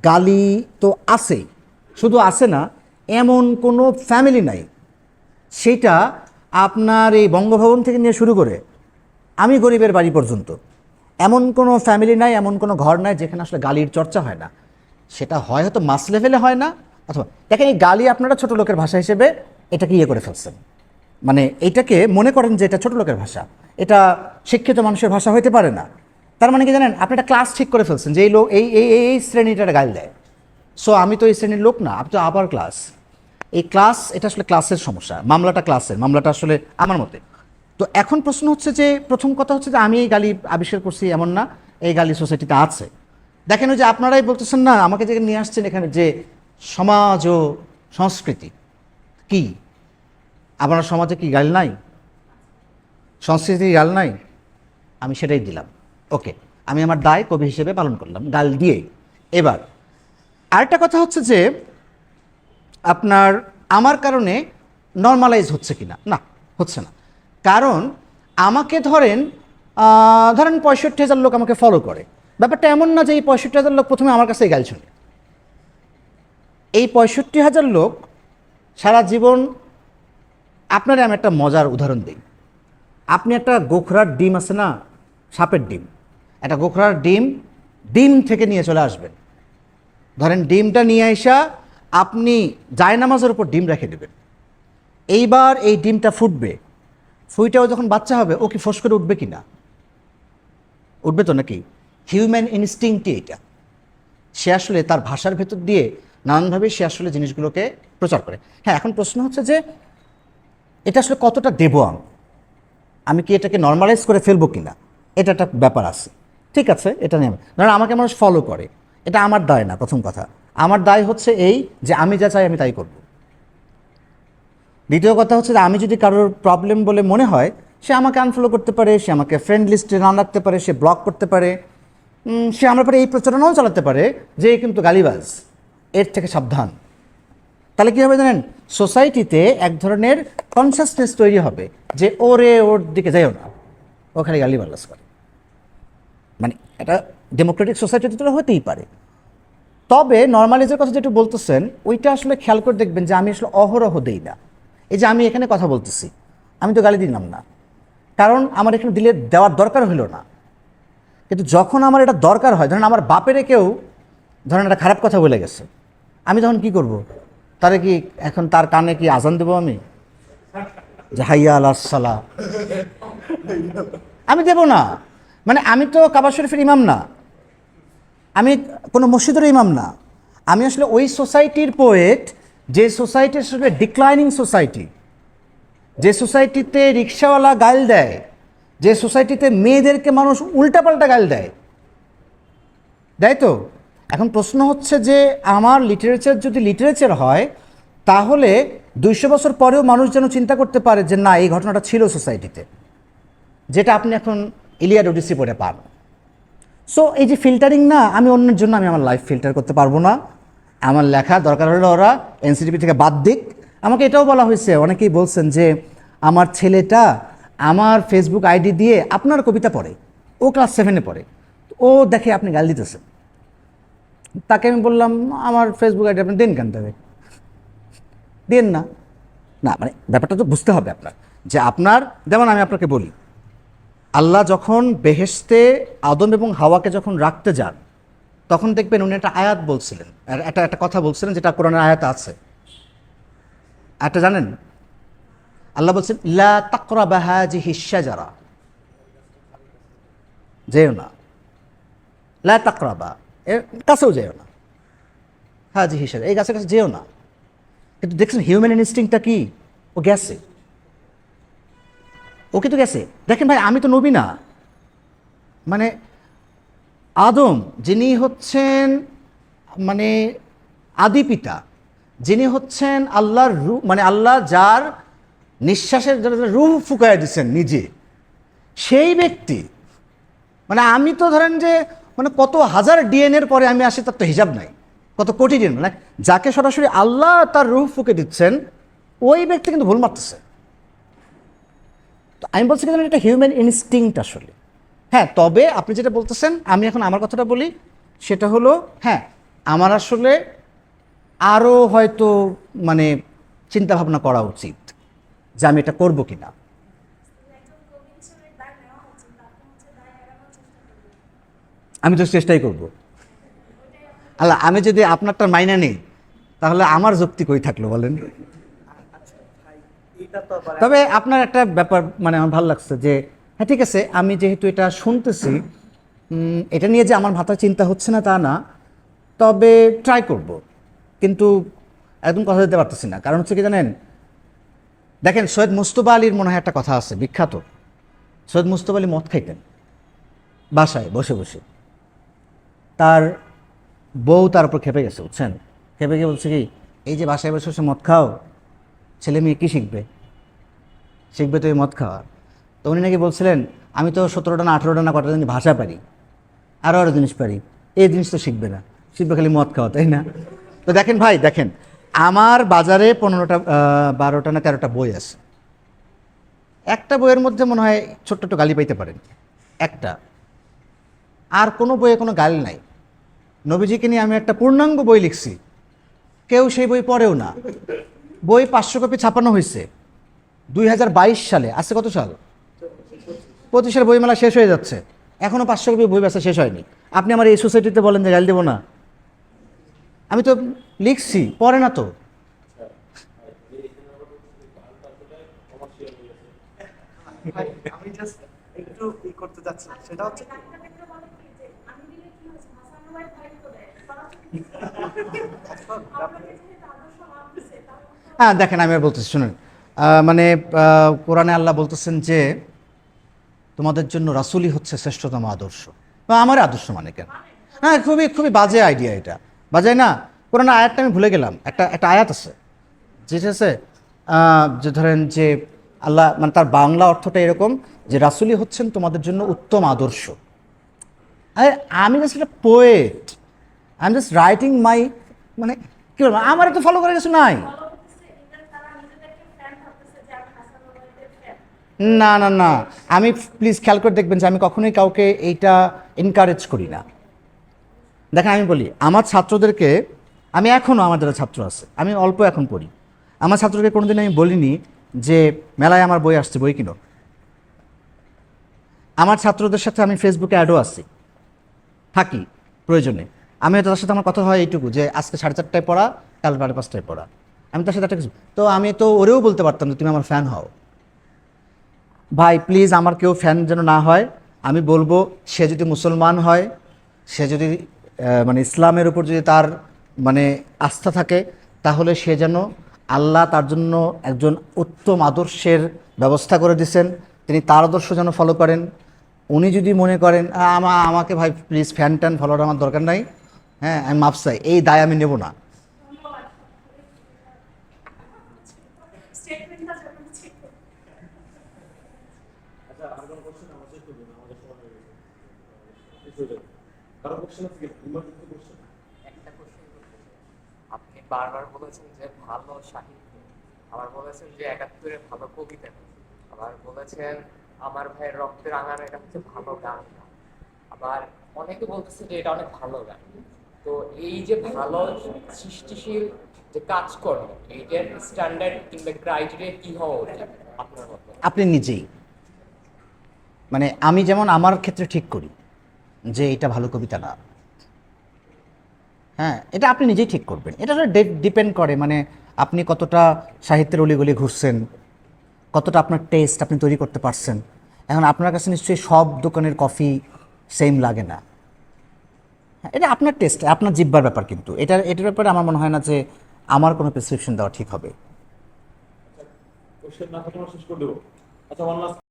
গালি তো আছেই, শুধু আছে না, এমন কোনো ফ্যামিলি নাই, সেটা আপনার এই বঙ্গভবন থেকে নিয়ে শুরু করে আমি গরিবের বাড়ি পর্যন্ত এমন কোনো ফ্যামিলি নাই, এমন কোনো ঘর নাই যেখানে আসলে গালির চর্চা হয় না। সেটা হয় হয়তো মাস লেভেলে হয় না, অথবা দেখেন এই গালি আপনারা ছোট লোকের ভাষা হিসেবে এটাকে ইয়ে করে ফেলছেন, মানে এইটাকে মনে করেন যে এটা ছোট লোকের ভাষা, এটা শিক্ষিত মানুষের ভাষা হইতে পারে না। তার মানে কি জানেন, আপনি একটা ক্লাস ঠিক করে ফেলছেন যে এই লোক এই এই এই এই শ্রেণীটা গাল দেয়, সো আমি তো এই শ্রেণীর লোক না, আপনি তো আবার ক্লাস। এই ক্লাস, এটা আসলে ক্লাসের সমস্যা, মামলাটা ক্লাসের, মামলাটা আসলে আমার মতে। তো এখন প্রশ্ন হচ্ছে যে, প্রথম কথা হচ্ছে যে আমি এই গালি আবিষ্কার করছি এমন না, এই গালি সোসাইটিতে আছে। দেখেন ওই যে আপনারাই বলতেছেন না, আমাকে যে নিয়ে আসছেন এখানে যে সমাজ ও সংস্কৃতি কি, আপনার সমাজে কি গাল নাই, সংস্কৃতির গাল নাই, আমি সেটাই দিলাম। ওকে, আমি আমার দায় কবি হিসেবে পালন করলাম গাল দিয়ে। এবার আরেকটা কথা হচ্ছে যে আপনার আমার কারণে নর্মালাইজ হচ্ছে কিনা, না হচ্ছে না। কারণ আমাকে ধরেন 65,000 লোক আমাকে ফলো করে, ব্যাপারটা এমন না যে এই 65,000 লোক প্রথমে আমার কাছে গাল শুনে। এই 65,000 লোক সারা জীবন, আপনারে আমি একটা মজার উদাহরণ দিই। আপনি একটা গোখরার ডিম আছে না, সাপের ডিম, একটা গোখরার ডিম ডিম থেকে নিয়ে চলে আসবেন, ধরেন ডিমটা নিয়ে আইসা আপনি জায়নামাজের উপর ডিম রেখে দেবেন। এইবার এই ডিমটা ফুটবে, ফুইটাও যখন বাচ্চা হবে ও কি ফোঁস করে উঠবে কি না? উঠবে তো নাকি? হিউম্যান ইনস্টিংক্টই এটা। সে আসলে তার ভাষার ভেতর দিয়ে নানানভাবে সে আসলে জিনিসগুলোকে প্রচার করে। হ্যাঁ, এখন প্রশ্ন হচ্ছে যে এটা আসলে কতটা দেবো আমি কি এটাকে নর্মালাইজ করে ফেলবো কি না, এটা একটা ব্যাপার আছে। ঠিক আছে, এটা নিয়ে ধরেন আমাকে মানুষ ফলো করে, এটা আমার দায় না। প্রথম কথা, আমার দায় হচ্ছে এই যে আমি যা চাই আমি তাই করব। দ্বিতীয় কথা হচ্ছে যে আমি যদি কারোর প্রবলেম বলে মনে হয়, সে আমাকে আনফলো করতে পারে, সে আমাকে ফ্রেন্ড লিস্টে না রাখতে পারে, সে ব্লক করতে পারে, সে আমার পরে এই প্রচারণাও চালাতে পারে যে এ কিন্তু গালিবাজ, এর থেকে সাবধান। তাহলে কী হবে জানেন, সোসাইটিতে এক ধরনের কনসাসনেস তৈরি হবে যে ওরে ওর দিকে যাইও না, ও খালি গালিবাজ করে। মানে এটা ডেমোক্রেটিক সোসাইটিতে তো হতেই পারে। তবে নর্মালাইজের কথা যেটা বলতেছেন ওইটা আসলে খেয়াল করে দেখবেন যে আমি আসলে অহরহ দেই না। এই যে আমি এখানে কথা বলতেছি, আমি তো গালি দিলাম না, কারণ আমার এখানে দিলে দেওয়ার দরকার হইল না। কিন্তু যখন আমার এটা দরকার হয়, ধরেন আমার বাপেরে কেউ ধরেন একটা খারাপ কথা বলে গেছে, আমি তখন কি করব? তারে কি এখন তার কানে কি আজান দেবো আমি যে হাইয়া আলাস সালা? আমি দেব না। মানে আমি তো কাবা শরীফের ইমাম না, আমি কোনো মসজিদের ইমাম না, আমি আসলে ওই সোসাইটির পোয়েট যে সোসাইটি আসলে ডিক্লাইনিং সোসাইটি, যে সোসাইটিতে রিক্সাওয়ালা গাল দেয়, যে সোসাইটিতে মেয়েদেরকে মানুষ উল্টাপাল্টা গাল দেয়, দেয় তো। এখন প্রশ্ন হচ্ছে যে আমার লিটারেচার যদি লিটারেচার হয়, তাহলে 200 বছর পরেও মানুষ যেন চিন্তা করতে পারে যে না, এই ঘটনাটা ছিল সোসাইটিতে, যেটা আপনি এখন ইলিয়াড ওডিসি পড়ে পান। সো এই যে ফিল্টারিং না, আমি অন্যের জন্য আমি আমার লাইফ ফিল্টার করতে পারবো না। আমার লেখা দরকার হলে ওরা এনসিটিভি থেকে বাদ দিক। আমাকে এটাও বলা হয়েছে, অনেকেই বলছেন যে আমার ছেলেটা আমার ফেসবুক আইডি দিয়ে আপনার কবিতা পড়ে, ও ক্লাস 7-এ পড়ে, ও দেখে আপনি গাল দিতেছেন। তাকে আমি বললাম আমার ফেসবুক আইডি আপনি দেন কেন? তবে দেন না, না মানে ব্যাপারটা তো বুঝতে হবে আপনার, যে আপনার, যেমন আমি আপনাকে বলি, আল্লাহ যখন বেহেশতে আদম এবং হাওয়াকে যখন রাখতে যান, তখন দেখবেন উনি একটা আয়াত বলছিলেন, একটা কথা বলছিলেন যেটা কোরআনের আয়াত আছে, একটা জানেন, আল্লাহ বলছেন লা তাকরাবা হাযিহিশ শাজারা, যেও না, লা তাকরাবা, এর কাছেও যেও না, হাযিহিশ শাজারা, এই গাছের কাছে যেও না। কিন্তু দেখছেন হিউম্যান ইনস্টিংক্টটা কি, ও গেছে, ও কিন্তু গেছে। দেখেন ভাই, আমি তো নবী না, মানে আদম যিনি হচ্ছেন মানে আদি পিতা, যিনি হচ্ছেন আল্লাহর রূহ, মানে আল্লাহ যার নিঃশ্বাসের রূহ ফুকায় দিচ্ছেন নিজে, সেই ব্যক্তি, মানে আমি তো ধরেন যে মানে কত হাজার ডিএনএর পরে আমি আসি, তার তো হিসাব নাই, কত কোটি ডিএনএ, মানে যাকে সরাসরি আল্লাহ তার রূহ ফুকে দিচ্ছেন, ওই ব্যক্তি কিন্তু ভুল মারতেছে। তো আমি বলছি কি এটা হিউম্যান ইনস্টিংক্ট আসলে। হ্যাঁ, তবে আপনি যেটা বলতেছেন, আমি এখন আমার কথাটা বলি, সেটা হলো হ্যাঁ, আমার আসলে আরও হয়তো মানে চিন্তা ভাবনা করা উচিত যে আমি এটা করবো কিনা। একজন কবি হিসেবে দায় নেওয়া উচিত, আপনি হচ্ছে দায় এড়ানোর চেষ্টা করবেন। আমি তো চেষ্টাই করব। আল্লাহ, আমি যদি আপনারটা মাইনা নেই তাহলে আমার যুক্তি কই থাকলো বলেন। আচ্ছা ভাই, এটা তো আবার তবে আপনার একটা ব্যাপার মানে আমার ভালো লাগছে যে হ্যাঁ ঠিক আছে, আমি যেহেতু এটা শুনতেছি, এটা নিয়ে যে আমার মাথায় চিন্তা হচ্ছে না তা না, তবে ট্রাই করব, কিন্তু একদম কথা দিতে পারতেছি না। কারণ হচ্ছে কি জানেন, দেখেন সৈয়দ মুস্তফা আলীর মনে হয় একটা কথা আছে বিখ্যাত, সৈয়দ মুস্তফা আলী মদ খাইতেন বাসায় বসে বসে, তার বউ তার উপর খেপে গেছে, বুঝছেন, খেপে গিয়ে বলছে কি, এই যে বাসায় বসে বসে মদ খাও, ছেলে মেয়ে কী শিখবে, শিখবে তো এই মদ খাওয়া। তো উনি নাকি বলছিলেন, আমি তো 17টা না 18টা না কটা জিনিস ভাষা পারি, আরও জিনিস পারি, এই জিনিস তো শিখবে না, শিখবে খালি মদ খাওয়া, তাই না? তো দেখেন ভাই, দেখেন আমার বাজারে 15টা 12টা না 13টা বই আছে, একটা বইয়ের মধ্যে মনে হয় ছোট্ট একটু গালি পাইতে পারেন, একটা, আর কোনো বইয়ে কোনো গালি নাই। নবীজিকে নিয়ে আমি একটা পূর্ণাঙ্গ বই লিখছি, কেউ সেই বই পড়েও না। বই 500 কপি ছাপানো হয়েছে 2022 সালে, আজকে কত সাল, 25 সালে বইমেলা শেষ হয়ে যাচ্ছে, এখনও 500 কপি বই বেচা শেষ হয়নি। আপনি আমার এই সোসাইটিতে বলেন যে গালি দেবো না? আমি তো লিখছি, পড়ে না তো। ভাই, আমি জাস্ট একটু ই করতে যাচ্ছি, সেটা হচ্ছে কি, ডাক্তার একটা বলে কি যে আমি দিলে কি হয়েছে, হাসান ভাই ফাইল করে আপনাকে যেহেতু আদর্শ মানতেছে, তাহলে হ্যাঁ দেখেন, আমি আর বলতেছি শুনুন, মানে কোরআনে আল্লাহ বলতেছেন যে তোমাদের জন্য রাসূলই হচ্ছে শ্রেষ্ঠতম আদর্শ। আমার আদর্শ মানে কেন? হ্যাঁ, খুবই খুবই বাজে আইডিয়া এটা, বাজে না? কোরআন আয়াতটা আমি ভুলে গেলাম, একটা আয়াত আছে যেটা আছে যে ধরেন যে আল্লাহ মানে তার বাংলা অর্থটা এরকম যে রাসূলই হচ্ছেন তোমাদের জন্য উত্তম আদর্শ। আরে আমি জাস্ট একটা poet, I am just writing my, মানে কি বলবো, আমার তো ফলো করার কিছু নাই। ফলো করতেছে, ইভেন তারা নিজেদেরকে ফ্যান ভাবতেছে যে আমি হাসান ভাইয়ের ফ্যান। না না না, আমি প্লিজ খেয়াল করে দেখবেন যে আমি কখনোই কাউকে এইটা এনকারেজ করি না। দেখেন আমি বলি, আমার ছাত্রদেরকে, আমি এখনও আমার যারা ছাত্র আছে, আমি অল্প এখন পড়ি, আমার ছাত্রকে কোনোদিন আমি বলিনি যে মেলায় আমার বই আসছে, বই কিনো। আমার ছাত্রদের সাথে আমি ফেসবুকে অ্যাডও আছি, থাকি প্রয়োজনে। আমি হয়তো তার সাথে আমার কথা হয় এইটুকু যে আজকে 4:30টায় পড়া, কাল 5:30টায় পড়া, আমি তার সাথে একটা কিছু, তো আমি তো ওরেও বলতে পারতাম যে তুমি আমার ফ্যান হও। ভাই প্লিজ আমার কেউ ফ্যান যেন না হয়। আমি বলবো সে যদি মুসলমান হয়, সে যদি মানে ইসলামের উপর যদি তার মানে আস্থা থাকে, তাহলে সে যেন, আল্লাহ তার জন্য একজন উত্তম আদর্শের ব্যবস্থা করে দিয়েছেন, তিনি তার আদর্শ যেন ফলো করেন। উনি যদি মনে করেন আমাকে ভাই প্লিজ ফ্যান ট্যান ফলোর আমার দরকার নাই, হ্যাঁ আমি মাপ চাই, এই দায় আমি নেব না। স্টেটমেন্টটা যখন ছিল আচ্ছা, আর কোনো কোশ্চেন আমার শেষ করবেন, আমাদের সময় হয়ে গেছে, শেষ হয়ে যাবে। কারো কোশ্চেন আছে কি? Emergency question? একটা কোশ্চেন করতে চাই। আপনি বারবার বলেছেন যে ভালো সাহিত্য, আবার বলেছেন যে 71-এর ভালো কবিতা, আবার বলেছেন আমার ভাইয়ের রক্তের রাঙানো এটা হচ্ছে ভালো গান না। আবার অনেকে বলতেছে যে এটা অনেক ভালো গান। তো এই যে ভালো সৃষ্টিশীল যে কাজকর্ম, এইটার স্ট্যান্ডার্ড কিংবা ক্রাইটেরিয়া কি হওয়া উচিত আপনার মতে? আপনি নিজেই, মানে আমি যেমন আমার ক্ষেত্রে ঠিক করি যে এটা ভালো কবিতা না, হ্যাঁ এটা আপনি নিজেই ঠিক করবেন। এটা ডিপেন্ড করে মানে আপনি কতটা সাহিত্যের অলিগলি ঘুরছেন, কতটা আপনার টেস্ট আপনি তৈরি করতে পারছেন। এখন আপনার কাছে নিশ্চয়ই সব দোকানের কফি সেম লাগে না। হ্যাঁ, এটা আপনার টেস্ট, আপনার জিহ্বার ব্যাপার, কিন্তু এটার ব্যাপারে আমার মনে হয় না যে আমার কোনো প্রেসক্রিপশন দেওয়া ঠিক হবে। কোশ্চেন না থাকলে শেষ করে দেবো। আচ্ছা, ওয়ান লাস্ট